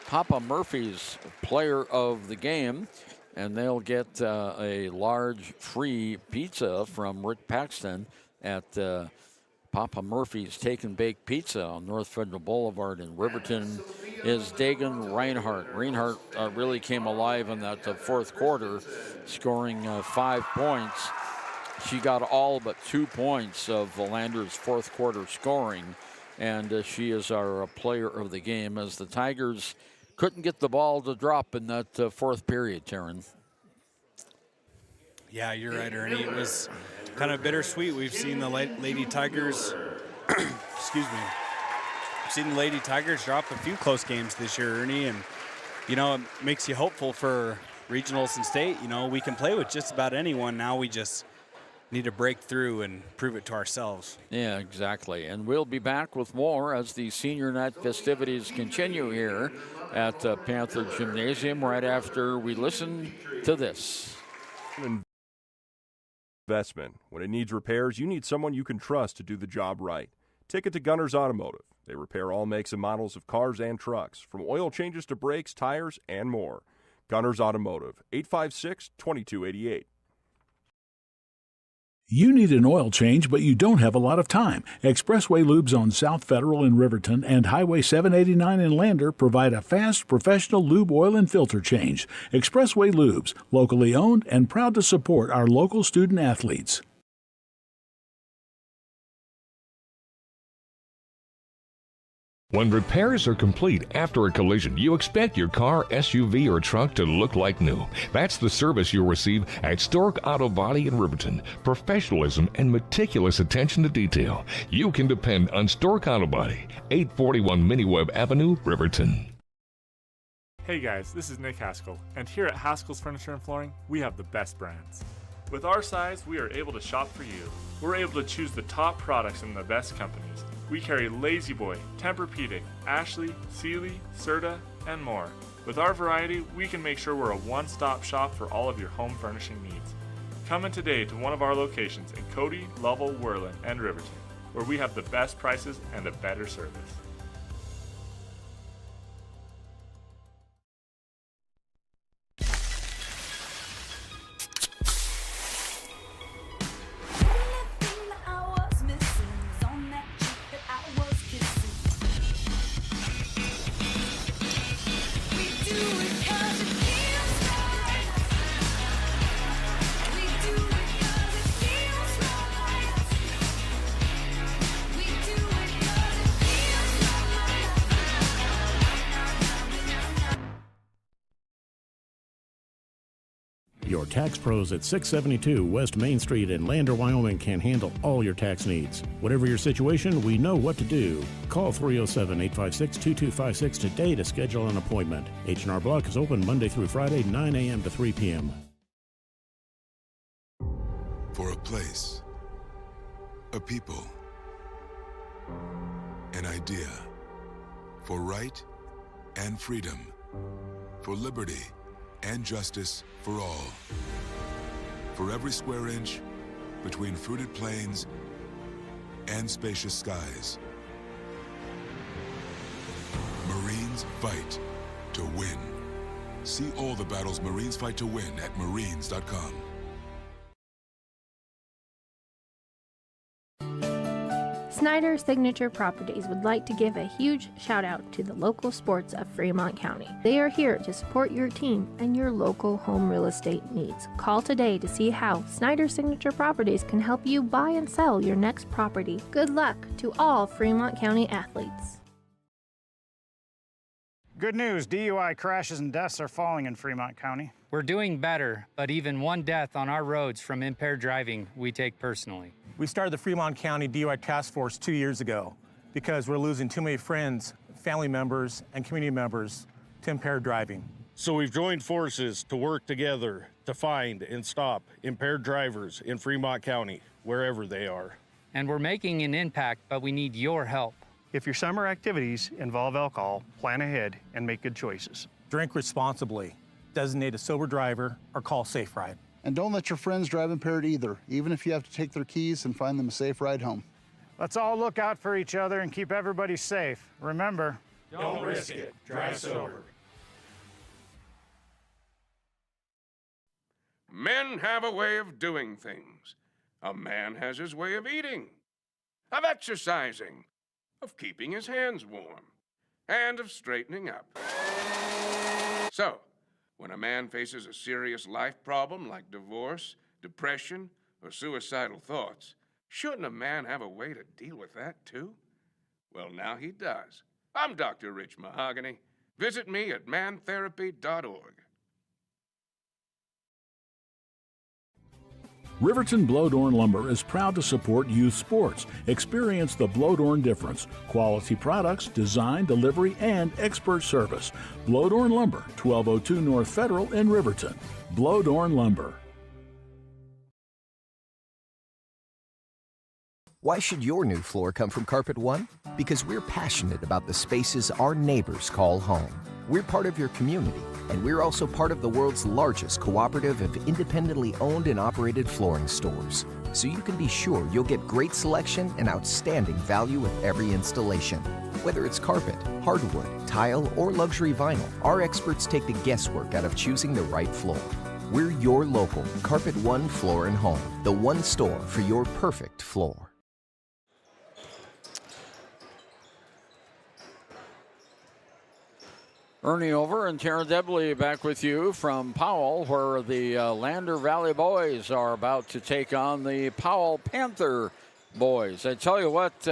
Speaker 12: Papa Murphy's Player of the Game, and they'll get a large free pizza from Rick Paxton at Papa Murphy's Take and Bake Pizza on North Federal Boulevard in Riverton, is Dagan Reinhardt. Reinhardt really came alive in that fourth quarter, scoring 5 points. She got all but 2 points of Villander's fourth quarter scoring, and she is our player of the game as the Tigers couldn't get the ball to drop in that fourth period, Taryn.
Speaker 11: Yeah, you're right, Ernie. It was kind of bittersweet. We've seen the Lady Tigers, excuse me, we've seen the Lady Tigers drop a few close games this year, Ernie, and, it makes you hopeful for regionals and state. We can play with just about anyone. Now we just need to break through and prove it to ourselves.
Speaker 12: Yeah, exactly. And we'll be back with more as the senior night festivities continue here at Panther Gymnasium right after we listen to this.
Speaker 9: Investment. When it needs repairs, you need someone you can trust to do the job right. Take it to Gunners Automotive. They repair all makes and models of cars and trucks, from oil changes to brakes, tires, and more. Gunners Automotive, 856-2288.
Speaker 6: You need an oil change, but you don't have a lot of time. Expressway Lubes on South Federal in Riverton and Highway 789 in Lander provide a fast, professional lube, oil, and filter change. Expressway Lubes, locally owned and proud to support our local student athletes.
Speaker 13: When repairs are complete after a collision, you expect your car, SUV, or truck to look like new. That's the service you'll receive at Stork Auto Body in Riverton. Professionalism and meticulous attention to detail. You can depend on Stork Auto Body, 841 Miniweb Avenue, Riverton.
Speaker 15: Hey guys, this is Nick Haskell, and here at Haskell's Furniture and Flooring, we have the best brands. With our size, we are able to shop for you. We're able to choose the top products from the best companies. We carry Lazy Boy, Tempur-Pedic, Ashley, Sealy, Serta, and more. With our variety, we can make sure we're a one-stop shop for all of your home furnishing needs. Come in today to one of our locations in Cody, Lovell, Worland, and Riverton, where we have the best prices and a better service.
Speaker 10: Your tax pros at 672 West Main Street in Lander, Wyoming can handle all your tax needs. Whatever your situation, we know what to do. Call 307-856-2256 today to schedule an appointment. H&R Block is open Monday through Friday, 9 a.m. to 3 p.m.
Speaker 14: For a place, a people, an idea, for right and freedom, for liberty and justice for all. For every square inch between fruited plains and spacious skies. Marines fight to win. See all the battles Marines fight to win at marines.com.
Speaker 18: Snyder Signature Properties would like to give a huge shout out to the local sports of Fremont County. They are here to support your team and your local home real estate needs. Call today to see how Snyder Signature Properties can help you buy and sell your next property. Good luck to all Fremont County athletes.
Speaker 21: Good news, DUI crashes and deaths are falling in Fremont County.
Speaker 16: We're doing better, but even one death on our roads from impaired driving, we take personally.
Speaker 19: We started the Fremont County DUI Task Force 2 years ago because we're losing too many friends, family members, and community members to impaired driving.
Speaker 25: So we've joined forces to work together to find and stop impaired drivers in Fremont County, wherever they are.
Speaker 16: And we're making an impact, but we need your help.
Speaker 17: If your summer activities involve alcohol, plan ahead and make good choices.
Speaker 19: Drink responsibly, designate a sober driver, or call Safe Ride.
Speaker 20: And don't let your friends drive impaired either, even if you have to take their keys and find them a safe ride home.
Speaker 21: Let's all look out for each other and keep everybody safe. Remember,
Speaker 25: don't risk it. Drive sober.
Speaker 22: Men have a way of doing things. A man has his way of eating, of exercising, of keeping his hands warm, and of straightening up. So, when a man faces a serious life problem like divorce, depression, or suicidal thoughts, shouldn't a man have a way to deal with that, too? Well, now he does. I'm Dr. Rich Mahogany. Visit me at mantherapy.org.
Speaker 6: Riverton Blodorn Lumber is proud to support youth sports. Experience the Blodorn difference. Quality products, design, delivery, and expert service. Blodorn Lumber, 1202 North Federal in Riverton. Blodorn Lumber.
Speaker 1: Why should your new floor come from Carpet One? Because we're passionate about the spaces our neighbors call home. We're part of your community, and we're also part of the world's largest cooperative of independently owned and operated flooring stores. So you can be sure you'll get great selection and outstanding value with every installation. Whether it's carpet, hardwood, tile, or luxury vinyl, our experts take the guesswork out of choosing the right floor. We're your local Carpet One Floor and Home, the one store for your perfect floor.
Speaker 12: Ernie Over and Tara Debley back with you from Powell, where the Lander Valley boys are about to take on the Powell Panther boys. I tell you what,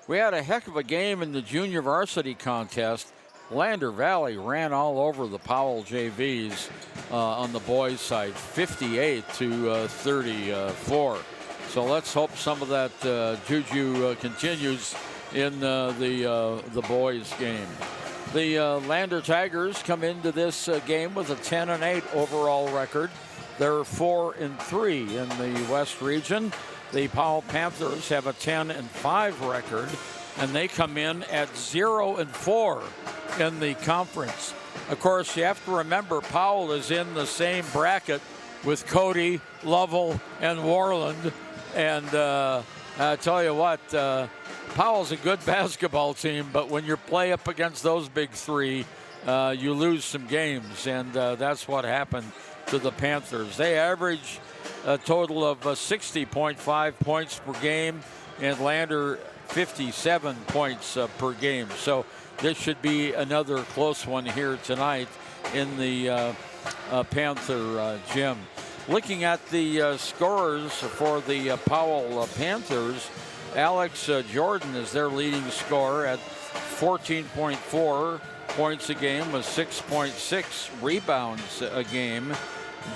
Speaker 12: we had a heck of a game in the junior varsity contest. Lander Valley ran all over the Powell JVs on the boys' side, 58-34. So let's hope some of that juju continues in the boys' game. The Lander Tigers come into this game with a 10-8 overall record. They're 4-3 in the West region. The Powell Panthers have a 10-5 record, and they come in at 0-4 in the conference. Of course, you have to remember Powell is in the same bracket with Cody, Lovell, and Warland. And I tell you what, Powell's a good basketball team, but when you play up against those big three, you lose some games, and that's what happened to the Panthers. They average a total of 60.5 points per game, and Lander 57 points per game. So this should be another close one here tonight in the Panther gym. Looking at the scorers for the Powell Panthers, Alex Jordan is their leading scorer at 14.4 points a game with 6.6 rebounds a game.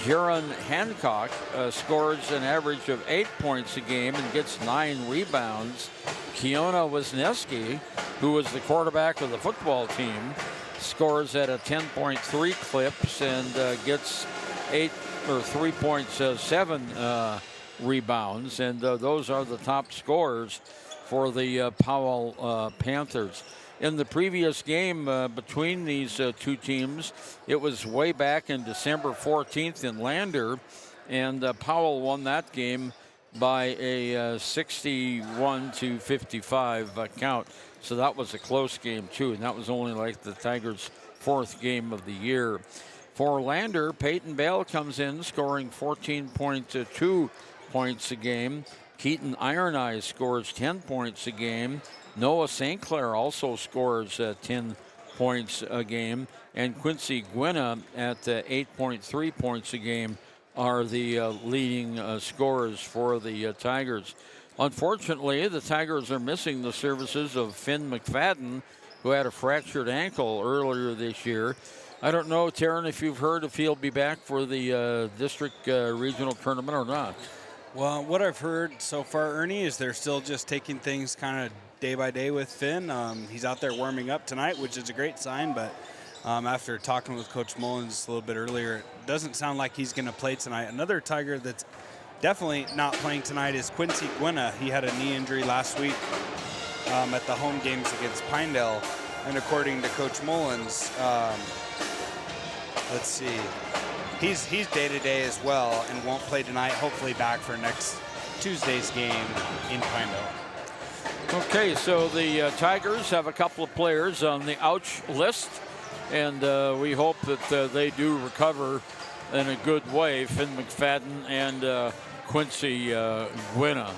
Speaker 12: Jaron Hancock scores an average of 8 points a game and gets 9 rebounds. Kiona Wisniewski, who was the quarterback of the football team, scores at a 10.3 clips and gets 3.7 rebounds, and those are the top scorers for the Powell Panthers. In the previous game between these two teams, it was way back in December 14th in Lander, and Powell won that game by a 61-55 count. So that was a close game too, and that was only like the Tigers' 4th game of the year. For Lander, Peyton Bell comes in scoring 14.2 points a game. Keaton Iron Eyes scores 10 points a game. Noah St. Clair also scores 10 points a game. And Quincy Gwynna at 8.3 points a game are the leading scorers for the Tigers. Unfortunately, the Tigers are missing the services of Finn McFadden, who had a fractured ankle earlier this year. I don't know, Taryn, if you've heard if he'll be back for the district regional tournament or not.
Speaker 11: Well, what I've heard so far, Ernie, is they're still just taking things kind of day by day with Finn. He's out there warming up tonight, which is a great sign, but after talking with Coach Mullins a little bit earlier, it doesn't sound like he's going to play tonight. Another Tiger that's definitely not playing tonight is Quincy Gwynna. He had a knee injury last week at the home games against Pinedale, and according to Coach Mullins, let's see, he's day-to-day as well and won't play tonight, hopefully back for next Tuesday's game in Pinedale.
Speaker 12: Okay, so the Tigers have a couple of players on the ouch list, and we hope that they do recover in a good way, Finn McFadden and Quincy Gwynna.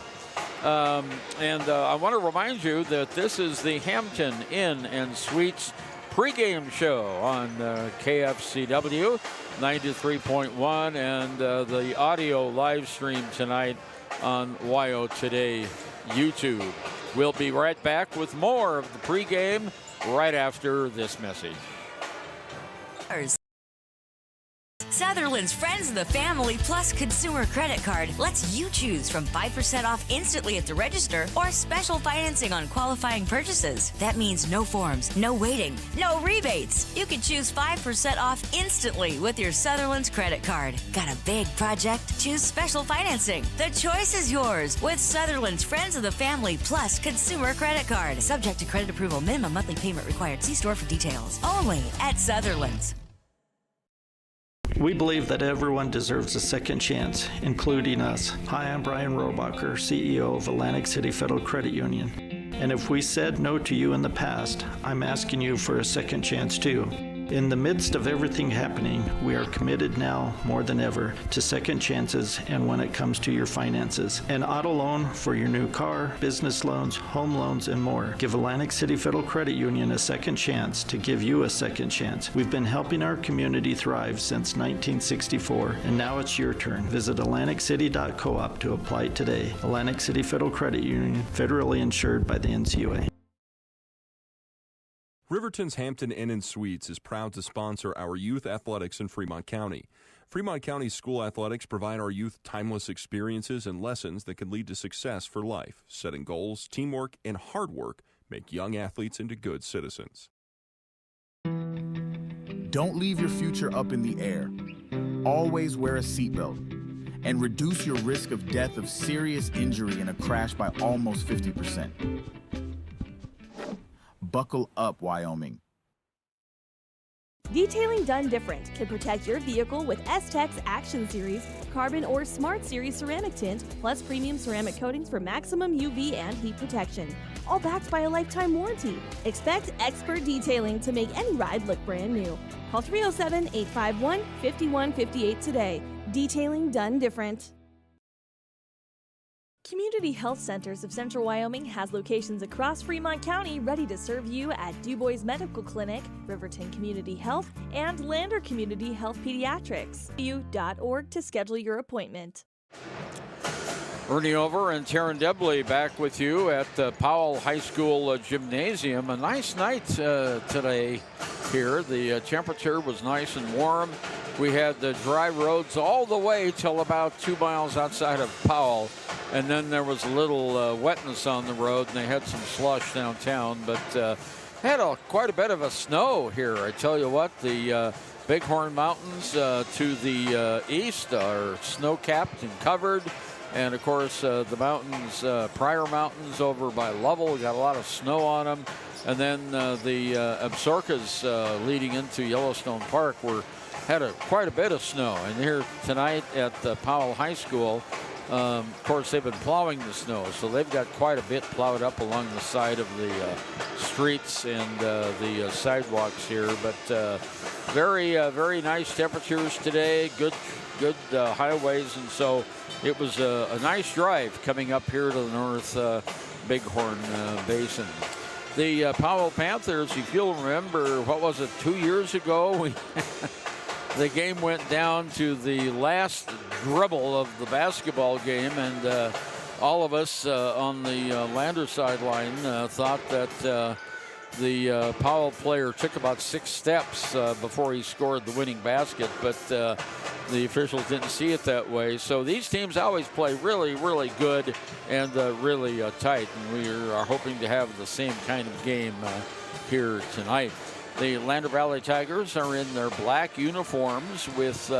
Speaker 12: And I want to remind you that this is the Hampton Inn and Suites pregame show on KFCW 93.1 and the audio live stream tonight on WYO Today YouTube. We'll be right back with more of the pregame right after this message.
Speaker 3: Sutherland's Friends of the Family Plus Consumer Credit Card lets you choose from 5% off instantly at the register or special financing on qualifying purchases. That means no forms, no waiting, no rebates. You can choose 5% off instantly with your Sutherland's credit card. Got a big project? Choose special financing. The choice is yours with Sutherland's Friends of the Family Plus Consumer Credit Card. Subject to credit approval. Minimum monthly payment required. See store for details. Only at Sutherland's.
Speaker 4: We believe that everyone deserves a second chance, including us. Hi, I'm Brian Robacher, CEO of Atlantic City Federal Credit Union. And if we said no to you in the past, I'm asking you for a second chance too. In the midst of everything happening, we are committed now more than ever to second chances and when it comes to your finances. An auto loan for your new car, business loans, home loans, and more. Give Atlantic City Federal Credit Union a second chance to give you a second chance. We've been helping our community thrive since 1964, and now it's your turn. Visit AtlanticCity.coop to apply today. Atlantic City Federal Credit Union, federally insured by the NCUA.
Speaker 9: Riverton's Hampton Inn & Suites is proud to sponsor our youth athletics in Fremont County. Fremont County school athletics provide our youth timeless experiences and lessons that can lead to success for life. Setting goals, teamwork, and hard work make young athletes into good citizens.
Speaker 5: Don't leave your future up in the air. Always wear a seatbelt and reduce your risk of death of serious injury in a crash by almost 50%. Buckle up, Wyoming.
Speaker 2: Detailing done different can protect your vehicle with S-Tech's Action Series, Carbon or Smart Series ceramic tint, plus premium ceramic coatings for maximum UV and heat protection. All backed by a lifetime warranty. Expect expert detailing to make any ride look brand new. Call 307-851-5158 today. Detailing done different. Community Health Centers of Central Wyoming has locations across Fremont County ready to serve you at DuBois Medical Clinic, Riverton Community Health, and Lander Community Health Pediatrics. U.org to schedule your appointment.
Speaker 12: Ernie Over and Taryn Debley back with you at the Powell High School Gymnasium. A nice night today here. The temperature was nice and warm. We had the dry roads all the way till about 2 miles outside of Powell. And then there was a little wetness on the road, and they had some slush downtown. But had quite a bit of a snow here. I tell you what, the Bighorn Mountains to the east are snow-capped and covered. And, of course, the mountains, Pryor Mountains over by Lovell, got a lot of snow on them. And then the Absarokas leading into Yellowstone Park had quite a bit of snow. And here tonight at Powell High School, of course, they've been plowing the snow, so they've got quite a bit plowed up along the side of the streets and the sidewalks here. But very, very nice temperatures today, good highways, and so it was a nice drive coming up here to the North Bighorn Basin. The Powell Panthers, if you'll remember, what was it, 2 years ago? The game went down to the last dribble of the basketball game, and all of us on the Lander sideline thought that the Powell player took about 6 steps before he scored the winning basket, but the officials didn't see it that way. So these teams always play really, really good and really tight, and we are hoping to have the same kind of game here tonight. The Lander Valley Tigers are in their black uniforms with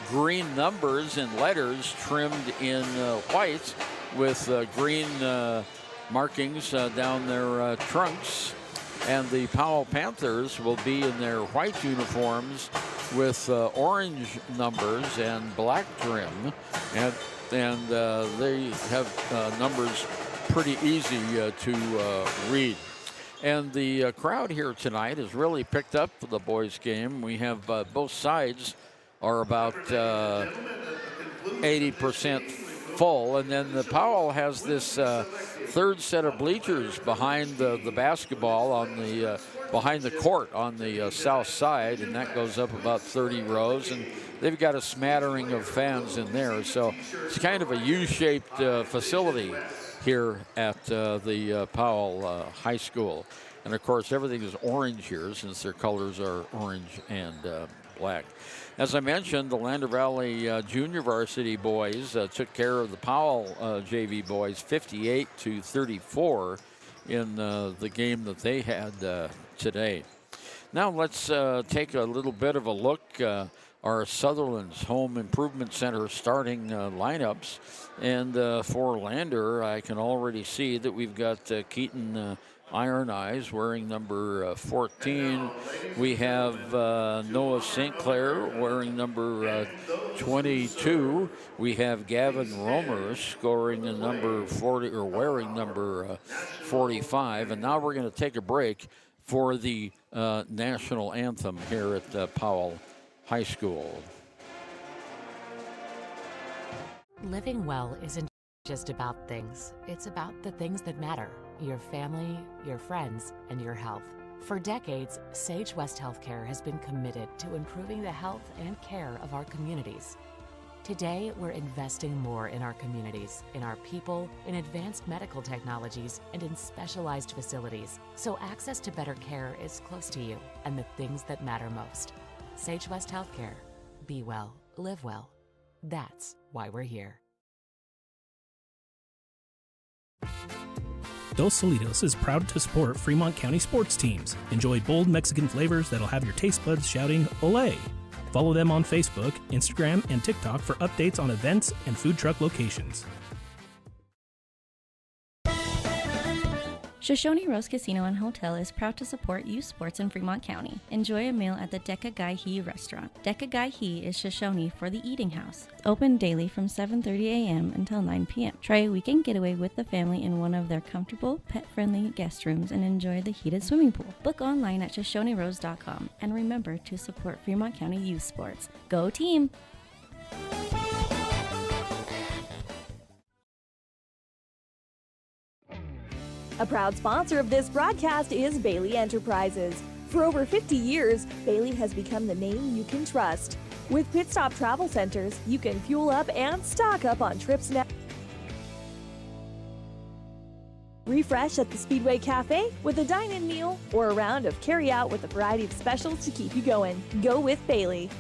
Speaker 12: green numbers and letters trimmed in white with green markings down their trunks. And the Powell Panthers will be in their white uniforms with orange numbers and black trim. And they have numbers pretty easy to read. And the crowd here tonight has really picked up for the boys' game. We have both sides are about 80% full. And then the Powell has this third set of bleachers behind the basketball on the behind the court on the south side, and that goes up about 30 rows, and they've got a smattering of fans in there. So it's kind of a U-shaped facility here at the Powell High School. And of course, everything is orange here since their colors are orange and black. As I mentioned, the Lander Valley junior varsity boys took care of the Powell JV boys 58-34 in the game that they had today. Now let's take a little bit of a look. Our Sutherland's Home Improvement Center starting lineups. And for Lander, I can already see that we've got Keaton Iron Eyes wearing number 14. We have Noah St. Clair wearing number 22. We have Gavin Romer scoring a number 40 or wearing number 45. And now we're going to take a break for the national anthem here at Powell High School.
Speaker 7: Living well isn't just about things. It's about the things that matter. Your family, your friends, and your health. For decades, Sage West Healthcare has been committed to improving the health and care of our communities. Today, we're investing more in our communities, in our people, in advanced medical technologies, and in specialized facilities, so access to better care is close to you and the things that matter most. Sage West Healthcare. Be well, live well. That's why we're here.
Speaker 8: Dos Solitos is proud to support Fremont County sports teams. Enjoy bold Mexican flavors that'll have your taste buds shouting, "Olé!" Follow them on Facebook, Instagram, and TikTok for updates on events and food truck locations.
Speaker 13: Shoshone Rose Casino and Hotel is proud to support youth sports in Fremont County. Enjoy a meal at the Deca Gai He restaurant. Deca Gai He is Shoshone for the eating house. Open daily from 7:30 a.m. until 9 p.m. Try a weekend getaway with the family in one of their comfortable, pet-friendly guest rooms and enjoy the heated swimming pool. Book online at ShoshoneRose.com and remember to support Fremont County youth sports. Go team!
Speaker 2: A proud sponsor of this broadcast is Bailey Enterprises. For over 50 years, Bailey has become the name you can trust. With Pit Stop Travel Centers, you can fuel up and stock up on trips now. Refresh at the Speedway Cafe with a dine-in meal or a round of carry-out with a variety of specials to keep you going. Go with Bailey.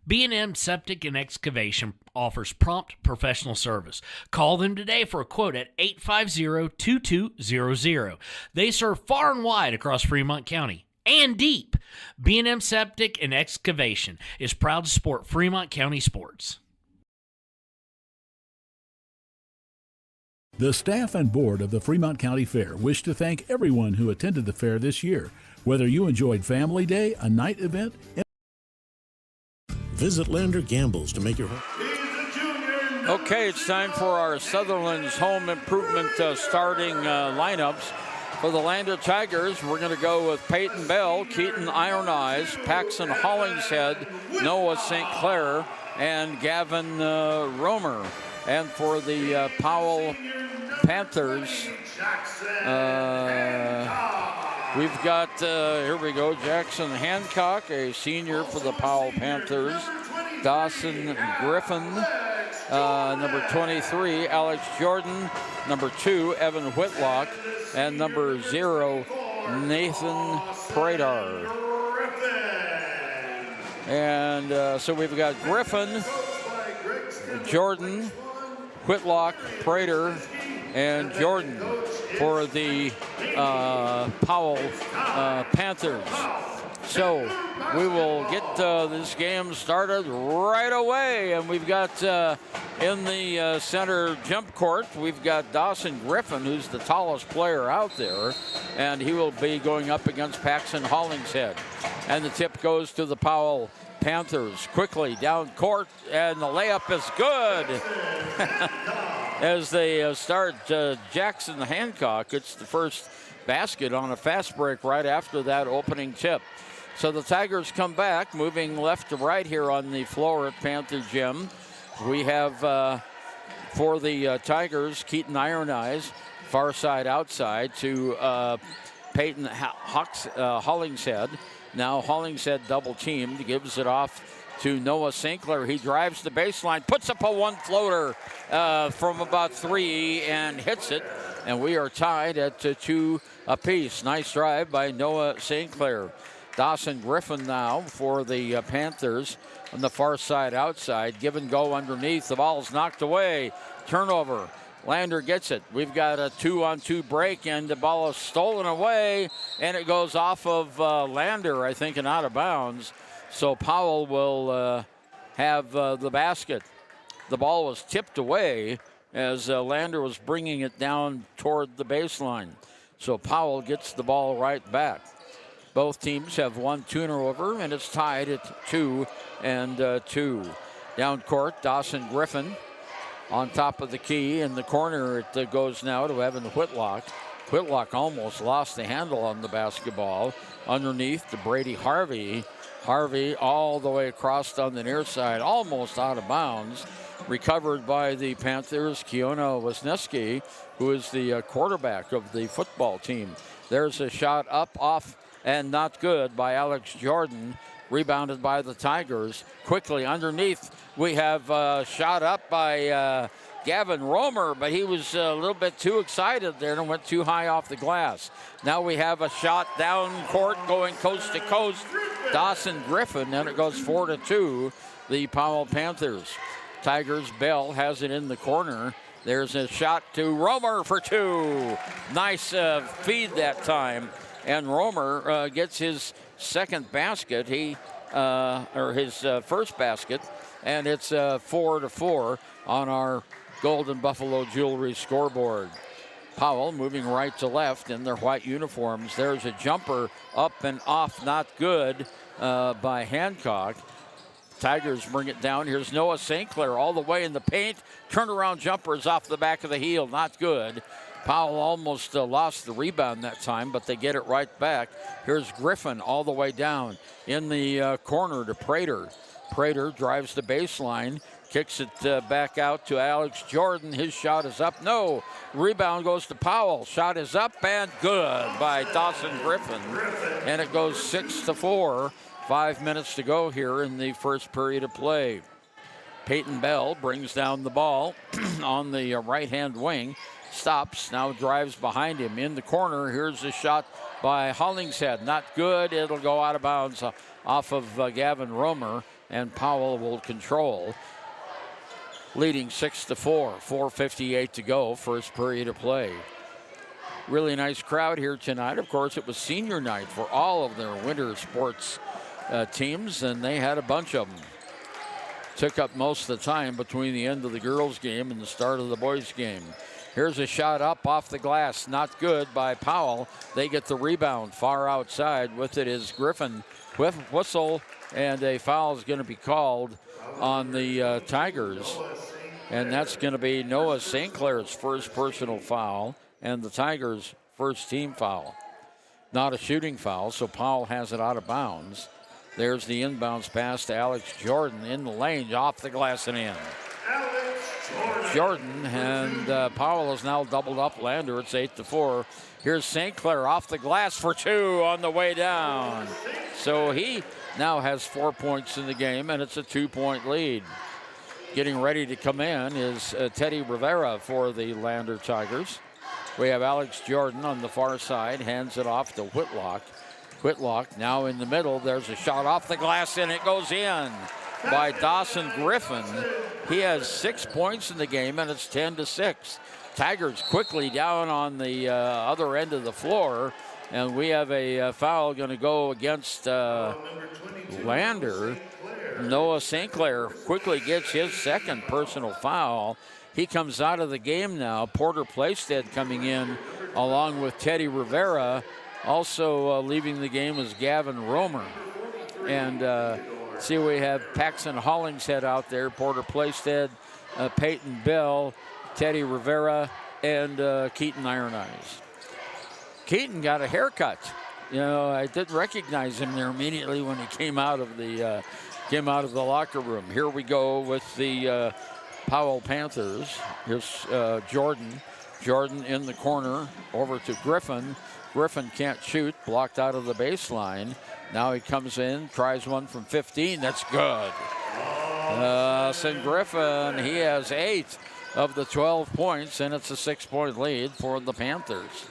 Speaker 23: B&M Septic and Excavation offers prompt professional service. Call them today for a quote at 850-2200. They serve far and wide across Fremont County and deep. B&M Septic and Excavation is proud to support Fremont County sports.
Speaker 6: The staff and board of the Fremont County Fair wish to thank everyone who attended the fair this year. Whether you enjoyed Family Day, a night event,
Speaker 10: Visit Lander Gambles to make your home.
Speaker 12: Okay, it's time for our Sutherland's Home Improvement starting lineups. For the Lander Tigers, we're going to go with Peyton Bell, Keaton Iron Eyes, Paxton Hollingshead, Noah St. Clair, and Gavin Romer. And for the Powell Panthers, we've got, here we go, Jackson Hancock, a senior for the Powell Panthers. Dawson Griffin, number 23. Alex Jordan, number 2. Evan Whitlock, and number 0, Nathan Pradar. And so we've got Griffin, Jordan, Whitlock, Prater, and Jordan for the Powell Panthers. So we will get this game started right away, and we've got in the center jump court, we've got Dawson Griffin, who's the tallest player out there, and he will be going up against Paxton Hollingshead. And the tip goes to the Powell Panthers. Quickly down court, and the layup is good. As they start Jackson Hancock, it's the first basket on a fast break right after that opening tip. So the Tigers come back, moving left to right here on the floor at Panther Gym. We have for the Tigers. Keaton Iron Eyes, far side outside to Peyton Hollingshead. Now Hollingshead double teamed, gives it off to Noah St. Clair. He drives the baseline, puts up a one floater from about 3 and hits it. And we are tied at 2 apiece. Nice drive by Noah St. Clair. Dawson Griffin now for the Panthers on the far side outside. Give and go underneath. The ball's knocked away. Turnover. Lander gets it. We've got a 2-on-2 break, and the ball is stolen away, and it goes off of Lander, I think, and out of bounds. So Powell will have the basket. The ball was tipped away as Lander was bringing it down toward the baseline. So Powell gets the ball right back. Both teams have one turnover, and it's tied at 2-2. Down court, Dawson Griffin on top of the key. In the corner, it goes now to Evan Whitlock. Whitlock almost lost the handle on the basketball. Underneath to Brady Harvey. Harvey all the way across on the near side, almost out of bounds. Recovered by the Panthers, Kiona Wisniewski, who is the quarterback of the football team. There's a shot up, off, and not good by Alex Jordan. Rebounded by the Tigers. Quickly underneath, we have a shot up by Gavin Romer, but he was a little bit too excited there and went too high off the glass. Now we have a shot down court going coast to coast. Dawson Griffin, and it goes 4-2, the Powell Panthers. Tigers, Bell has it in the corner. There's a shot to Romer for 2. Nice feed that time. And Romer gets his second basket, his first basket, and it's 4-4 on our Golden Buffalo Jewelry scoreboard. Powell moving right to left in their white uniforms. There's a jumper up and off, not good by Hancock. Tigers bring it down. Here's Noah St. Clair all the way in the paint. Turnaround jumper is off the back of the heel, not good. Powell almost lost the rebound that time, but they get it right back. Here's Griffin all the way down in the corner to Prater. Prater drives the baseline, kicks it back out to Alex Jordan. His shot is up. No. Rebound goes to Powell. Shot is up and good by Dawson Griffin. And it goes 6-4. 5 minutes to go here in the first period of play. Peyton Bell brings down the ball on the right-hand wing. Stops, now drives behind him in the corner. Here's a shot by Hollingshead. Not good. It'll go out of bounds off of Gavin Romer, and Powell will control. Leading 6-4, 4:58 to go, first period of play. Really nice crowd here tonight. Of course, it was senior night for all of their winter sports teams, and they had a bunch of them. Took up most of the time between the end of the girls' game and the start of the boys' game. Here's a shot up off the glass, not good by Powell. They get the rebound far outside. With it is Griffin. Whistle, and a foul is going to be called on the Tigers. And that's going to be Noah St. Clair's first personal foul and the Tigers' first team foul. Not a shooting foul, so Powell has it out of bounds. There's the inbounds pass to Alex Jordan in the lane, off the glass and in. Jordan and Powell is now doubled up Lander. It's 8-4. Here's St. Clair off the glass for 2 on the way down. So he now has 4 points in the game, and it's a 2-point lead. Getting ready to come in is Teddy Rivera for the Lander Tigers. We have Alex Jordan on the far side, hands it off to Whitlock. Whitlock now in the middle. There's a shot off the glass, and it goes in by Dawson Griffin. He has 6 points in the game, and it's 10-6. Tigers quickly down on the other end of the floor, and we have a foul going to go against Lander. Noah St. Clair quickly gets his second personal foul. He comes out of the game now. Porter Plaisted coming in along with Teddy Rivera. Also leaving the game is Gavin Romer. And see, we have Paxton Hollingshead out there, Porter Plaisted, Peyton Bell, Teddy Rivera, and Keaton Iron Eyes. Keaton got a haircut. You know, I didn't recognize him there immediately when he came out of the locker room. Here we go with the Powell Panthers. Here's Jordan. Jordan in the corner over to Griffin. Griffin can't shoot, blocked out of the baseline. Now he comes in, tries one from 15. That's good. St. Griffin, he has 8 of the 12 points, and it's a 6-point lead for the Panthers.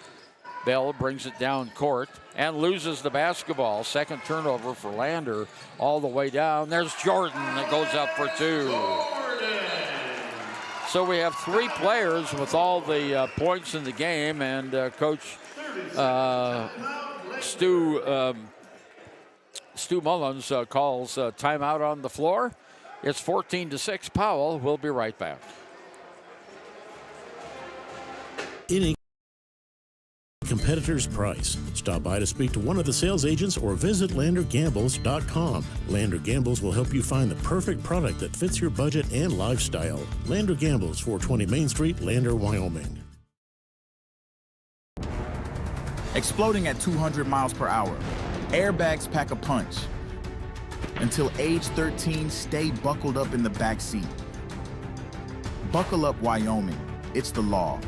Speaker 12: Bell brings it down court and loses the basketball. Second turnover for Lander all the way down. There's Jordan that goes up for 2. So we have 3 players with all the points in the game, and Coach Stu Mullins calls timeout on the floor. It's 14-6 Powell. We'll be right back.
Speaker 10: Any competitor's price. Stop by to speak to one of the sales agents or visit LanderGambles.com. Lander Gambles will help you find the perfect product that fits your budget and lifestyle. Lander Gambles, 420 Main Street, Lander, Wyoming.
Speaker 5: Exploding at 200 miles per hour. Airbags pack a punch. Until age 13, stay buckled up in the back seat. Buckle up, Wyoming. It's the law.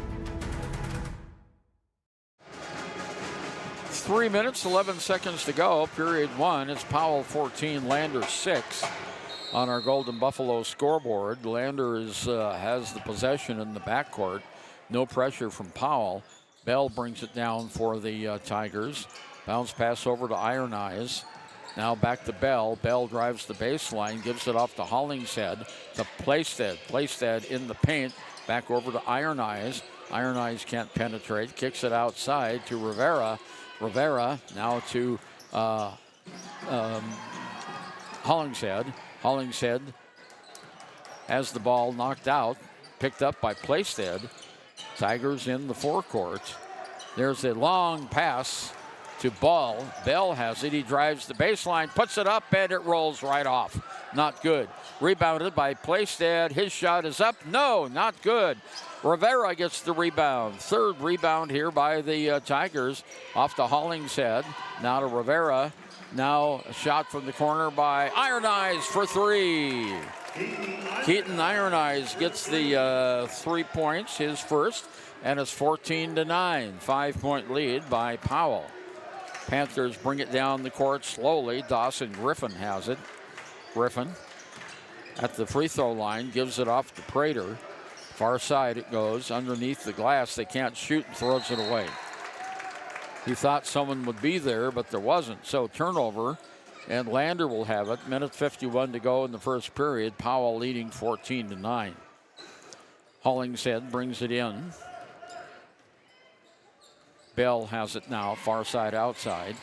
Speaker 12: 3 minutes, 11 seconds to go. Period 1. It's Powell 14, Lander 6 on our Golden Buffalo scoreboard. Lander has the possession in the backcourt. No pressure from Powell. Bell brings it down for the Tigers. Bounce pass over to Iron Eyes. Now back to Bell. Bell drives the baseline, gives it off to Hollingshead to Plastead. Plastead in the paint. Back over to Iron Eyes. Iron Eyes can't penetrate. Kicks it outside to Rivera. Rivera now to Hollingshead. Hollingshead has the ball knocked out. Picked up by Plastead. Tigers in the forecourt. There's a long pass to Ball. Bell has it. He drives the baseline, puts it up, and it rolls right off. Not good. Rebounded by Plastead. His shot is up. No, not good. Rivera gets the rebound. Third rebound here by the Tigers. Off to Hollingshead. Now to Rivera. Now a shot from the corner by Iron Eyes for 3. Keaton Iron Eyes gets the 3 points, his first, and it's 14-9. 5-point lead by Powell. Panthers bring it down the court slowly. Dawson Griffin has it. Griffin at the free throw line gives it off to Prater. Far side it goes underneath the glass. They can't shoot and throws it away. He thought someone would be there, but there wasn't. So turnover, and Lander will have it. Minute 51 to go in the first period. Powell leading 14-9. Hollingshead brings it in. Bell has it now, far side outside.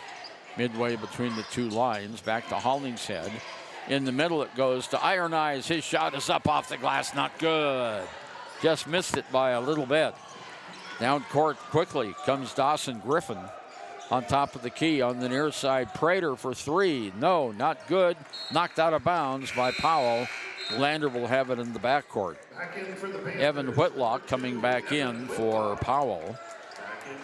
Speaker 12: Midway between the two lines, back to Hollingshead. In the middle it goes to Iron Eyes. His shot is up off the glass, not good. Just missed it by a little bit. Down court quickly comes Dawson Griffin. On top of the key on the near side, Prater for 3. No, not good. Knocked out of bounds by Powell. Lander will have it in the backcourt. Evan Whitlock coming back in for Powell.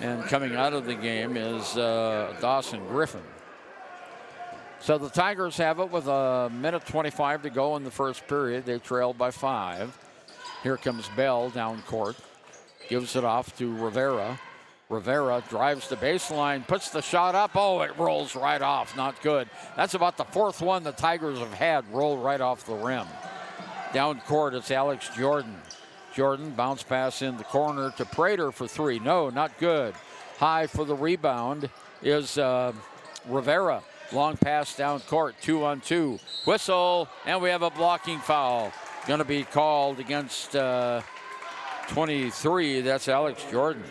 Speaker 12: And coming out of the game is Dawson Griffin. So the Tigers have it with a minute 25 to go in the first period. They trailed by 5. Here comes Bell down court. Gives it off to Rivera. Rivera drives the baseline, puts the shot up. Oh, it rolls right off. Not good. That's about the 4th one the Tigers have had roll right off the rim. Down court, it's Alex Jordan. Jordan, bounce pass in the corner to Prater for 3. No, not good. High for the rebound is Rivera. Long pass down court, 2-on-2. Whistle, and we have a blocking foul. Going to be called against 23. That's Alex Jordan.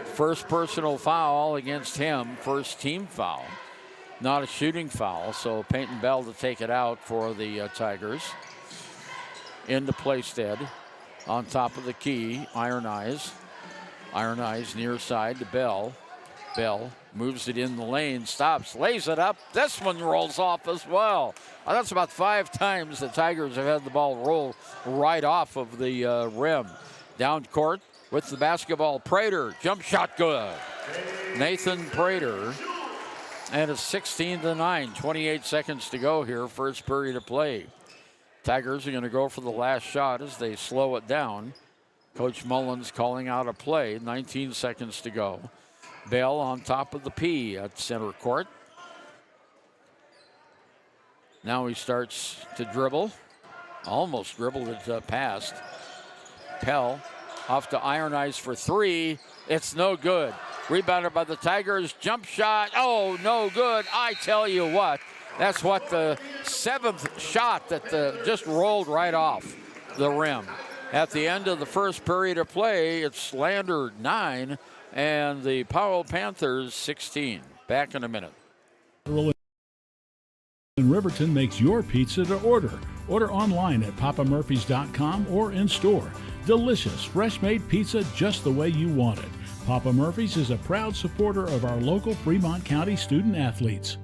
Speaker 12: First personal foul against him, first team foul. Not a shooting foul, so Peyton Bell to take it out for the Tigers. Into Plastead. On top of the key, Iron Eyes. Iron Eyes near side to Bell. Bell moves it in the lane, stops, lays it up. This one rolls off as well. That's about 5 times the Tigers have had the ball roll right off of the rim. Down court with the basketball, Prater. Jump shot good. Nathan Prater. And it's 16-9. 28 seconds to go here, first period of play. Tigers are going to go for the last shot as they slow it down. Coach Mullins calling out a play, 19 seconds to go. Bell on top of the P at center court. Now he starts to dribble. Almost dribbled it past. Pell off to Iron Eyes for three. It's no good. Rebounded by the Tigers. Jump shot. Oh, no good. I tell you what. That's what the 7th shot that just rolled right off the rim. At the end of the first period of play, it's Lander 9 and the Powell Panthers 16. Back in a minute.
Speaker 6: In Riverton makes your pizza to order. Order online at papamurphys.com or in store. Delicious, fresh-made pizza just the way you want it. Papa Murphy's is a proud supporter of our local Fremont County student athletes.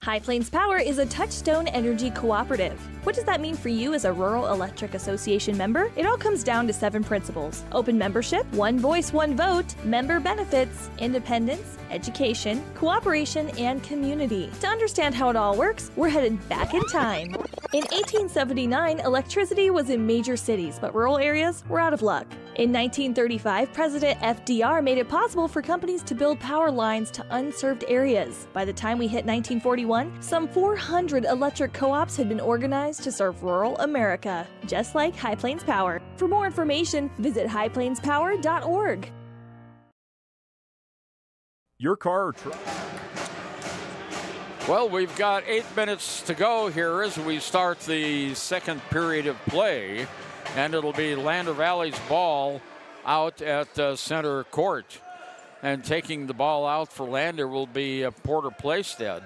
Speaker 2: High Plains Power is a Touchstone Energy Cooperative. What does that mean for you as a Rural Electric Association member? It all comes down to 7 principles: open membership, one voice, one vote, member benefits, independence, education, cooperation, and community. To understand how it all works, we're headed back in time. In 1879, electricity was in major cities, but rural areas were out of luck. In 1935, President FDR made it possible for companies to build power lines to unserved areas. By the time we hit 1941, some 400 electric co-ops had been organized to serve rural America, just like High Plains Power. For more information, visit highplainspower.org.
Speaker 9: Your car or truck?
Speaker 12: Well, we've got 8 minutes to go here as we start the second period of play, and it'll be Lander Valley's ball out at center court. And taking the ball out for Lander will be Porter Playstead.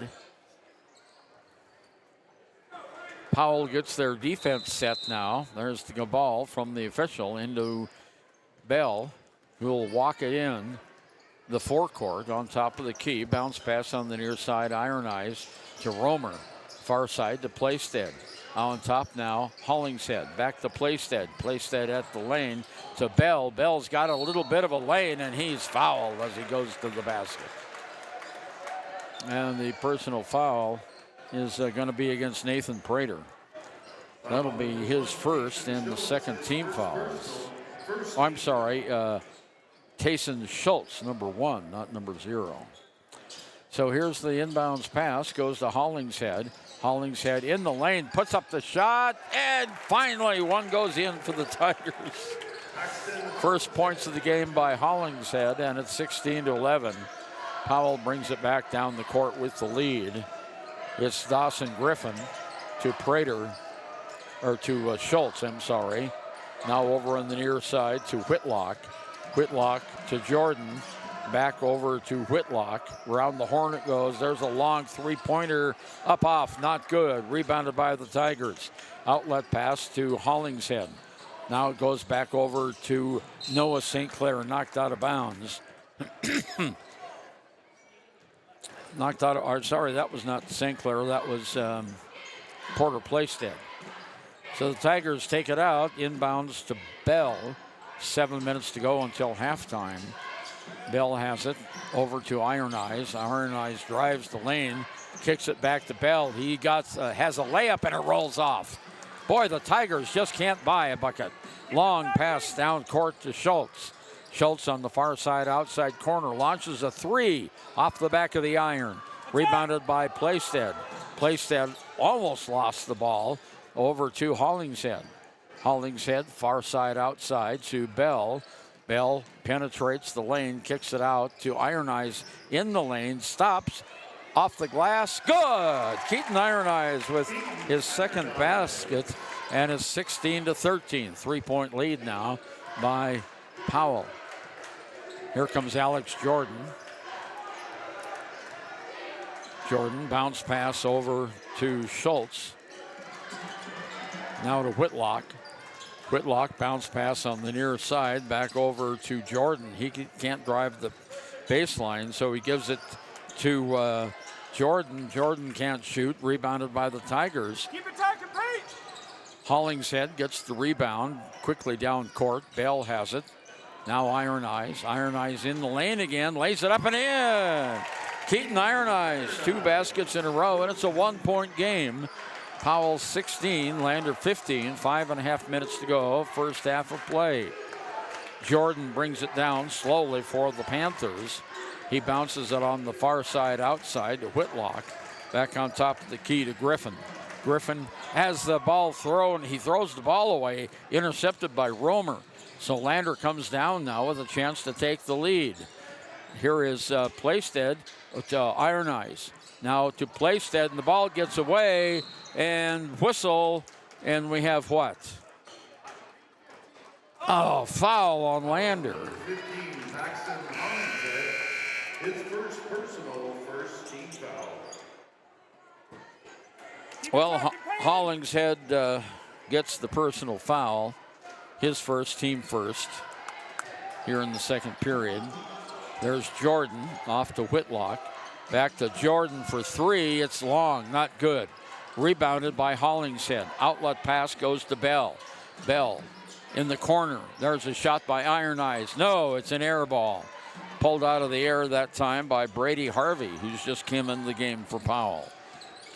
Speaker 12: Powell gets their defense set now. There's the ball from the official into Bell, who will walk it in the forecourt on top of the key. Bounce pass on the near side. Iron Eyes to Romer. Far side to Playstead. On top now, Hollingshead. Back to Playstead. Playstead at the lane to Bell. Bell's got a little bit of a lane, and he's fouled as he goes to the basket. And the personal foul is going to be against Nathan Prater. That'll be his first and the second team fouls. Oh, I'm sorry. Tayson Schultz, number 1, not number 0. So here's the inbounds pass, goes to Hollingshead. Hollingshead in the lane, puts up the shot, and finally one goes in for the Tigers. First points of the game by Hollingshead, and it's 16-11. Powell brings it back down the court with the lead. It's Dawson Griffin to Prater, or to Schultz, I'm sorry. Now over on the near side to Whitlock. Whitlock to Jordan, back over to Whitlock. Around the horn it goes. There's a long three-pointer up off, not good. Rebounded by the Tigers. Outlet pass to Hollingshead. Now it goes back over to Noah St. Clair, knocked out of bounds. Knocked out of, or sorry, that was not St. Clair, that was Porter Playstead. So the Tigers take it out, inbounds to Bell. 7 minutes to go until halftime. Bell has it over to Iron Eyes. Iron Eyes drives the lane, kicks it back to Bell. He has a layup and it rolls off. Boy, the Tigers just can't buy a bucket. Long pass down court to Schultz. Schultz on the far side, outside corner, launches a 3 off the back of the iron. Rebounded by Playstead. Playstead almost lost the ball over to Hollingshead. Hollingshead, far side outside to Bell. Bell penetrates the lane, kicks it out to Iron Eyes in the lane, stops off the glass. Good! Keaton Iron Eyes with his second basket, and it's 16-13. 3-point lead now by Powell. Here comes Alex Jordan. Jordan, bounce pass over to Schultz. Now to Whitlock. Whitlock, bounce pass on the near side, back over to Jordan. He can't drive the baseline, so he gives it to Jordan. Jordan can't shoot, rebounded by the Tigers.
Speaker 14: Keep it tight, compete.
Speaker 12: Hollingshead gets the rebound quickly down court. Bell has it. Now Iron Eyes. Iron Eyes in the lane again, lays it up and in. Keaton Iron Eyes, 2 baskets in a row, and it's a 1-point game. Powell 16, Lander 15, 5.5 minutes to go, first half of play. Jordan brings it down slowly for the Panthers. He bounces it on the far side outside to Whitlock. Back on top of the key to Griffin. Griffin has the ball thrown. He throws the ball away, intercepted by Romer. So Lander comes down now with a chance to take the lead. Here is Playstead to Iron Eyes. Now to Playstead, and the ball gets away, and whistle, and we have what? Oh, foul on Lander.
Speaker 14: His first personal, first team foul.
Speaker 12: Well, Hollingshead gets the personal foul, his first, team first, here in the second period. There's Jordan off to Whitlock. Back to Jordan for 3. It's long, not good. Rebounded by Hollingshead. Outlet pass goes to Bell. Bell in the corner. There's a shot by Iron Eyes. No, it's an air ball. Pulled out of the air that time by Brady Harvey, who's just came in the game for Powell.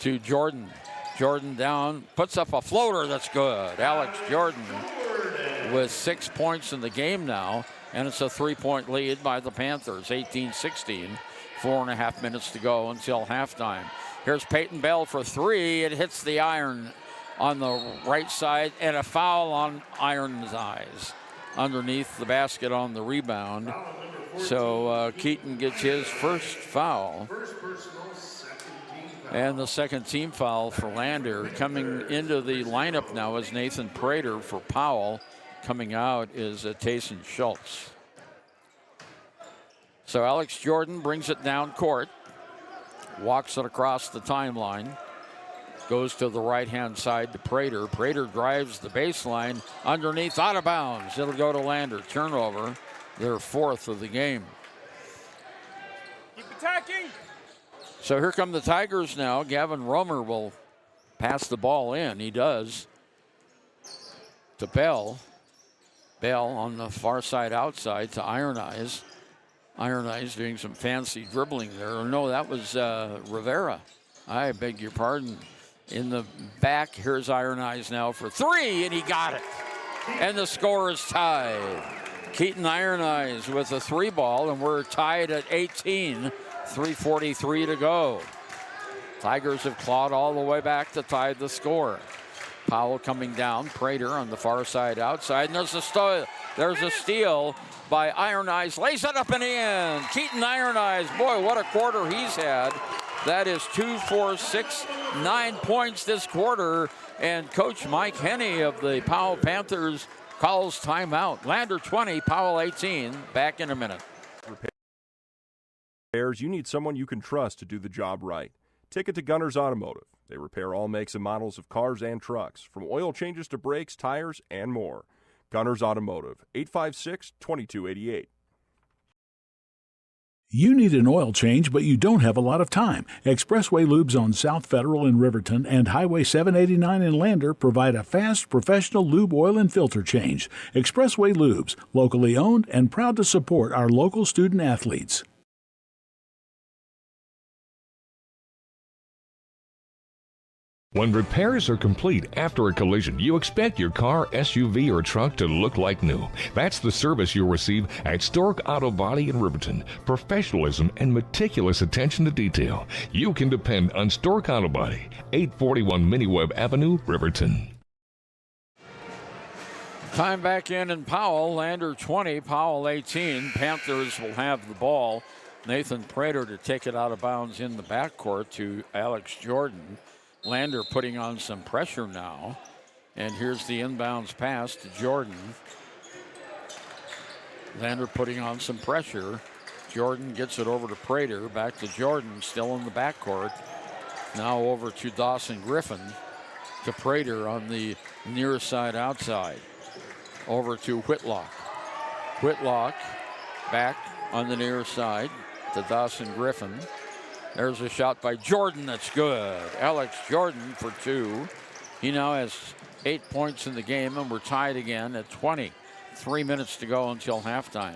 Speaker 12: To Jordan. Jordan down, puts up a floater that's good. Alex Jordan with 6 points in the game now, and it's a 3-point lead by the Panthers, 18-16. 4.5 minutes to go until halftime. Here's Peyton Bell for 3. It hits the iron on the right side, and a foul on Iron's Eyes underneath the basket on the rebound. So Keaton gets his first foul. And the second team foul for Lander. Coming into the lineup now is Nathan Prater for Powell. Coming out is Tayson Schultz. So Alex Jordan brings it down court. Walks it across the timeline. Goes to the right-hand side to Prater. Prater drives the baseline underneath, out of bounds. It'll go to Lander. Turnover, their 4th of the game.
Speaker 11: Keep attacking.
Speaker 12: So here come the Tigers now. Gavin Romer will pass the ball in. He does. To Bell. Bell on the far side outside to Iron Eyes. Iron Eyes doing some fancy dribbling there. No, that was Rivera. I beg your pardon. In the back, here's Iron Eyes now for 3, and he got it. And the score is tied. Keaton Iron Eyes with a 3 ball, and we're tied at 18. 3:43 to go. Tigers have clawed all the way back to tie the score. Powell coming down, Prater on the far side outside, and there's a steal by Iron Eyes. Lays it up and in. Keaton Iron Eyes, boy, what a quarter he's had. That is 2, 4, 6, 9 points this quarter. And Coach Mike Henney of the Powell Panthers calls timeout. Lander 20, Powell 18. Back in a minute.
Speaker 9: Repairs, you need someone you can trust to do the job right. Take it to Gunners Automotive. They repair all makes and models of cars and trucks, from oil changes to brakes, tires, and more. Gunners Automotive, 856-2288.
Speaker 6: You need an oil change, but you don't have a lot of time. Expressway Lubes on South Federal in Riverton and Highway 789 in Lander provide a fast, professional lube, oil, and filter change. Expressway Lubes, locally owned and proud to support our local student athletes.
Speaker 15: When repairs are complete after a collision, you expect your car, SUV, or truck to look like new. That's the service you'll receive at Stork Auto Body in Riverton. Professionalism and meticulous attention to detail. You can depend on Stork Auto Body, 841 Miniweb Avenue, Riverton.
Speaker 12: Time back in Powell. Lander 20, Powell 18. Panthers will have the ball. Nathan Prater to take it out of bounds in the backcourt to Alex Jordan. Lander putting on some pressure now. And here's the inbounds pass to Jordan. Lander putting on some pressure. Jordan gets it over to Prater. Back to Jordan, still in the backcourt. Now over to Dawson Griffin. To Prater on the near side outside. Over to Whitlock. Whitlock back on the near side to Dawson Griffin. There's a shot by Jordan that's good. Alex Jordan for 2. He now has 8 points in the game, and we're tied again at 20. 3 minutes to go until halftime.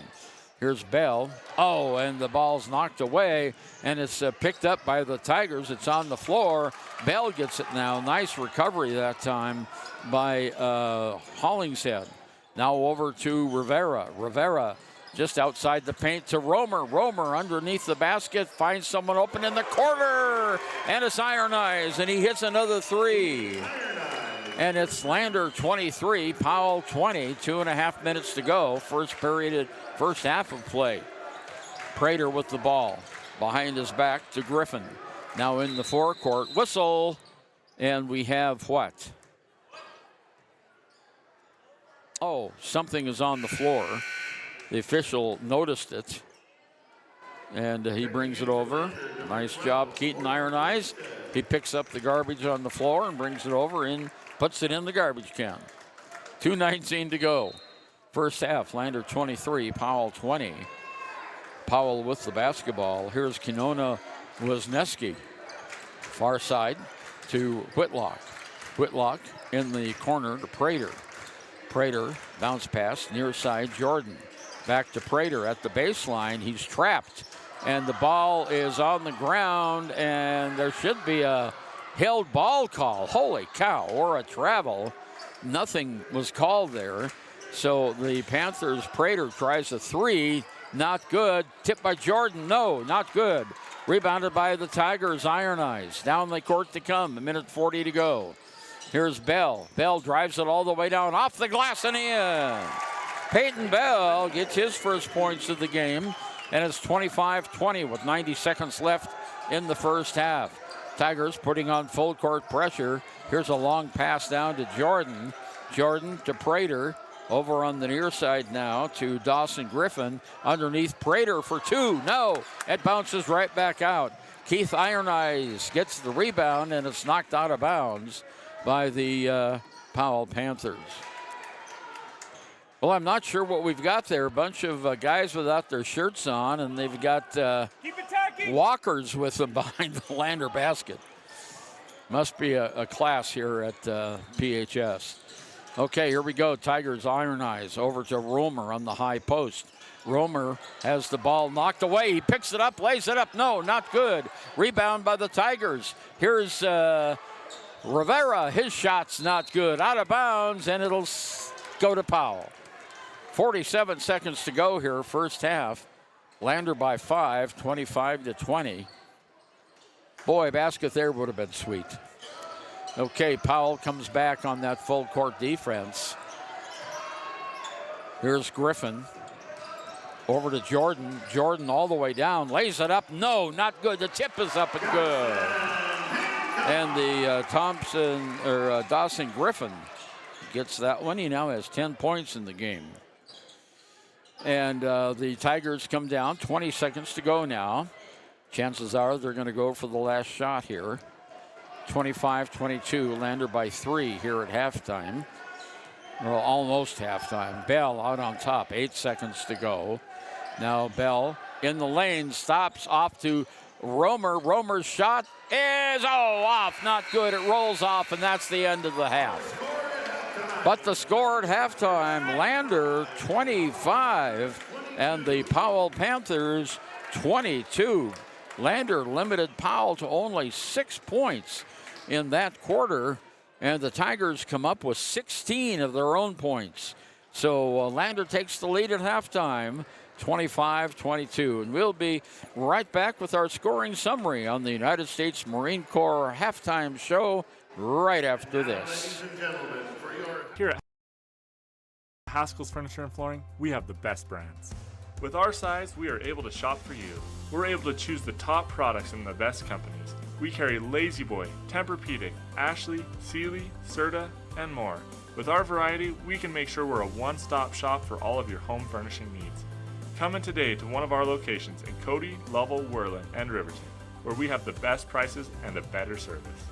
Speaker 12: Here's Bell. Oh, and the ball's knocked away, and it's picked up by the Tigers. It's on the floor. Bell gets it now. Nice recovery that time by Hollingshead. Now over to Rivera. Rivera just outside the paint to Romer. Romer underneath the basket finds someone open in the corner, and it's Iron Eyes, and he hits another three. And it's Lander 23, Powell 20, 2.5 minutes to go. First half of play. Prater with the ball behind his back to Griffin. Now in the forecourt, whistle, and we have what? Oh, something is on the floor. The official noticed it, and he brings it over. Nice job, Keaton Iron Eyes. He picks up the garbage on the floor and brings it over and puts it in the garbage can. 2:19 to go. First half, Lander 23, Powell 20. Powell with the basketball. Here's Kinona Wisniewski. Far side to Whitlock. Whitlock in the corner to Prater. Prater, bounce pass, near side, Jordan. Back to Prater at the baseline. He's trapped, and the ball is on the ground, and there should be a held ball call. Holy cow, or a travel. Nothing was called there. So the Panthers, Prater tries a three, not good. Tipped by Jordan, no, not good. Rebounded by the Tigers, Iron Eyes. Down the court to come, 1:40 to go. Here's Bell. Bell drives it all the way down, off the glass and in. Peyton Bell gets his first points of the game, and it's 25-20 with 90 seconds left in the first half. Tigers putting on full court pressure. Here's a long pass down to Jordan. Jordan to Prater. Over on the near side now to Dawson Griffin. Underneath Prater for two. No, it bounces right back out. Keith Iron Eyes gets the rebound, and it's knocked out of bounds by the Powell Panthers. Well, I'm not sure what we've got there. A bunch of guys without their shirts on, and they've got walkers with them behind the Lander basket. Must be a class here at PHS. Okay, here we go. Tigers, Iron Eyes over to Romer on the high post. Romer has the ball knocked away. He picks it up, lays it up. No, not good. Rebound by the Tigers. Here's Rivera. His shot's not good. Out of bounds, and it'll go to Powell. 47 seconds to go here, first half. Lander by 5, 25-20. Boy, basket there would have been sweet. Okay, Powell comes back on that full court defense. Here's Griffin. Over to Jordan. Jordan all the way down. Lays it up. No, not good. The tip is up and good. And the Dawson Griffin gets that one. He now has 10 points in the game. And the Tigers come down. 20 seconds to go now. Chances are they're going to go for the last shot here. 25-22, Lander by 3 here at halftime. Well, almost halftime. Bell out on top, 8 seconds to go. Now Bell in the lane, stops off to Romer. Romer's shot is, off, not good. It rolls off, and that's the end of the half. But the score at halftime, Lander 25 and the Powell Panthers 22. Lander limited Powell to only 6 points in that quarter, and the Tigers come up with 16 of their own points. So Lander takes the lead at halftime, 25-22. And we'll be right back with our scoring summary on the United States Marine Corps halftime show right after this.
Speaker 16: Here at Haskell's Furniture and Flooring, we have the best brands. With our size, we are able to shop for you. We're able to choose the top products from the best companies. We carry Lazy Boy, Tempur-Pedic, Ashley, Sealy, Serta, and more. With our variety, we can make sure we're a one-stop shop for all of your home furnishing needs. Come in today to one of our locations in Cody, Lovell, Worland, and Riverton, where we have the best prices and a better service.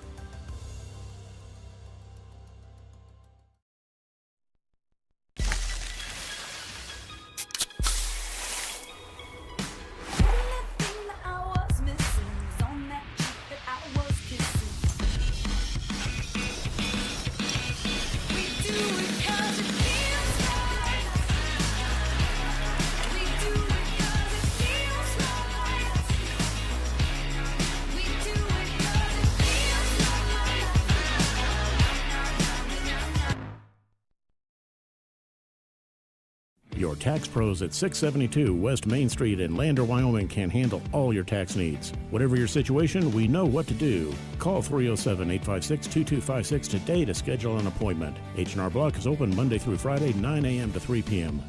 Speaker 10: Your tax pros at 672 West Main Street in Lander, Wyoming can handle all your tax needs. Whatever your situation, we know what to do. Call 307-856-2256 today to schedule an appointment. H&R Block is open Monday through Friday, 9 a.m. to 3 p.m.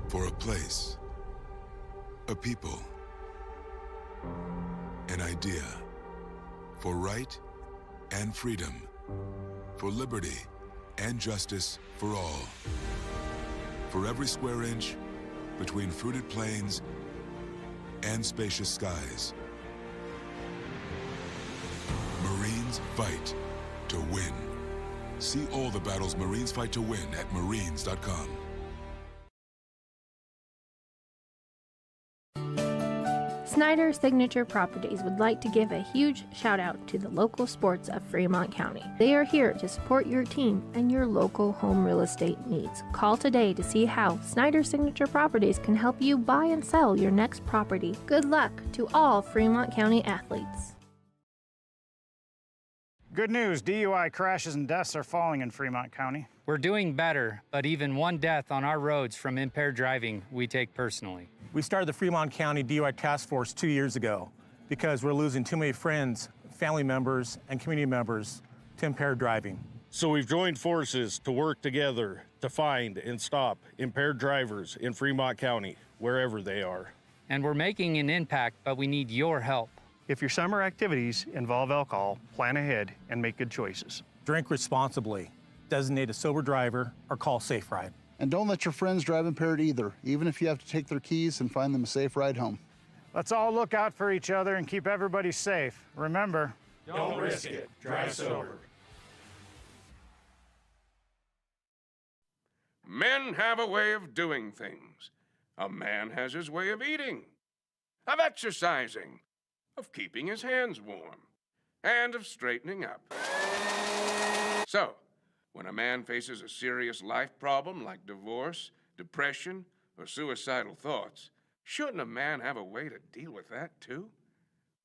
Speaker 17: For a place, a people, an idea, for right and freedom, for liberty and justice for all. For every square inch between fruited plains and spacious skies. Marines fight to win. See all the battles Marines fight to win at marines.com.
Speaker 18: Snyder Signature Properties would like to give a huge shout out to the local sports of Fremont County. They are here to support your team and your local home real estate needs. Call today to see how Snyder Signature Properties can help you buy and sell your next property. Good luck to all Fremont County athletes.
Speaker 21: Good news, DUI crashes and deaths are falling in Fremont County.
Speaker 19: We're doing better, but even one death on our roads from impaired driving, we take personally.
Speaker 20: We started the Fremont County DUI Task Force 2 years ago because we're losing too many friends, family members, and community members to impaired driving.
Speaker 25: So we've joined forces to work together to find and stop impaired drivers in Fremont County, wherever they are.
Speaker 19: And we're making an impact, but we need your help.
Speaker 21: If your summer activities involve alcohol, plan ahead and make good choices.
Speaker 20: Drink responsibly, designate a sober driver, or call Safe Ride.
Speaker 24: And don't let your friends drive impaired either, even if you have to take their keys and find them a safe ride home.
Speaker 21: Let's all look out for each other and keep everybody safe. Remember,
Speaker 22: don't risk it. Drive sober. Men have a way of doing things. A man has his way of eating, of exercising, of keeping his hands warm, and of straightening up. So, when a man faces a serious life problem like divorce, depression, or suicidal thoughts, shouldn't a man have a way to deal with that too?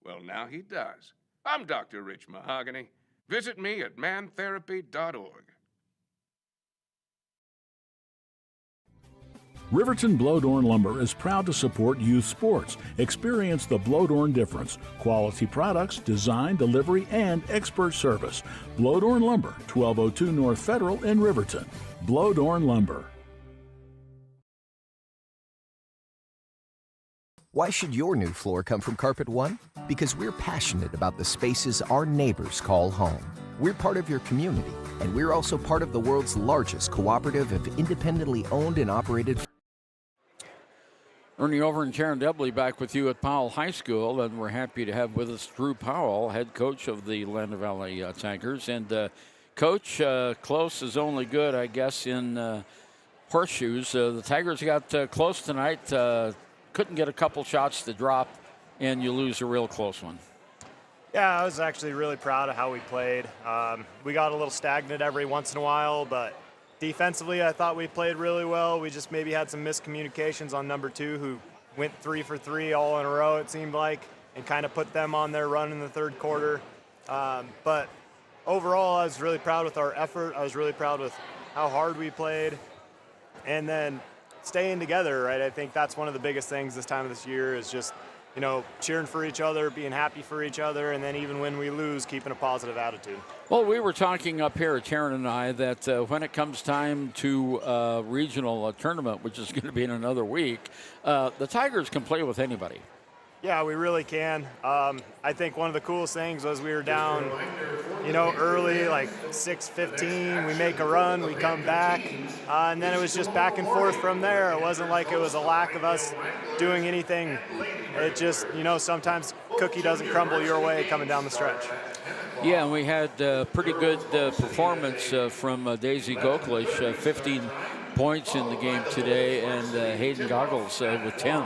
Speaker 22: Well, now he does. I'm Dr. Rich Mahogany. Visit me at mantherapy.org.
Speaker 6: Riverton Blodorn Lumber is proud to support youth sports. Experience the Blodorn difference. Quality products, design, delivery, and expert service. Blodorn Lumber, 1202 North Federal in Riverton. Blodorn Lumber.
Speaker 1: Why should your new floor come from Carpet One? Because we're passionate about the spaces our neighbors call home. We're part of your community, and we're also part of the world's largest cooperative of independently owned and operated.
Speaker 12: Ernie Over and Karen Debley back with you at Powell High School, and we're happy to have with us Drew Powell, head coach of the Lander Valley Tigers. And Coach, close is only good, I guess, in horseshoes. The Tigers got close tonight, couldn't get a couple shots to drop, and you lose a real close one.
Speaker 26: Yeah, I was actually really proud of how we played. We got a little stagnant every once in a while, but defensively, I thought we played really well. We just maybe had some miscommunications on number 2, who went 3 for 3 all in a row, it seemed like, and kind of put them on their run in the third quarter. But overall, I was really proud with our effort. I was really proud with how hard we played. And then staying together, right? I think that's one of the biggest things this time of this year is just, you know, cheering for each other, being happy for each other, and then even when we lose, keeping a positive attitude.
Speaker 12: Well, we were talking up here, Taryn and I, that when it comes time to regional tournament, which is going to be in another week, the Tigers can play with anybody.
Speaker 26: Yeah, we really can. I think one of the coolest things was we were down, you know, early, like 6:15. We make a run, we come back, and then it was just back and forth from there. It wasn't like it was a lack of us doing anything. It just, you know, sometimes cookie doesn't crumble your way coming down the stretch.
Speaker 12: Yeah, and we had pretty good performance from Daisy Goklish, 15 points in the game today, and Hayden Goggles with 10.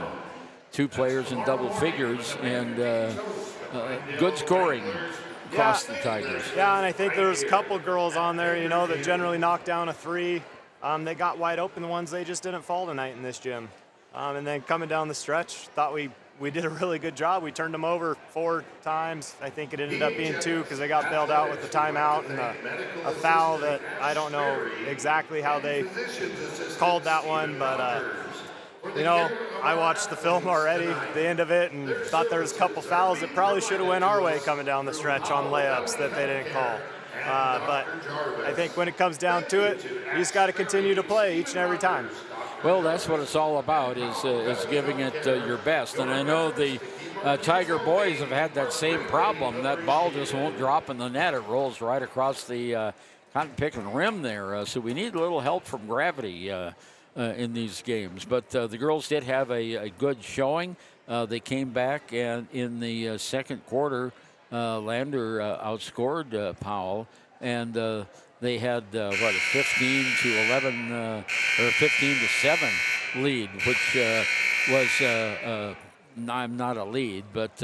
Speaker 12: 2 players in double figures, and good scoring across the Tigers.
Speaker 26: Yeah, and I think there's a couple girls on there, you know, that generally knock down a 3. They got wide open, the ones they just didn't fall tonight in this gym. And then coming down the stretch, thought we we did a really good job. We turned them over 4 times. I think it ended up being 2 because they got bailed out with the timeout and a foul that I don't know exactly how they called that one, but you know, I watched the film already, the end of it, and thought there was a couple fouls that probably should have went our way coming down the stretch on layups that they didn't call. But I think when it comes down to it, you just got to continue to play each and every time.
Speaker 12: Well, that's what it's all about, is giving it your best. And I know the Tiger boys have had that same problem. That ball just won't drop in the net. It rolls right across the cotton picking rim there. So we need a little help from gravity in these games. But the girls did have a good showing. They came back, and in the second quarter, Lander outscored Powell, and they had a 15-11 or 15-7 lead, which was not a lead, but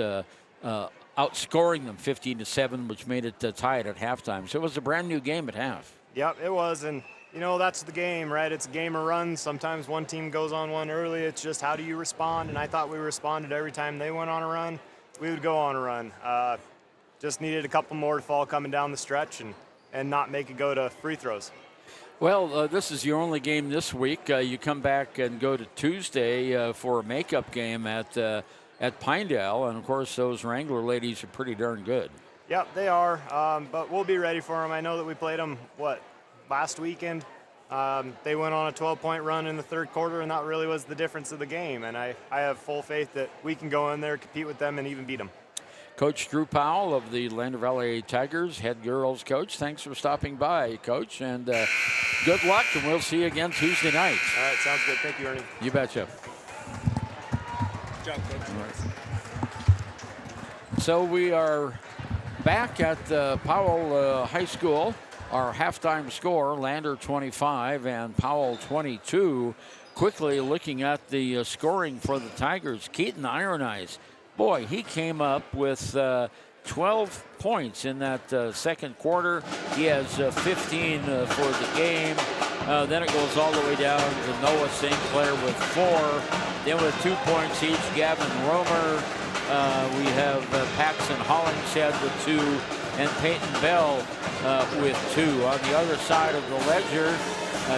Speaker 12: outscoring them 15-7, which made it tied at halftime. So it was a brand new game at half.
Speaker 26: Yep, it was, and you know, that's the game, right? It's a game of runs. Sometimes one team goes on one early. It's just how do you respond? And I thought we responded every time they went on a run. We would go on a run. Just needed a couple more to fall coming down the stretch and not make it go to free throws.
Speaker 12: Well, this is your only game this week. You come back and go to Tuesday for a makeup game at Pinedale, and of course those Wrangler ladies are pretty darn good.
Speaker 26: Yep, they are, but we'll be ready for them. I know that we played them, last weekend. They went on a 12-point run in the third quarter, and that really was the difference of the game, and I have full faith that we can go in there, compete with them, and even beat them.
Speaker 12: Coach Drew Powell of the Lander Valley Tigers, head girls coach. Thanks for stopping by, Coach, and good luck, and we'll see you again Tuesday night.
Speaker 26: All right, sounds good. Thank you, Ernie.
Speaker 12: You betcha.
Speaker 26: Good job, Coach.
Speaker 12: So we are back at Powell High School. Our halftime score, Lander 25 and Powell 22. Quickly looking at the scoring for the Tigers, Keaton Iron Eyes. Boy, he came up with 12 points in that second quarter. He has 15 for the game. Then it goes all the way down to Noah St. Clair with 4. Then with 2 points each, Gavin Romer. We have Paxton Hollingshead with 2, and Peyton Bell with 2. On the other side of the ledger,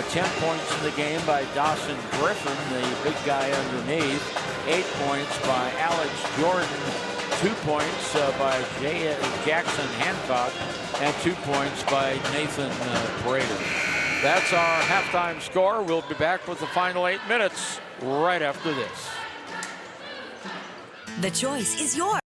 Speaker 12: 10 points in the game by Dawson Griffin, the big guy underneath. 8 points by Alex Jordan. 2 points by Jackson Hancock, and 2 points by Nathan Prater. That's our halftime score. We'll be back with the final 8 minutes right after this.
Speaker 3: The choice is yours.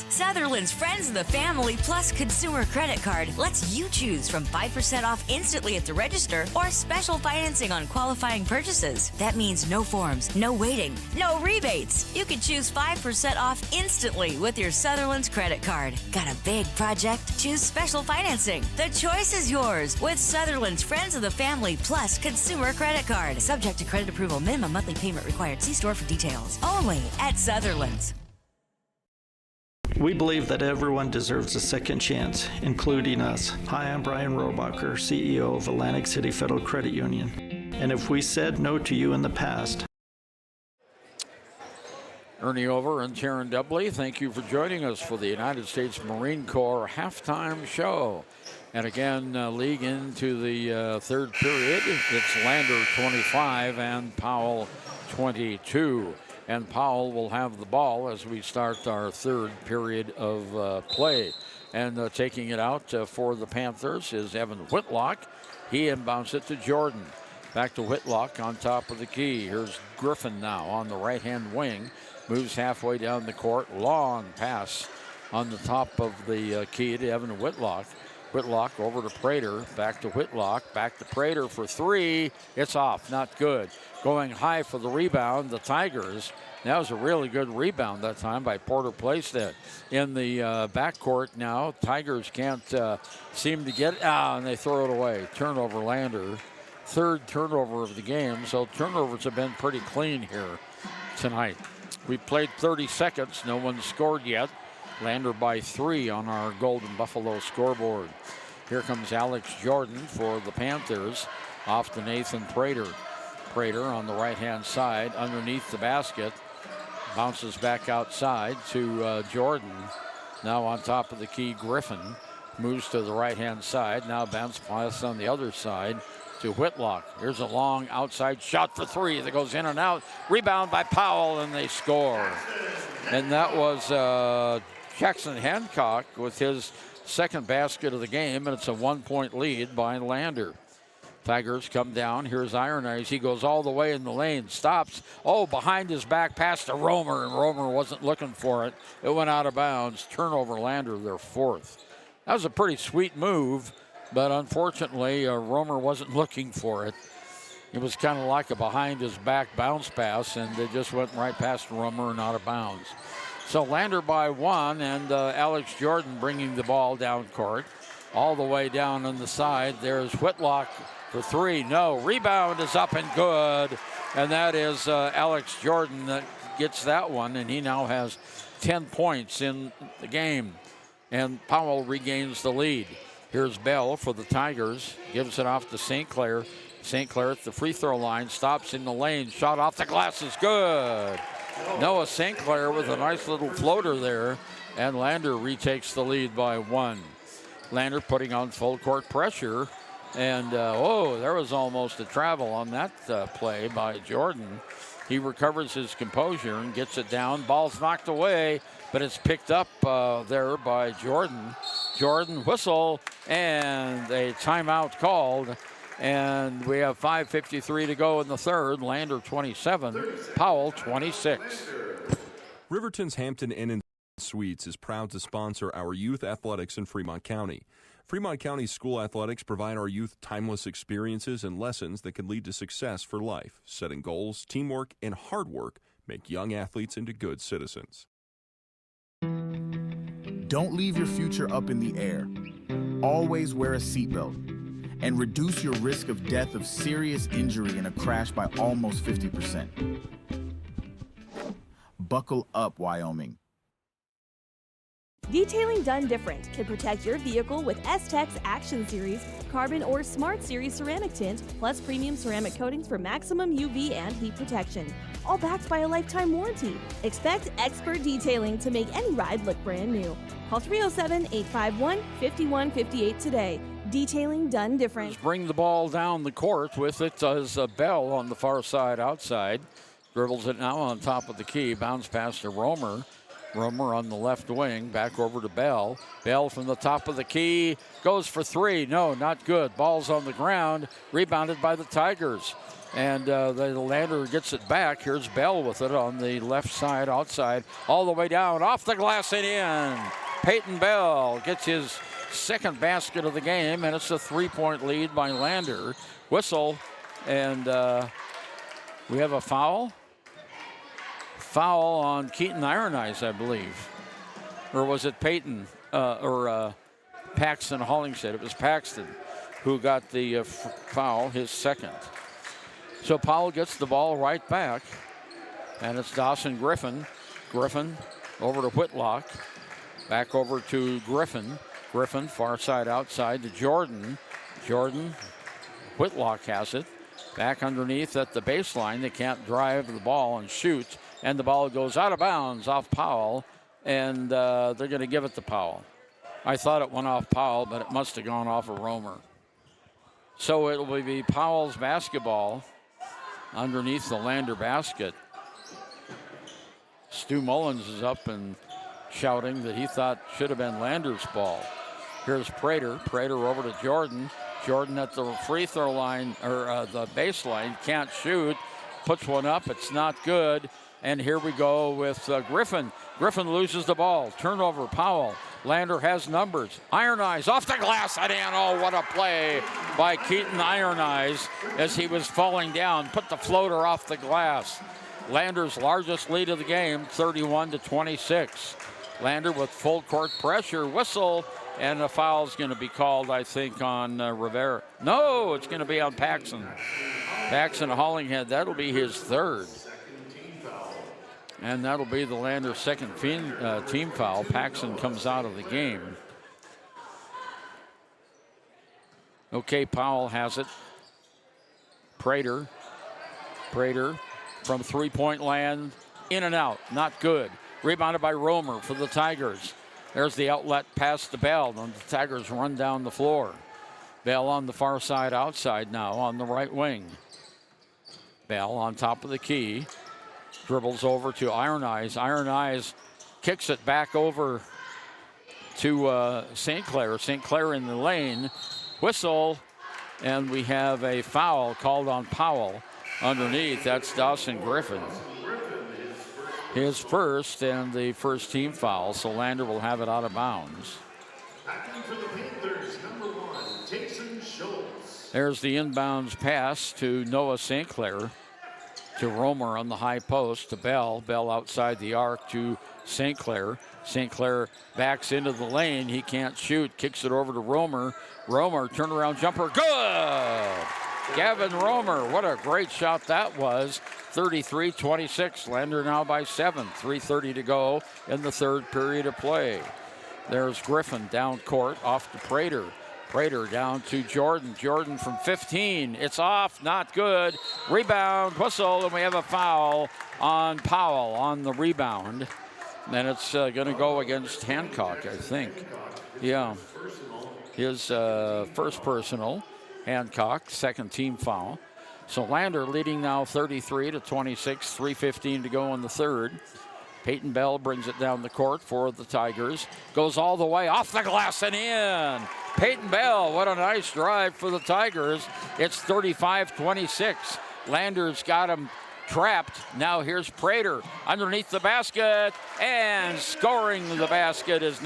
Speaker 3: Sutherland's Friends of the Family Plus Consumer Credit Card lets you choose from 5% off instantly at the register or special financing on qualifying purchases. That means no forms, no waiting, no rebates. You can choose 5% off instantly with your Sutherland's credit card. Got a big project? Choose special financing. The choice is yours with Sutherland's Friends of the Family Plus Consumer Credit Card. Subject to credit approval. Minimum monthly payment required. See store for details. Only at Sutherland's.
Speaker 4: We believe that everyone deserves a second chance, including us. Hi, I'm Brian Robacher, CEO of Atlantic City Federal Credit Union. And if we said no to you in the past...
Speaker 12: Ernie Over and Taryn Dubley, thank you for joining us for the United States Marine Corps halftime show. And again, league into the third period. It's Lander 25 and Powell 22. And Powell will have the ball as we start our third period of play. And taking it out for the Panthers is Evan Whitlock. He inbounds it to Jordan. Back to Whitlock on top of the key. Here's Griffin now on the right-hand wing. Moves halfway down the court. Long pass on the top of the key to Evan Whitlock. Whitlock over to Prater. Back to Whitlock. Back to Prater for 3. It's off. Not good. Going high for the rebound, the Tigers. That was a really good rebound that time by Porter Playstead. In the backcourt now, Tigers can't seem to get it. And they throw it away. Turnover, Lander. Third turnover of the game, so turnovers have been pretty clean here tonight. We played 30 seconds. No one scored yet. Lander by 3 on our Golden Buffalo scoreboard. Here comes Alex Jordan for the Panthers. Off to Nathan Prater. Prater on the right-hand side underneath the basket. Bounces back outside to Jordan. Now on top of the key, Griffin moves to the right-hand side. Now bounce pass on the other side to Whitlock. Here's a long outside shot for three that goes in and out. Rebound by Powell, and they score. And that was Jackson Hancock with his second basket of the game, and it's a 1-point lead by Lander. Tigers come down. Here's Iron Eyes. He goes all the way in the lane, stops. Oh, behind his back pass to Romer, and Romer wasn't looking for it. It went out of bounds. Turnover, Lander, their fourth. That was a pretty sweet move, but unfortunately, Romer wasn't looking for it. It was kind of like a behind his back bounce pass, and it just went right past Romer and out of bounds. So Lander by one, and Alex Jordan bringing the ball down court. All the way down on the side, there's Whitlock for three. No, rebound is up and good, and that is Alex Jordan that gets that one, and he now has 10 points in the game, and Powell regains the lead. Here's Bell for the Tigers, gives it off to St. Clair. St. Clair at the free throw line, stops in the lane, shot off the glass is good. Noah St. Clair with a nice little floater there, and Lander retakes the lead by one. Lander putting on full court pressure, and there was almost a travel on that play by Jordan. He recovers his composure and gets it down. Ball's knocked away, but it's picked up there by Jordan. Jordan whistle, and a timeout called. And we have 5:53 to go in the third. Lander 27, Powell 26.
Speaker 9: Riverton's Hampton Inn & Suites is proud to sponsor our youth athletics in Fremont County. Fremont County school athletics provide our youth timeless experiences and lessons that can lead to success for life. Setting goals, teamwork, and hard work make young athletes into good citizens.
Speaker 2: Don't leave your future up in the air. Always wear a seatbelt and reduce your risk of death of serious injury in a crash by almost 50%. Buckle up, Wyoming.
Speaker 5: Detailing done different can protect your vehicle with S-Tech's Action Series, Carbon or Smart Series ceramic tint, plus premium ceramic coatings for maximum UV and heat protection. All backed by a lifetime warranty. Expect expert detailing to make any ride look brand new. Call 307-851-5158 today. Detailing done different.
Speaker 12: Bring the ball down the court with it as Bell on the far side outside. Dribbles it now on top of the key. Bounce pass to Romer. Romer on the left wing. Back over to Bell. Bell from the top of the key. Goes for three. No, not good. Ball's on the ground. Rebounded by the Tigers. And the Lander gets it back. Here's Bell with it on the left side outside. All the way down. Off the glass and in. Peyton Bell gets his second basket of the game, and it's a 3-point lead by Lander. Whistle, and we have a foul. Foul on Keaton Iron Eyes, I believe. Or was it Peyton or Paxton Hollingshead? It was Paxton who got the foul, his second. So Powell gets the ball right back, and it's Dawson Griffin. Griffin over to Whitlock. Back over to Griffin. Griffin, far side outside to Jordan. Jordan, Whitlock has it. Back underneath at the baseline. They can't drive the ball and shoot. And the ball goes out of bounds off Powell. And they're going to give it to Powell. I thought it went off Powell, but it must have gone off of Romer. So it will be Powell's basketball underneath the Lander basket. Stu Mullins is up and shouting that he thought should have been Lander's ball. Here's Prater. Prater over to Jordan. Jordan at the free throw line, or the baseline, can't shoot. Puts one up. It's not good. And here we go with Griffin. Griffin loses the ball. Turnover, Powell. Lander has numbers. Iron Eyes off the glass and in. Oh, what a play by Keaton Iron Eyes as he was falling down. Put the floater off the glass. Lander's largest lead of the game, 31-26. Lander with full court pressure. Whistle. And a foul's going to be called, I think, on Rivera. No, it's going to be on Paxson. Paxson Hollinghead, that'll be his third. And that'll be the Lander's second team foul. Paxson comes out of the game. Okay, Powell has it. Prater from three-point land. in and out, not good. Rebounded by Romer for the Tigers. There's the outlet pass to Bell, and the Tigers run down the floor. Bell on the far side outside now on the right wing. Bell on top of the key. Dribbles over to Iron Eyes. Iron Eyes kicks it back over to St. Clair. St. Clair in the lane. Whistle, and we have a foul called on Powell underneath. That's Dawson Griffin. His first and the first team foul, so Lander will have it out of bounds.
Speaker 10: For the Panthers, number 1, Tayson Schultz.
Speaker 12: There's the inbounds pass to Noah St. Clair, to Romer on the high post, to Bell. Bell outside the arc to St. Clair. St. Clair backs into the lane. He can't shoot. Kicks it over to Romer. Romer, turnaround jumper. Good! Gavin Romer, what a great shot that was. 33-26. Lander now by 7. 3:30 to go in the third period of play. There's Griffin down court, off to Prater. Prater down to Jordan. Jordan from 15. It's off, not good. Rebound, whistle, and we have a foul on Powell on the rebound. And it's going to go against Hancock, I think. Yeah. His first personal. Hancock, second team foul. So Lander leading now 33-26, 3:15 to go in the third. Peyton Bell brings it down the court for the Tigers. Goes all the way off the glass and in. Peyton Bell, what a nice drive for the Tigers. It's 35-26. Lander's got him trapped. Now here's Prater underneath the basket, and scoring the basket is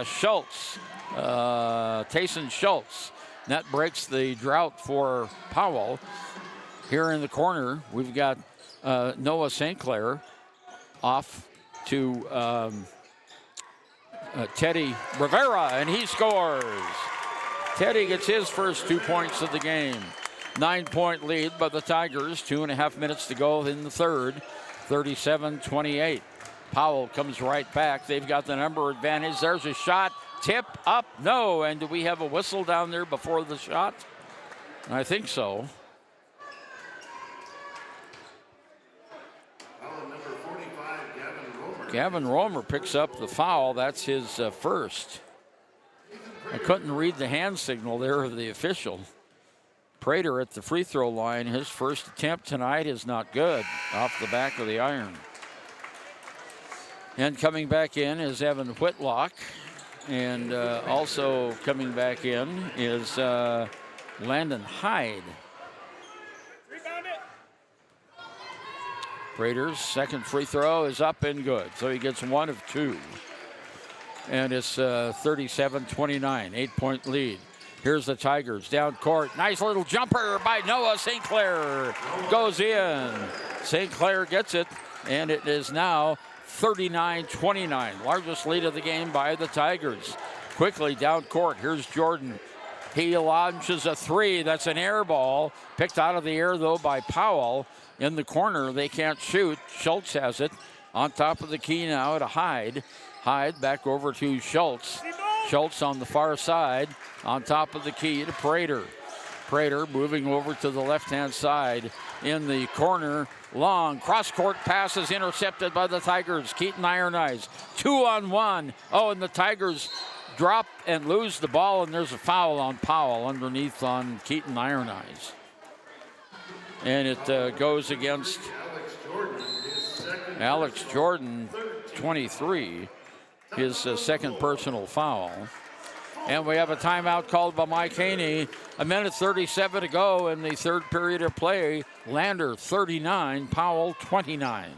Speaker 12: Schultz. Tayson Schultz. That breaks the drought for Powell. Here in the corner, we've got Noah St. Clair off to Teddy Rivera, and he scores. Teddy gets his first 2 points of the game. 9-point lead by the Tigers. 2.5 minutes to go in the third. 37-28. Powell comes right back. They've got the number advantage. There's a shot. Tip up, no. And do we have a whistle down there before the shot? I think so.
Speaker 10: Number 45, Gavin Romer.
Speaker 12: Gavin Romer picks up the foul. That's his first. I couldn't read the hand signal there of the official. Prater at the free throw line. His first attempt tonight is not good. Off the back of the iron. And coming back in is Evan Whitlock. And also coming back in is Landon Hyde. Prater's second free throw is up and good. So he gets 1 of 2. And it's 37-29, 8-point lead. Here's the Tigers down court. Nice little jumper by Noah St. Clair. Goes in. St. Clair gets it, and it is now 39-29. Largest lead of the game by the Tigers. Quickly down court. Here's Jordan. He launches a 3. That's an air ball. Picked out of the air, though, by Powell. In the corner, they can't shoot. Schultz has it. On top of the key now to Hyde. Hyde back over to Schultz. Schultz on the far side. On top of the key to Prater. Prater moving over to the left-hand side. In the corner, long cross-court pass is intercepted by the Tigers. Keaton Iron Eyes, 2-on-1. Oh, and the Tigers drop and lose the ball, and there's a foul on Powell underneath on Keaton Iron Eyes. And it goes against Alex Jordan, 23, his second personal foul. And we have a timeout called by Mike Haney. 1:37 to go in the third period of play. Lander 39, Powell 29.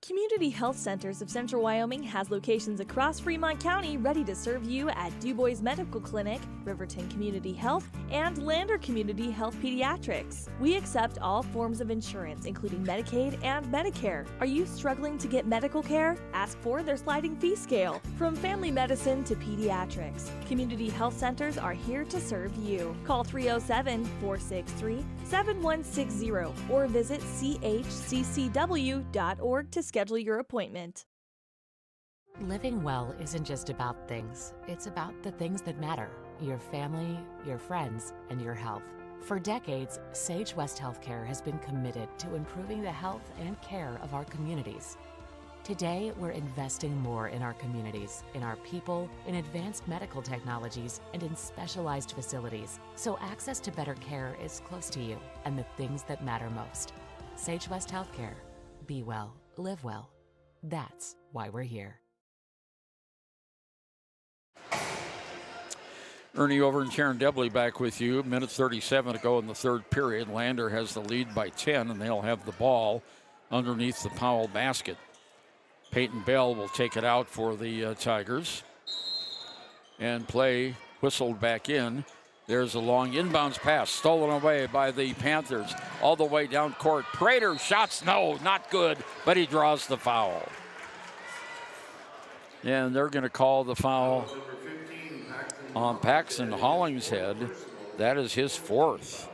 Speaker 5: Community Health Centers of Central Wyoming has locations across Fremont County ready to serve you at DuBois Medical Clinic, Riverton Community Health, and Lander Community Health Pediatrics. We accept all forms of insurance, including Medicaid and Medicare. Are you struggling to get medical care? Ask for their sliding fee scale. From family medicine to pediatrics, Community Health Centers are here to serve you. Call 307-463-7160 or visit chccw.org to schedule your appointment.
Speaker 7: Living well isn't just about things. It's about the things that matter. Your family, your friends, and your health. For decades, Sage West Healthcare has been committed to improving the health and care of our communities. Today, we're investing more in our communities, in our people, in advanced medical technologies, and in specialized facilities, so access to better care is close to you and the things that matter most. Sage West Healthcare. Be well, live well. That's why we're here.
Speaker 12: Ernie over in Sharon Debley back with you. Minute 37 to go in the third period. Lander has the lead by 10, and they'll have the ball underneath the Powell basket. Peyton Bell will take it out for the Tigers. And play whistled back in. There's a long inbounds pass stolen away by the Panthers. All the way down court. Prater shots, no, not good, but he draws the foul. And they're going to call the foul on Paxton Hollingshead. That is his fourth.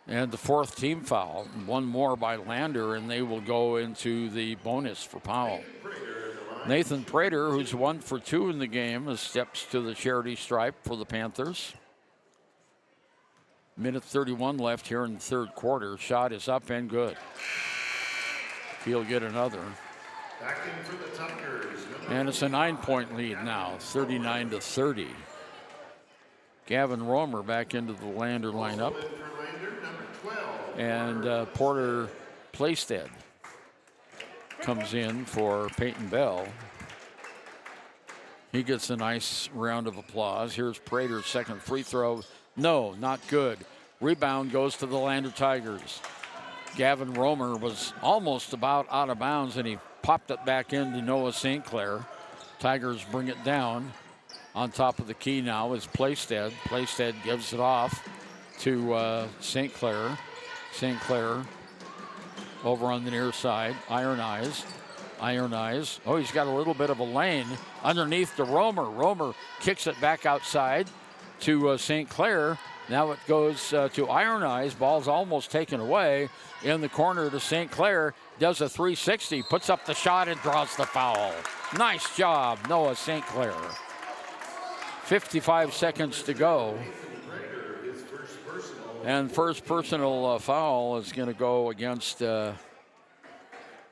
Speaker 12: And the fourth team foul. One more by Lander, and they will go into the bonus for Powell. Nathan Prater, who's 1 for 2 in the game, steps to the charity stripe for the Panthers. Minute 31 left here in the third quarter. Shot is up and good. He'll get another.
Speaker 10: Back in for the Tigers.
Speaker 12: And it's a 9-point lead now, 39-30. Gavin Romer back into the Lander lineup. And Porter Playstead comes in for Peyton Bell. He gets a nice round of applause. Here's Prater's second free throw. No, not good. Rebound goes to the Lander Tigers. Gavin Romer was almost about out of bounds, and he popped it back into Noah St. Clair. Tigers bring it down. On top of the key now is Playstead. Playstead gives it off to St. Clair. St. Clair over on the near side. Iron Eyes. Oh, he's got a little bit of a lane underneath to Romer. Romer kicks it back outside to St. Clair. Now it goes to Iron Eyes. Ball's almost taken away. In the corner to St. Clair. Does a 360. Puts up the shot and draws the foul. Nice job, Noah St. Clair. 55 seconds to go. And first personal foul is going to go against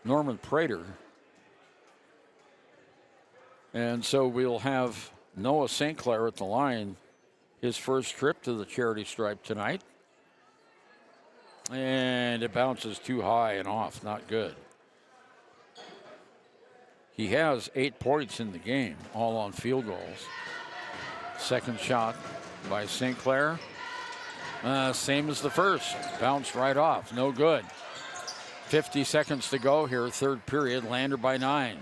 Speaker 12: Norman Prater. And so we'll have Noah St. Clair at the line. His first trip to the charity stripe tonight. And it bounces too high and off. Not good. He has 8 points in the game, all on field goals. Second shot by St. Clair. Same as the first. Bounced right off. No good. 50 seconds to go here, third period. Lander by 9.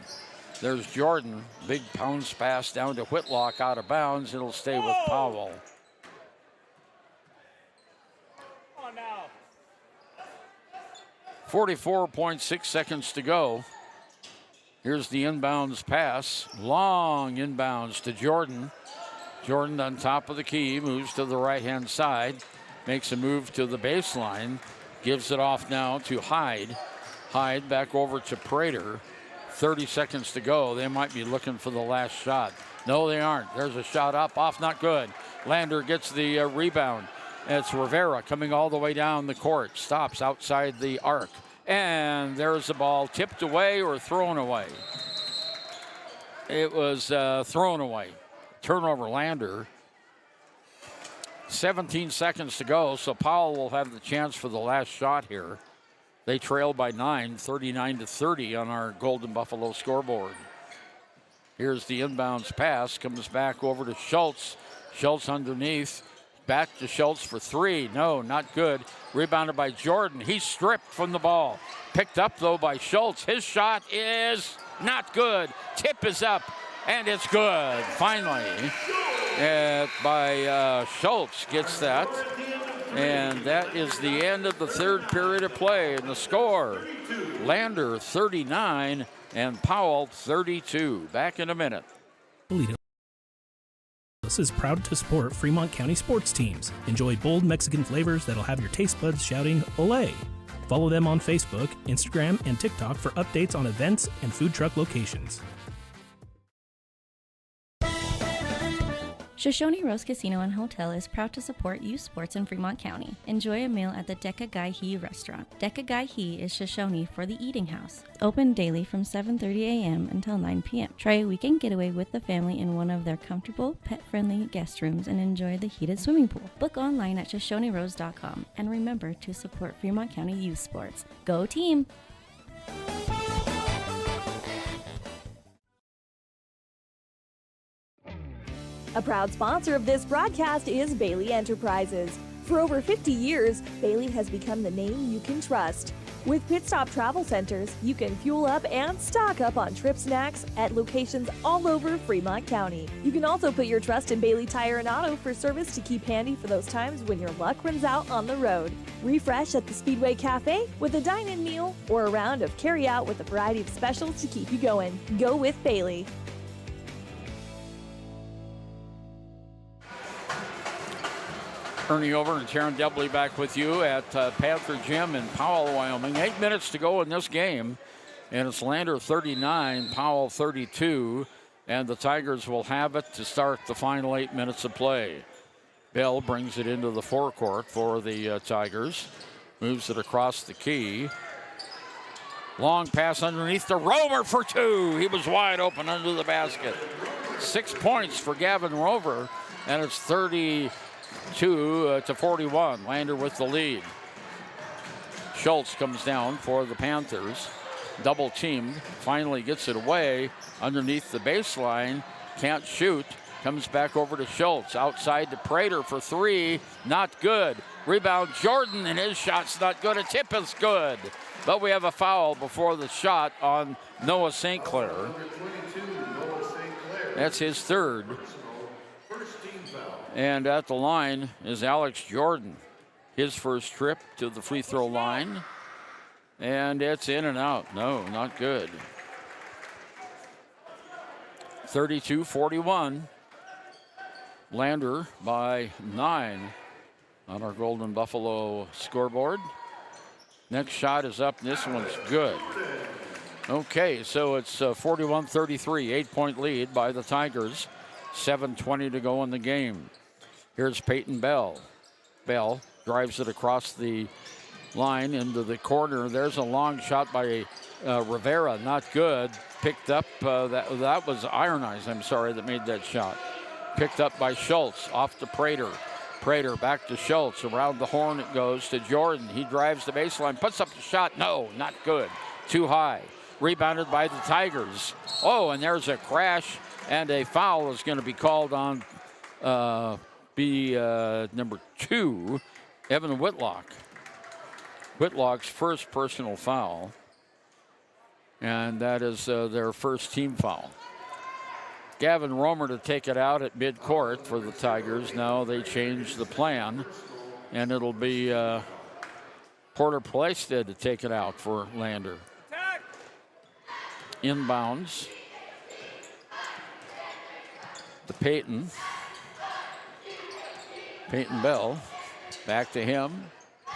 Speaker 12: There's Jordan. Big bounce pass down to Whitlock, out of bounds. It'll stay with Powell. 44.6 seconds to go. Here's the inbounds pass. Long inbounds to Jordan. Jordan on top of the key, moves to the right-hand side, makes a move to the baseline, gives it off now to Hyde. Hyde back over to Prater. 30 seconds to go. They might be looking for the last shot. No, they aren't. There's a shot up, off, not good. Lander gets the rebound. It's Rivera coming all the way down the court. Stops outside the arc. And there's the ball tipped away or thrown away. It was thrown away. Turnover, Lander. 17 seconds to go, so Powell will have the chance for the last shot here. They trail by 9, 39-30 on our Golden Buffalo scoreboard. Here's the inbounds pass, comes back over to Schultz. Schultz underneath, back to Schultz for 3. No, not good. Rebounded by Jordan. He's stripped from the ball. Picked up, though, by Schultz. His shot is not good. Tip is up, and it's good. Finally, by Schultz gets that. And that is the end of the third period of play. And the score, Lander 39 and Powell 32. Back in a minute.
Speaker 8: Is proud to support Fremont County sports teams. Enjoy bold Mexican flavors that'll have your taste buds shouting "Olé!" Follow them on Facebook, Instagram, and TikTok for updates on events and food truck locations.
Speaker 11: Shoshone Rose Casino and Hotel is proud to support youth sports in Fremont County. Enjoy a meal at the Deca Gai He restaurant. Deca Gai He is Shoshone for the eating house. Open daily from 7:30 a.m. until 9 p.m. Try a weekend getaway with the family in one of their comfortable, pet-friendly guest rooms and enjoy the heated swimming pool. Book online at ShoshoneRose.com and remember to support Fremont County youth sports. Go team!
Speaker 5: A proud sponsor of this broadcast is Bailey Enterprises. For over 50 years, Bailey has become the name you can trust. With Pit Stop Travel Centers, you can fuel up and stock up on trip snacks at locations all over Fremont County. You can also put your trust in Bailey Tire and Auto for service to keep handy for those times when your luck runs out on the road. Refresh at the Speedway Cafe with a dine-in meal or a round of carry-out with a variety of specials to keep you going. Go with Bailey.
Speaker 12: Ernie Over and Taryn Debley back with you at Panther Gym in Powell, Wyoming. 8 minutes to go in this game, and it's Lander 39, Powell 32, and the Tigers will have it to start the final 8 minutes of play. Bell brings it into the forecourt for the Tigers, moves it across the key. Long pass underneath to Rover for two. He was wide open under the basket. 6 points for Gavin Rover, and it's 32 to 41. Lander with the lead. Schultz comes down for the Panthers. Double teamed. Finally gets it away underneath the baseline. Can't shoot. Comes back over to Schultz. Outside to Prater for three. Not good. Rebound Jordan, and his shot's not good. A tip is good. But we have a foul before the shot on Noah St. Clair. That's his third. And at the line is Alex Jordan. His first trip to the free throw line. And it's in and out. No, not good. 32-41. Lander by 9 on our Golden Buffalo scoreboard. Next shot is up. This one's good. Okay, so it's 41-33. 8-point lead by the Tigers. 7:20 to go in the game. Here's Peyton Bell. Bell drives it across the line into the corner. There's a long shot by Rivera. Not good. Picked up. That was Iron Eyes, I'm sorry, that made that shot. Picked up by Schultz. Off to Prater. Prater back to Schultz. Around the horn it goes to Jordan. He drives the baseline. Puts up the shot. No, not good. Too high. Rebounded by the Tigers. Oh, and there's a crash. And a foul is going to be called on number 2, Evan Whitlock. Whitlock's first personal foul. And that is their first team foul. Gavin Romer to take it out at midcourt for the Tigers. Now they change the plan. And it'll be Porter Plaisted to take it out for Lander. Inbounds. To Peyton. Peyton Bell. Back to him.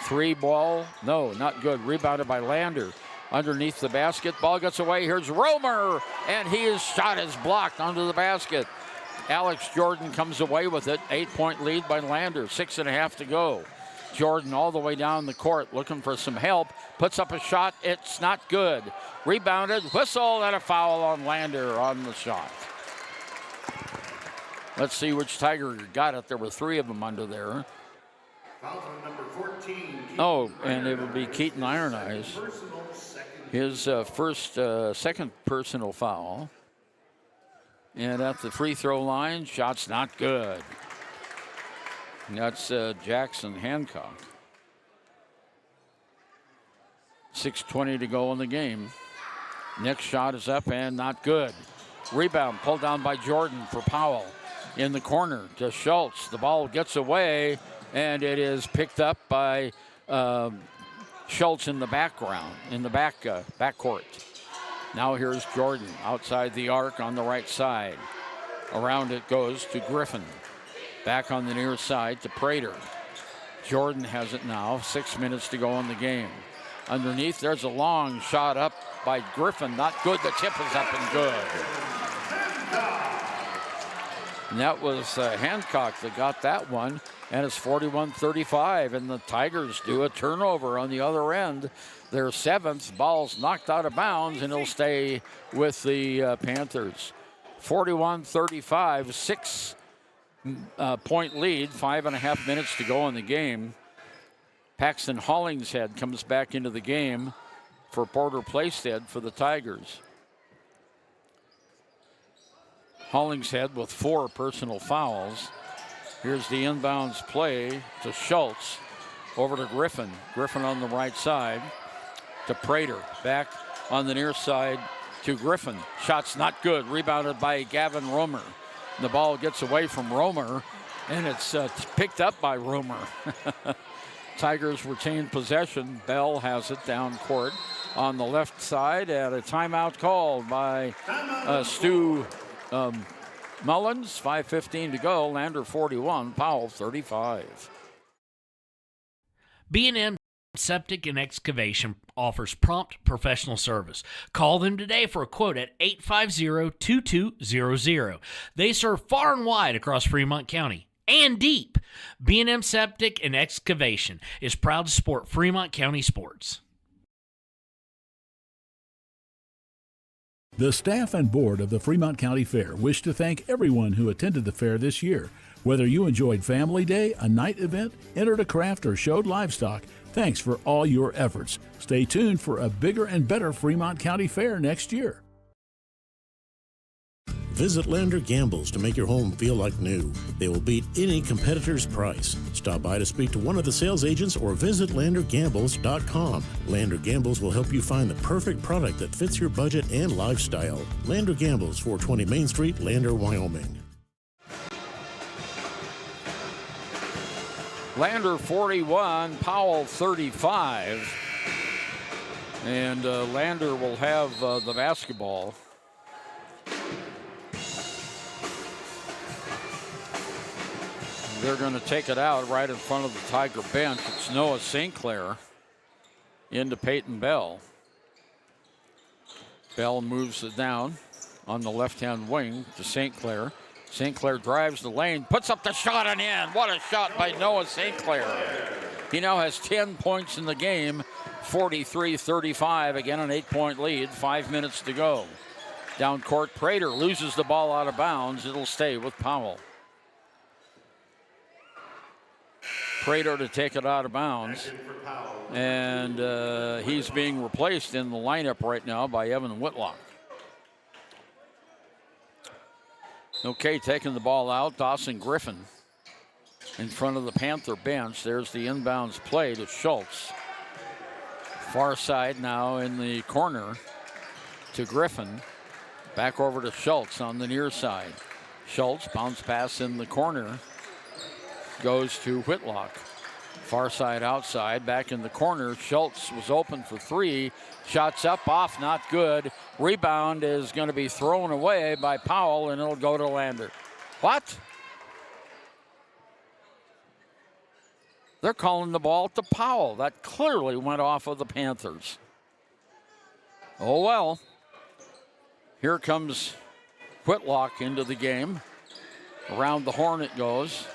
Speaker 12: Three ball. No, not good. Rebounded by Lander. Underneath the basket. Ball gets away. Here's Romer. And his shot is blocked under the basket. Alex Jordan comes away with it. 8-point lead by Lander. 6.5 to go. Jordan all the way down the court looking for some help. Puts up a shot. It's not good. Rebounded. Whistle and a foul on Lander on the shot. Let's see which Tiger got it. There were 3 of them under there.
Speaker 10: Number 14.
Speaker 12: Oh, and it would be Keaton Iron Eyes. His second personal foul. And at the free throw line, shot's not good. And that's Jackson Hancock. 6:20 to go in the game. Next shot is up and not good. Rebound pulled down by Jordan for Powell. In the corner to Schultz. The ball gets away, and it is picked up by Schultz in the background, in the backcourt. Now here's Jordan outside the arc on the right side. Around it goes to Griffin. Back on the near side to Prater. Jordan has it now. 6 minutes to go in the game. Underneath, there's a long shot up by Griffin. Not good. The tip is up and good. And that was Hancock that got that one. And it's 41-35. And the Tigers do a turnover on the other end. Their 7th. Ball's knocked out of bounds, and it'll stay with the Panthers. 41-35, 6-point lead, 5.5 minutes to go in the game. Paxton Hollingshead comes back into the game for Porter Playstead for the Tigers. Hollingshead with 4 personal fouls. Here's the inbounds play to Schultz. Over to Griffin. Griffin on the right side to Prater. Back on the near side to Griffin. Shot's not good. Rebounded by Gavin Romer. The ball gets away from Romer, and it's picked up by Romer. Tigers retain possession. Bell has it down court on the left side, and a timeout called by Stu Mullins. 5:15 to go. Lander 41, Powell 35.
Speaker 13: B&M Septic and Excavation offers prompt professional service. Call them today for a quote at 850-2200. They serve far and wide across Fremont County and deep. B&M Septic and Excavation is proud to support Fremont County sports.
Speaker 6: The staff and board of the Fremont County Fair wish to thank everyone who attended the fair this year. Whether you enjoyed Family Day, a night event, entered a craft, or showed livestock, thanks for all your efforts. Stay tuned for a bigger and better Fremont County Fair next year.
Speaker 10: Visit Lander Gambles to make your home feel like new. They will beat any competitor's price. Stop by to speak to one of the sales agents or visit LanderGambles.com. Lander Gambles will help you find the perfect product that fits your budget and lifestyle. Lander Gambles, 420 Main Street, Lander, Wyoming.
Speaker 12: Lander 41, Powell 35. And Lander will have the basketball. They're going to take it out right in front of the Tiger bench. It's Noah St. Clair into Peyton Bell. Bell moves it down on the left-hand wing to St. Clair. St. Clair drives the lane, puts up the shot and in. What a shot by Noah St. Clair. He now has 10 points in the game, 43-35. Again, an 8-point lead, 5 minutes to go. Down court, Prater loses the ball out of bounds. It'll stay with Powell. Prater to take it out of bounds. And he's being replaced in the lineup right now by Evan Whitlock. Okay, taking the ball out, Dawson Griffin in front of the Panther bench. There's the inbounds play to Schultz. Far side now in the corner to Griffin. Back over to Schultz on the near side. Schultz, bounce pass in the corner. Goes to Whitlock. Far side outside, back in the corner. Schultz was open for 3. Shots up, off, not good. Rebound is going to be thrown away by Powell, and it'll go to Lander. What? They're calling the ball to Powell. That clearly went off of the Panthers. Oh, well. Here comes Whitlock into the game. Around the horn it goes.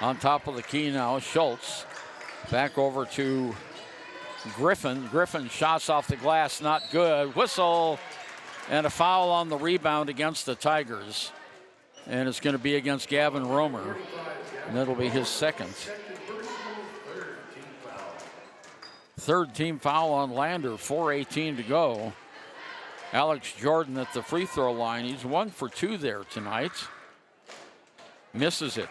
Speaker 12: On top of the key now, Schultz. Back over to Griffin. Griffin shots off the glass, not good. Whistle, and a foul on the rebound against the Tigers. And it's going to be against Gavin Romer. And that'll be his second. Third team foul on Lander, 4:18 to go. Alex Jordan at the free throw line. He's 1 for 2 there tonight. Misses it.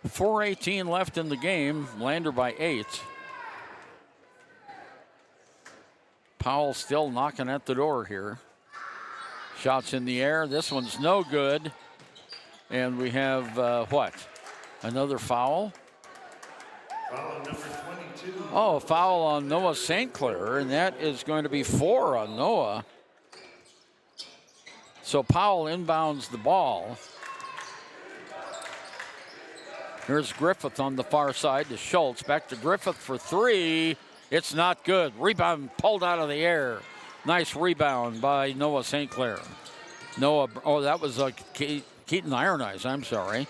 Speaker 12: 4:18 left in the game. Lander by 8. Powell still knocking at the door here. Shots in the air. This one's no good. And we have what? Another foul?
Speaker 10: Foul number 22.
Speaker 12: Oh, foul on Noah St. Clair, and that is going to be 4 on Noah. So Powell inbounds the ball. Here's Griffith on the far side to Schultz. Back to Griffith for 3. It's not good. Rebound pulled out of the air. Nice rebound by Noah St. Clair. Noah, that was Keaton Iron Eyes, I'm sorry.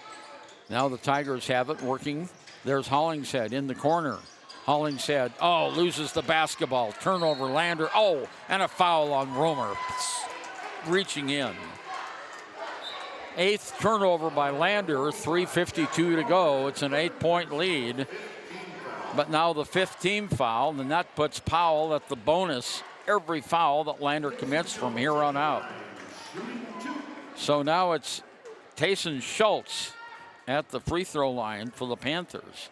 Speaker 12: Now the Tigers have it working. There's Hollingshead in the corner. Hollingshead, loses the basketball. Turnover, Lander, and a foul on Romer. Reaching in. 8th turnover by Lander, 3:52 to go. It's an 8-point lead. But now the 5th team foul, and that puts Powell at the bonus every foul that Lander commits from here on out. So now it's Tayson Schultz at the free throw line for the Panthers.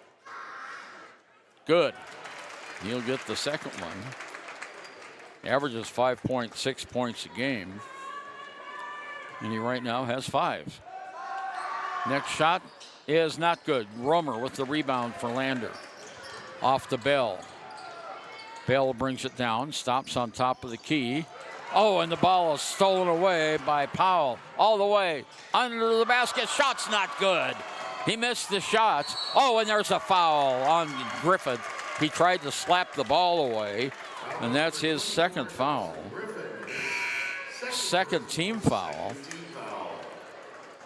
Speaker 12: Good. He'll get the second one. Averages 5.6 points a game. And he right now has 5. Next shot is not good. Romer with the rebound for Lander. Off to Bell. Bell brings it down, stops on top of the key. And the ball is stolen away by Powell. All the way under the basket. Shot's not good. He missed the shots. And there's a foul on Griffith. He tried to slap the ball away, and that's his second foul. Second team foul.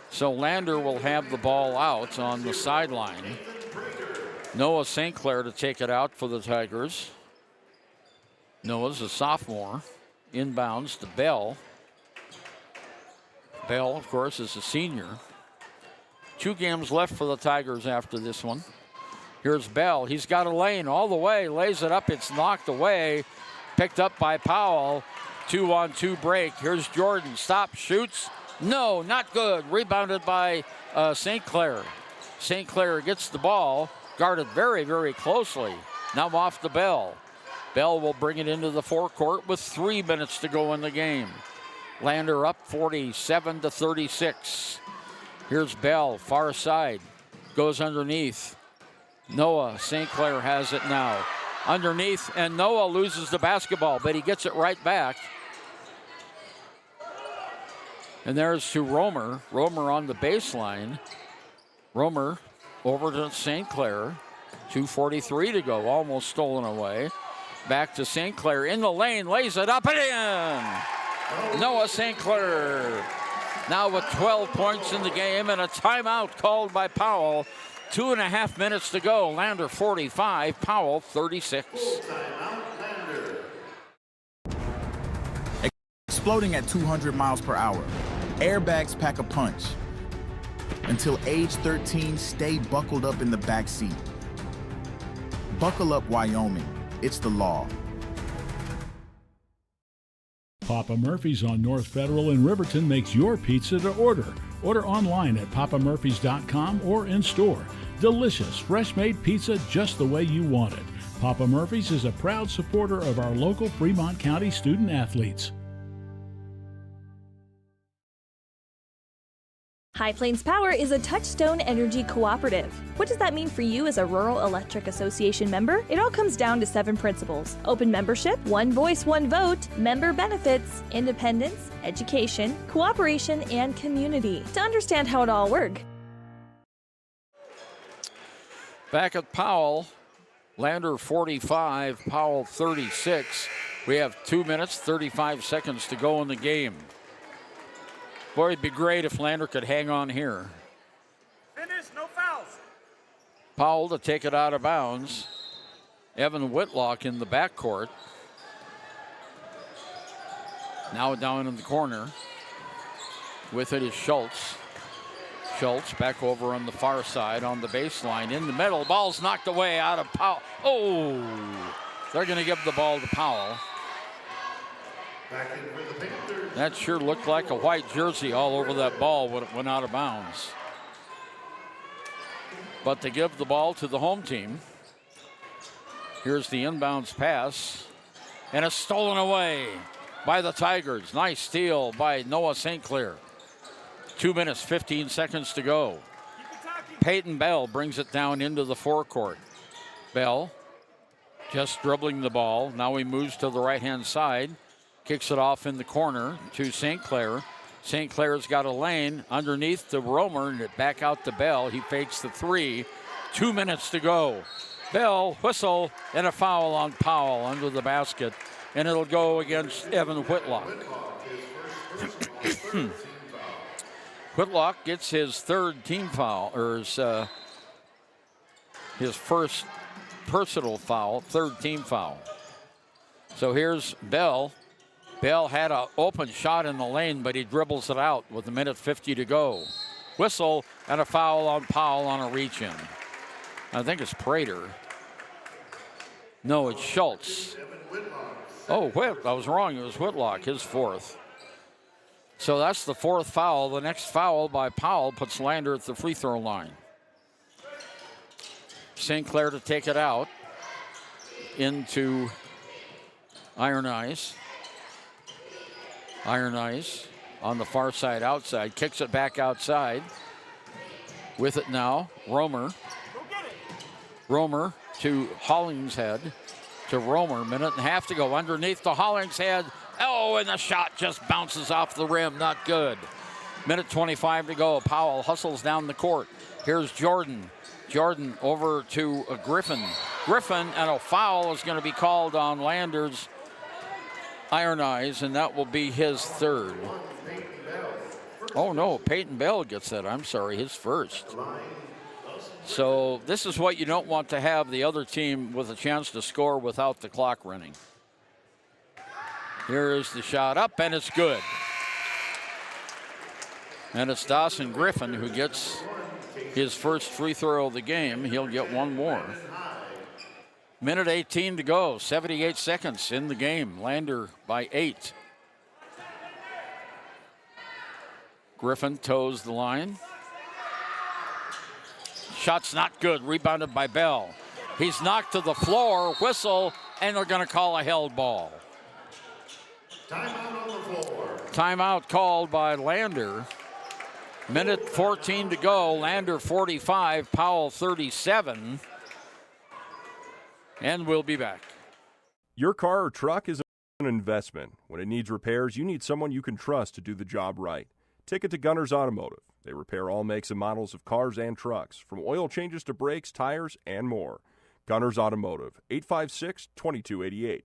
Speaker 12: So Lander will have the ball out on the sideline. Noah St. Clair to take it out for the Tigers. Noah's a sophomore. Inbounds to Bell. Bell, of course, is a senior. 2 games left for the Tigers after this one. Here's Bell. He's got a lane all the way. Lays it up. It's knocked away. Picked up by Powell. 2-on-2 break. Here's Jordan. Stop. Shoots. No, not good. Rebounded by St. Clair. St. Clair gets the ball. Guarded very, very closely. Now off to Bell. Bell will bring it into the forecourt with 3 minutes to go in the game. Lander up 47-36. Here's Bell, far side. Goes underneath. Noah St. Clair has it now. Underneath, and Noah loses the basketball, but he gets it right back. And there's to Romer. Romer on the baseline. Romer over to St. Clair. 2:43 to go, almost stolen away. Back to St. Clair in the lane, lays it up and in. Noah St. Clair now with 12 points in the game and a timeout called by Powell. 2.5 minutes to go. Lander 45, Powell 36.
Speaker 2: Exploding at 200 miles per hour. Airbags pack a punch. Until age 13, stay buckled up in the back seat. Buckle up, Wyoming. It's the law.
Speaker 6: Papa Murphy's on North Federal in Riverton makes your pizza to order. Order online at papamurphys.com or in store. Delicious, fresh-made pizza just the way you want it. Papa Murphy's is a proud supporter of our local Fremont County student athletes.
Speaker 5: High Plains Power is a Touchstone Energy cooperative. What does that mean for you as a Rural Electric Association member? It all comes down to 7 principles: open membership, one voice, one vote, member benefits, independence, education, cooperation, and community. To understand how it all works.
Speaker 12: Back at Powell, Lander 45, Powell 36. We have 2 minutes, 35 seconds to go in the game. Boy, it'd be great if Lander could hang on here.
Speaker 21: Finish, no fouls.
Speaker 12: Powell to take it out of bounds. Evan Whitlock in the backcourt. Now down in the corner. With it is Schultz. Schultz back over on the far side on the baseline. In the middle, ball's knocked away out of Powell. They're going to give the ball to Powell. That sure looked like a white jersey all over that ball when it went out of bounds. But they give the ball to the home team. Here's the inbounds pass. And it's stolen away by the Tigers. Nice steal by Noah St. Clair. 2 minutes, 15 seconds to go. Peyton Bell brings it down into the forecourt. Bell just dribbling the ball. Now he moves to the right-hand side. Kicks it off in the corner to St. Clair. St. Clair's got a lane underneath to Romer and it back out to Bell. He fakes the 3. 2 minutes to go. Bell, whistle, and a foul on Powell under the basket. And it'll go against Evan Whitlock. Whitlock gets his third team foul, or his first personal foul, third team foul. So here's Bell. Bell had an open shot in the lane, but he dribbles it out with 1:50 to go. Whistle and a foul on Powell on a reach-in. I think it's Prater. No, it's Schultz. Oh, I was wrong. It was Whitlock, his fourth. So that's the fourth foul. The next foul by Powell puts Lander at the free throw line. St. Clair to take it out into Iron Eyes. Iron Eyes on the far side outside. Kicks it back outside. With it now, Romer. Romer to Hollingshead. To Romer, 1.5 to go. Underneath to Hollingshead. Oh, and the shot just bounces off the rim. Not good. 1:25 to go. Powell hustles down the court. Here's Jordan. Jordan over to Griffin. Griffin, and a foul is going to be called on Lander's Iron Eyes, and that will be his third. Oh, no, Peyton Bell gets that. I'm sorry, his first. So this is what you don't want to have the other team with a chance to score without the clock running. Here is the shot up, and it's good. And it's Dawson Griffin who gets his first free throw of the game. He'll get one more. 1:18 to go, 78 seconds in the game. Lander by 8. Griffin toes the line. Shot's not good, rebounded by Bell. He's knocked to the floor, whistle, and they're going to call a held ball.
Speaker 10: Timeout on the floor.
Speaker 12: Timeout called by Lander. 1:14 to go. Lander 45, Powell 37. And we'll be back.
Speaker 9: Your car or truck is an investment. When it needs repairs, you need someone you can trust to do the job right. Take it to Gunners Automotive. They repair all makes and models of cars and trucks, from oil changes to brakes, tires, and more. Gunners Automotive, 856-2288.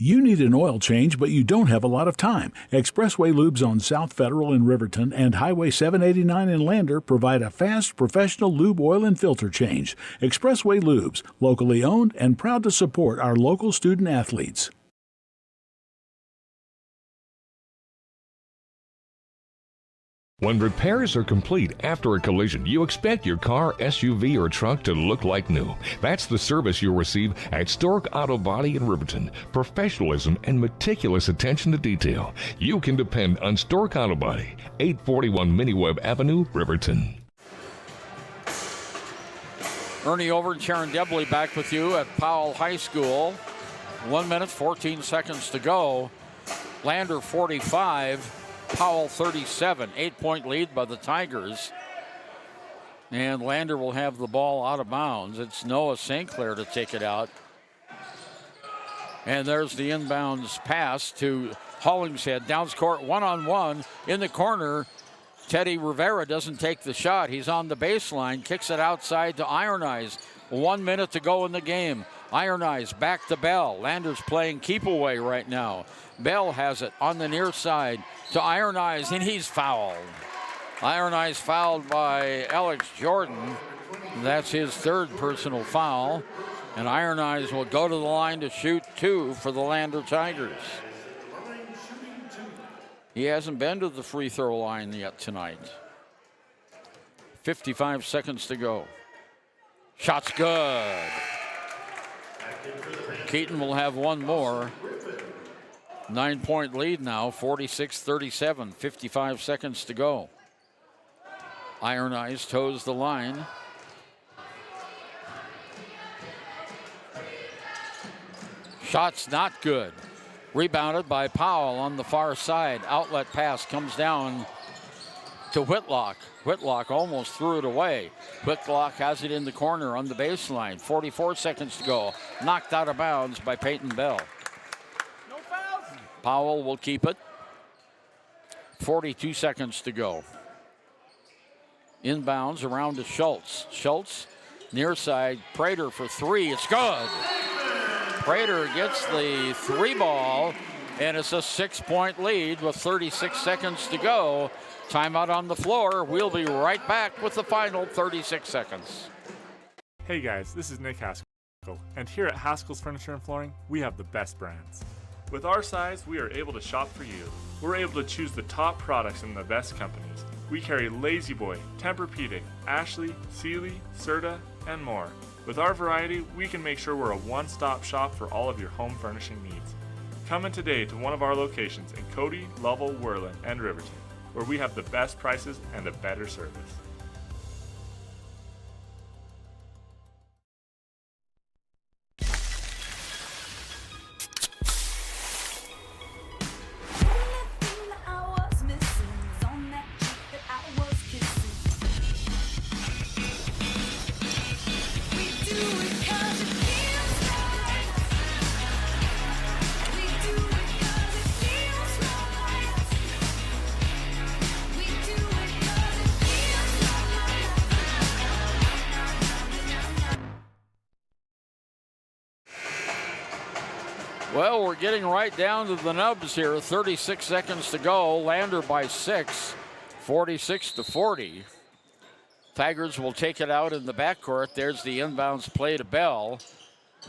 Speaker 6: You need an oil change, but you don't have a lot of time. Expressway Lubes on South Federal in Riverton and Highway 789 in Lander provide a fast, professional lube, oil, and filter change. Expressway Lubes, locally owned and proud to support our local student athletes.
Speaker 14: When repairs are complete after a collision, you expect your car, SUV, or truck to look like new. That's the service you'll receive at Stork Auto Body in Riverton. Professionalism and meticulous attention to detail. You can depend on Stork Auto Body, 841 Miniweb Avenue, Riverton.
Speaker 12: Ernie Over and Sharon Debley back with you at Powell High School. 1:14 to go. Lander 45. Powell 37, 8-point lead by the Tigers. And Lander will have the ball out of bounds. It's Noah St. Clair to take it out. And there's the inbounds pass to Hollingshead. Downs court, one-on-one in the corner. Teddy Rivera doesn't take the shot. He's on the baseline, kicks it outside to Iron Eyes. 1 minute to go in the game. Iron Eyes back to Bell. Lander's playing keep away right now. Bell has it on the near side to Iron Eyes, and he's fouled. Iron Eyes fouled by Alex Jordan. That's his third personal foul. And Iron Eyes will go to the line to shoot 2 for the Lander Tigers. He hasn't been to the free throw line yet tonight. 55 seconds to go. Shot's good. Keaton will have one more. 9-point lead now, 46-37, 55 seconds to go. Iron Eyes toes the line. Shot's not good. Rebounded by Powell on the far side. Outlet pass comes down to Whitlock. Whitlock almost threw it away. Whitlock has it in the corner on the baseline. 44 seconds to go. Knocked out of bounds by Peyton Bell.
Speaker 15: No fouls.
Speaker 12: Powell will keep it. 42 seconds to go. Inbounds around to Schultz. Schultz, near side, Prater for 3. It's good. Prater gets the 3 ball, And it's a 6-point lead with 36 seconds to go. Timeout on the floor. We'll be right back with the final 36 seconds.
Speaker 16: Hey guys, this is Nick Haskell, and here at Haskell's Furniture and Flooring, we have the best brands. With our size, we are able to shop for you. We're able to choose the top products from the best companies. We carry Lazy Boy, Tempur-Pedic, Ashley, Sealy, Serta, and more. With our variety, we can make sure we're a one-stop shop for all of your home furnishing needs. Come in today to one of our locations in Cody, Lovell, Worland, and Riverton, where we have the best prices and a better service.
Speaker 12: Well, we're getting right down to the nubs here. 36 seconds to go. Lander by 6, 46-40. Tigers will take it out in the backcourt. There's the inbounds play to Bell.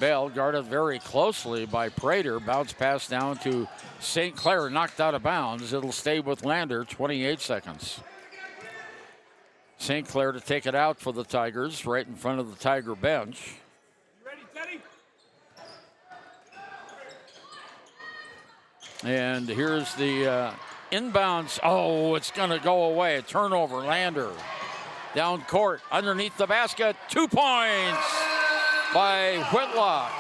Speaker 12: Bell guarded very closely by Prater. Bounce pass down to St. Clair, knocked out of bounds. It'll stay with Lander, 28 seconds. St. Clair to take it out for the Tigers, right in front of the Tiger bench. And here's the inbounds. Oh, it's going to go away. A turnover. Lander down court, underneath the basket. 2 points by Whitlock.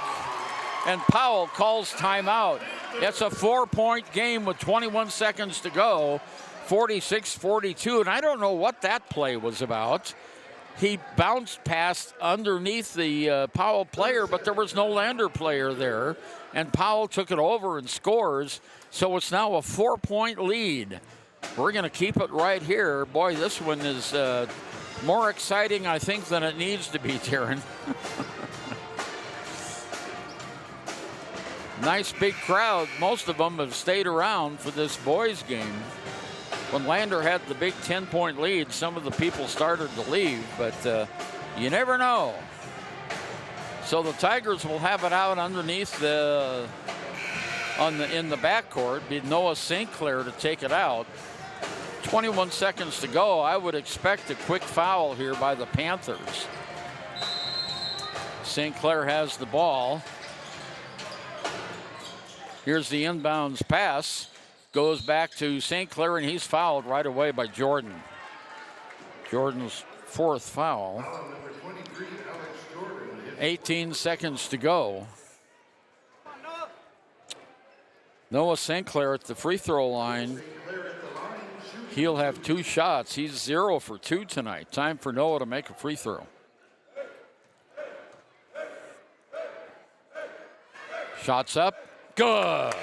Speaker 12: And Powell calls timeout. It's a 4-point game with 21 seconds to go. 46-42. And I don't know what that play was about. He bounced past underneath the Powell player, but there was no Lander player there. And Powell took it over and scores. So it's now a 4-point lead. We're going to keep it right here. Boy, this one is more exciting, I think, than it needs to be, Taryn. Nice big crowd. Most of them have stayed around for this boys game. When Lander had the big 10-point lead, some of the people started to leave, but you never know. So the Tigers will have it out underneath in the backcourt. Be Noah St. Clair to take it out. 21 seconds to go. I would expect a quick foul here by the Panthers. St. Clair has the ball. Here's the inbounds pass. Goes back to St. Clair, and he's fouled right away by Jordan. Jordan's 4th foul. 18 seconds to go. Noah St. Clair at the free throw line. He'll have 2 shots. He's 0 for 2 tonight. Time for Noah to make a free throw. Shots up. Good.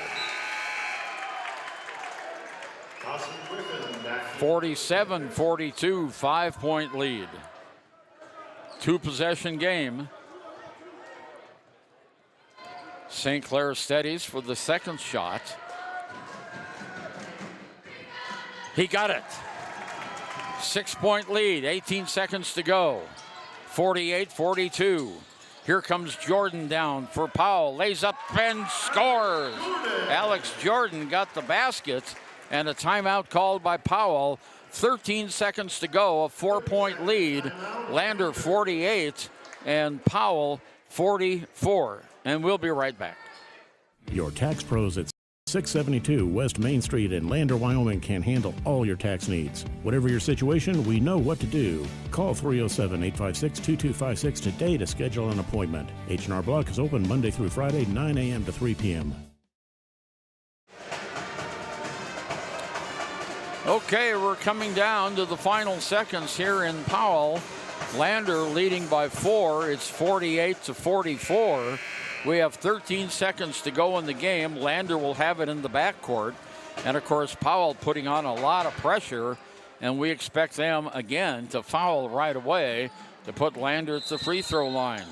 Speaker 12: 47-42, 5-point lead. 2-possession game. St. Clair steadies for the second shot. He got it. 6-point lead, 18 seconds to go. 48-42. Here comes Jordan down for Powell. Lays up and scores. Alex Jordan got the basket, and a timeout called by Powell. 13 seconds to go, a 4-point lead. Lander 48 and Powell 44. And we'll be right back.
Speaker 10: Your tax pros at 672 West Main Street in Lander, Wyoming can handle all your tax needs. Whatever your situation, we know what to do. Call 307-856-2256 today to schedule an appointment. H&R Block is open Monday through Friday, 9 a.m. to 3 p.m.
Speaker 12: Okay, we're coming down to the final seconds here in Powell. Lander leading by 4. It's 48-44. We have 13 seconds to go in the game. Lander will have it in the backcourt. And, of course, Powell putting on a lot of pressure. And we expect them, again, to foul right away to put Lander at the free throw line.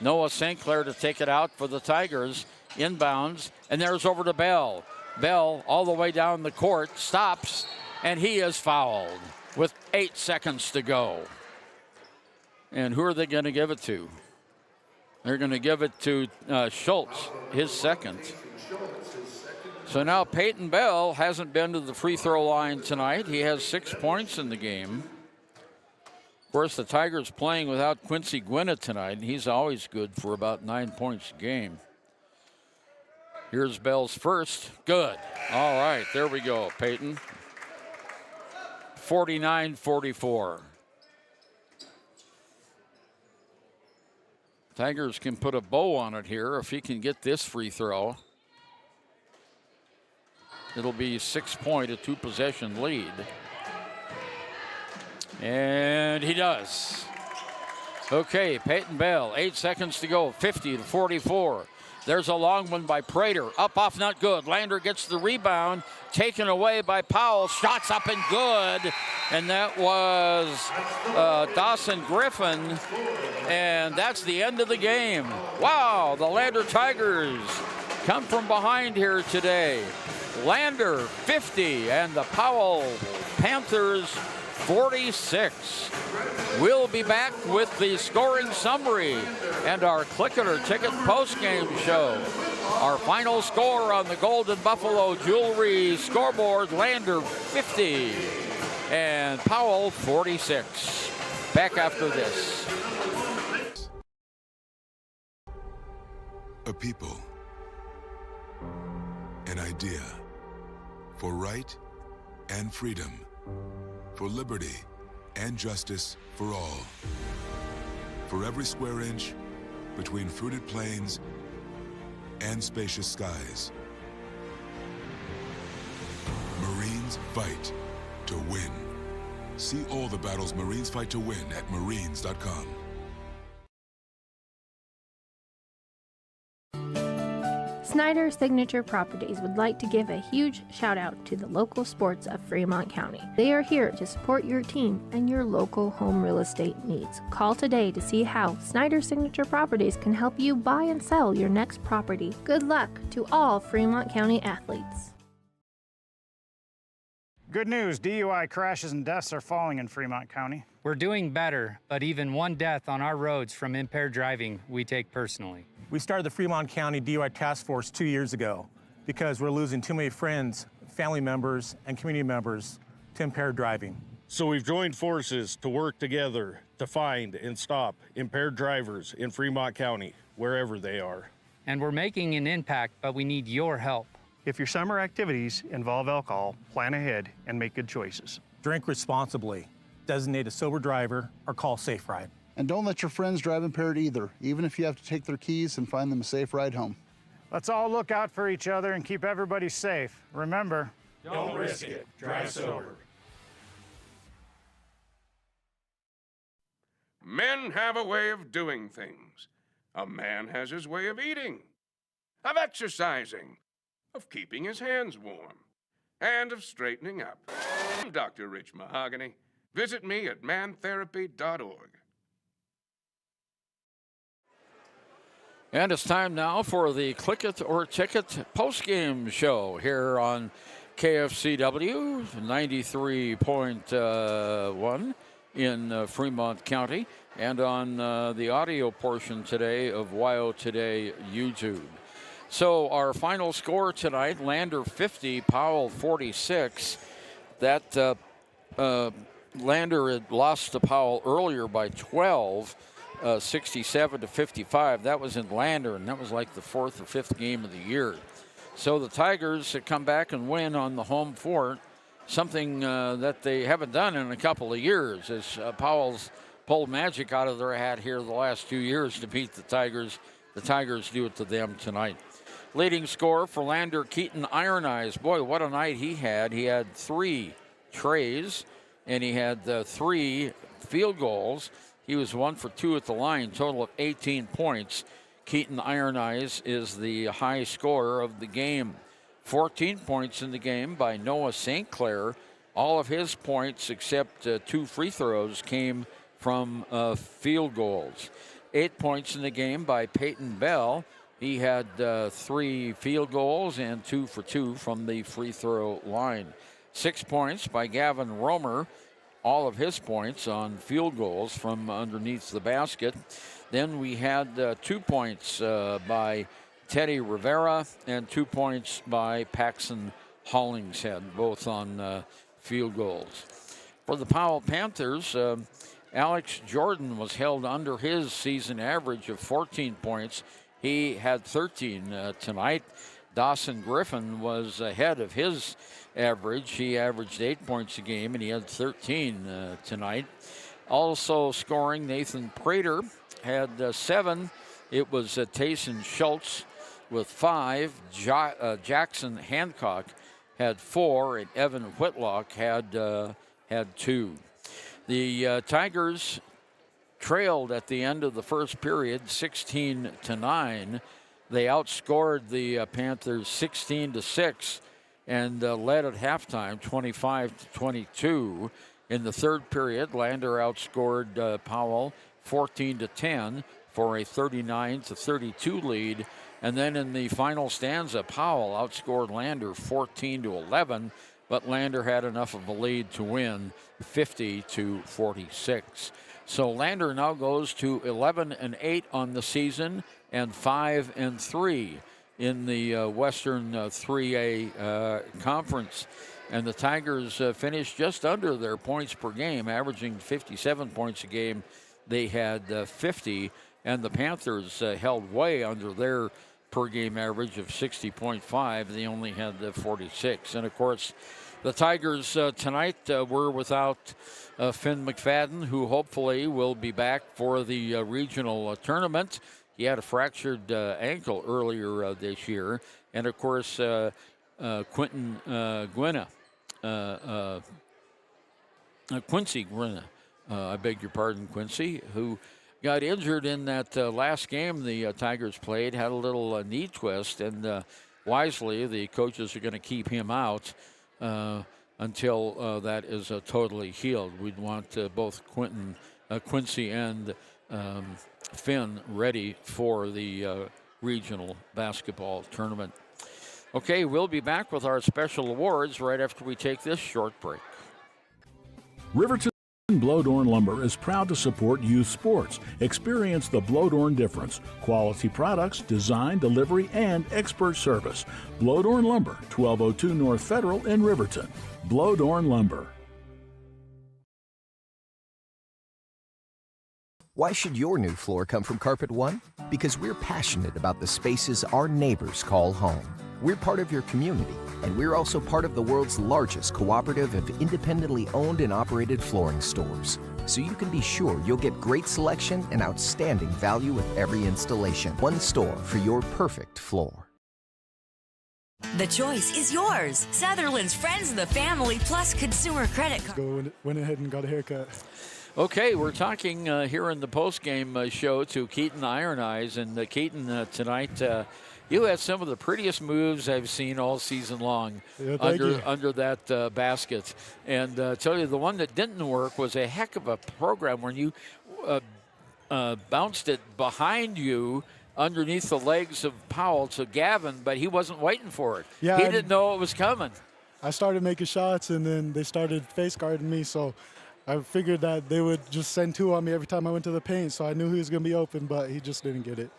Speaker 12: Noah St. Clair to take it out for the Tigers. Inbounds. And there's over to Bell. Bell all the way down the court, stops, and he is fouled with 8 seconds to go. And who are they going to give it to? They're going to give it to Schultz, his second. So now Peyton Bell hasn't been to the free throw line tonight. He has 6 points in the game. Of course, the Tigers playing without Quincy Gwinnett tonight, and he's always good for about 9 points a game. Here's Bell's first. Good. All right, there we go, Peyton. 49-44. Tigers can put a bow on it here if he can get this free throw. It'll be 6-point, a 2-possession lead. And he does. Okay, Peyton Bell, 8 seconds to go, 50-44. There's a long one by Prater. Up off, not good. Lander gets the rebound, taken away by Powell. Shots up and good. And that was Dawson Griffin. And that's the end of the game. Wow, the Lander Tigers come from behind here today. Lander 50 and the Powell Panthers 46. We'll be back with the scoring summary and our Click It or Ticket postgame show. Our final score on the Golden Buffalo Jewelry scoreboard, Lander 50 and Powell 46. Back after this.
Speaker 17: A people, an idea, for right and freedom, for liberty and justice for all. For every square inch between fruited plains and spacious skies. Marines fight to win. See all the battles Marines fight to win at Marines.com.
Speaker 18: Snyder Signature Properties would like to give a huge shout out to the local sports of Fremont County. They are here to support your team and your local home real estate needs. Call today to see how Snyder Signature Properties can help you buy and sell your next property. Good luck to all Fremont County athletes.
Speaker 21: Good news, DUI crashes and deaths are falling in Fremont County.
Speaker 19: We're doing better, but even one death on our roads from impaired driving, we take personally.
Speaker 20: We started the Fremont County DUI Task Force 2 years ago because we're losing too many friends, family members, and community members to impaired driving.
Speaker 23: So we've joined forces to work together to find and stop impaired drivers in Fremont County, wherever they are.
Speaker 19: And we're making an impact, but we need your help.
Speaker 21: If your summer activities involve alcohol, plan ahead and make good choices.
Speaker 20: Drink responsibly, designate a sober driver, or call Safe Ride.
Speaker 24: And don't let your friends drive impaired either, even if you have to take their keys and find them a safe ride home.
Speaker 21: Let's all look out for each other and keep everybody safe. Remember,
Speaker 23: don't risk it. Drive sober.
Speaker 22: Men have a way of doing things. A man has his way of eating, of exercising, of keeping his hands warm, and of straightening up. I'm Dr. Rich Mahogany. Visit me at mantherapy.org.
Speaker 12: And it's time now for the Click It or Ticket postgame show here on KFCW 93.1 in Fremont County and on the audio portion today of WYO Today YouTube. So our final score tonight, Lander 50, Powell 46. That Lander had lost to Powell earlier by 12. 67-55. That was in Lander, and that was like the 4th or 5th game of the year. So the Tigers come back and win on the home fort, something that they haven't done in a couple of years, as Powell's pulled magic out of their hat here the last 2 years to beat the Tigers. The Tigers do it to them tonight. Leading scorer for Lander, Keaton Iron Eyes. Boy, what a night he had. He had 3 trays, and he had 3 field goals. He was 1 for 2 at the line, total of 18 points. Keaton Iron Eyes is the high scorer of the game. 14 points in the game by Noah St. Clair. All of his points, except 2 free throws, came from field goals. 8 points in the game by Peyton Bell. He had 3 field goals and 2 for 2 from the free throw line. 6 points by Gavin Romer, all of his points on field goals from underneath the basket. Then we had 2 points by Teddy Rivera and 2 points by Paxton Hollingshead, both on field goals. For the Powell Panthers, Alex Jordan was held under his season average of 14 points. He had 13 tonight. Dawson Griffin was ahead of his average. He averaged 8 points a game, and he had 13 tonight. Also scoring, Nathan Prater had 7. It was Tayson Schultz with 5. Jackson Hancock had 4, and Evan Whitlock had 2. The Tigers trailed at the end of the first period 16-9. They outscored the Panthers 16-6 and led at halftime 25-22. In the third period, Lander outscored Powell 14-10 for a 39-32 lead. And then in the final stanza, Powell outscored Lander 14-11, but Lander had enough of a lead to win 50-46. So Lander now goes to 11-8 on the season and 5-3 in the Western 3A Conference. And the Tigers finished just under their points per game, averaging 57 points a game. They had 50, and the Panthers held way under their per game average of 60.5. They only had 46. And of course, the Tigers tonight were without Finn McFadden, who hopefully will be back for the regional tournament. He had a fractured ankle earlier this year. And of course, Quincy Gwinna, I beg your pardon, Quincy, who got injured in that last game the Tigers played, had a little knee twist, and wisely the coaches are going to keep him out until that is totally healed. We'd want both Quincy and Finn ready for the regional basketball tournament. Okay, we'll be back with our special awards right after we take this short break.
Speaker 6: Riverton Blodorn Lumber is proud to support youth sports. Experience the Blodorn difference. Quality products, design, delivery, and expert service. Blodorn Lumber, 1202 North Federal in Riverton. Blodorn Lumber.
Speaker 1: Why should your new floor come from Carpet One? Because we're passionate about the spaces our neighbors call home. We're part of your community, and we're also part of the world's largest cooperative of independently owned and operated flooring stores. So you can be sure you'll get great selection and outstanding value with every installation. One store for your perfect floor.
Speaker 3: The choice is yours. Sutherland's Friends of the Family Plus Consumer Credit Card.
Speaker 4: Went ahead and got a haircut.
Speaker 12: Okay, we're talking here in the postgame show to Keaton Iron Eyes. And Keaton, tonight, you had some of the prettiest moves I've seen all season long under that basket. And tell you, the one that didn't work was a heck of a program when you bounced it behind you underneath the legs of Powell to Gavin, but he wasn't waiting for it.
Speaker 4: Yeah,
Speaker 12: he didn't know it was coming.
Speaker 4: I started making shots, and then they started face guarding me, so I figured that they would just send 2 on me every time I went to the paint, so I knew he was going to be open, but he just didn't get it.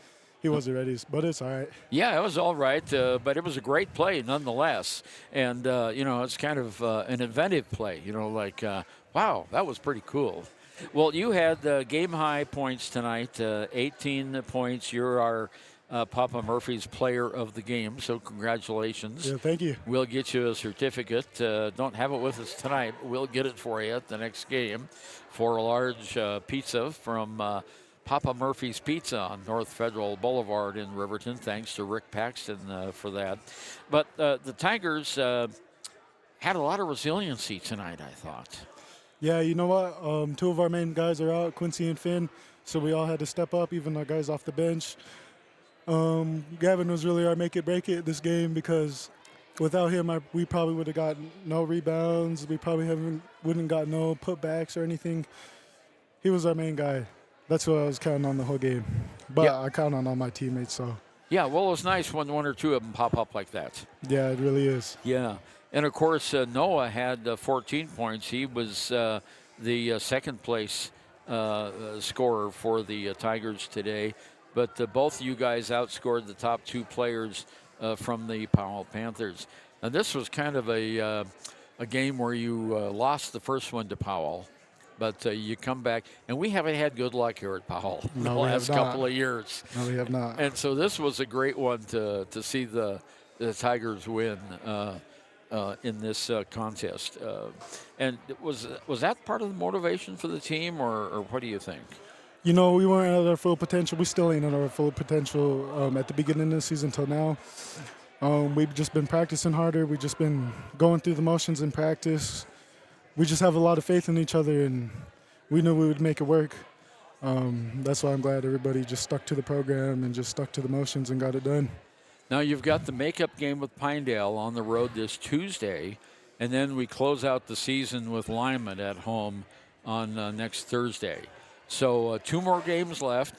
Speaker 4: He wasn't ready, but it's all right.
Speaker 12: Yeah, it was all right, but it was a great play nonetheless. And, it's kind of an inventive play, wow, that was pretty cool. Well, you had game-high points tonight, 18 points. You're our Papa Murphy's player of the game, so congratulations.
Speaker 4: Yeah, thank you.
Speaker 12: We'll get you a certificate. Don't have it with us tonight, but we'll get it for you at the next game for a large pizza from Papa Murphy's Pizza on North Federal Boulevard in Riverton. Thanks to Rick Paxton for that. But the Tigers had a lot of resiliency tonight, I thought.
Speaker 4: Yeah, you know what? 2 of our main guys are out, Quincy and Finn, so we all had to step up, even our guys off the bench. Gavin was really our make-it-break-it this game because without him, we probably would have got no rebounds. We probably wouldn't got no putbacks or anything. He was our main guy. That's what I was counting on the whole game. But I count on all my teammates, so.
Speaker 12: Yeah, well, it's nice when one or two of them pop up like that.
Speaker 4: Yeah, it really is.
Speaker 12: Yeah. And, of course, Noah had 14 points. He was the second place scorer for the Tigers today. But both you guys outscored the top two players from the Powell Panthers. And this was kind of a game where you lost the first one to Powell. But you come back, and we haven't had good luck here at Powell the last couple of years.
Speaker 4: No, we have not.
Speaker 12: And so this was a great one to see the Tigers win in this contest. And was that part of the motivation for the team, or what do you think?
Speaker 4: You know, we weren't at our full potential. We still ain't at our full potential at the beginning of the season till now. We've just been practicing harder. We've just been going through the motions in practice. We just have a lot of faith in each other, and we knew we would make it work. That's why I'm glad everybody just stuck to the program and just stuck to the motions and got it done.
Speaker 12: Now you've got the makeup game with Pinedale on the road this Tuesday, and then we close out the season with Lyman at home on next Thursday. So 2 more games left.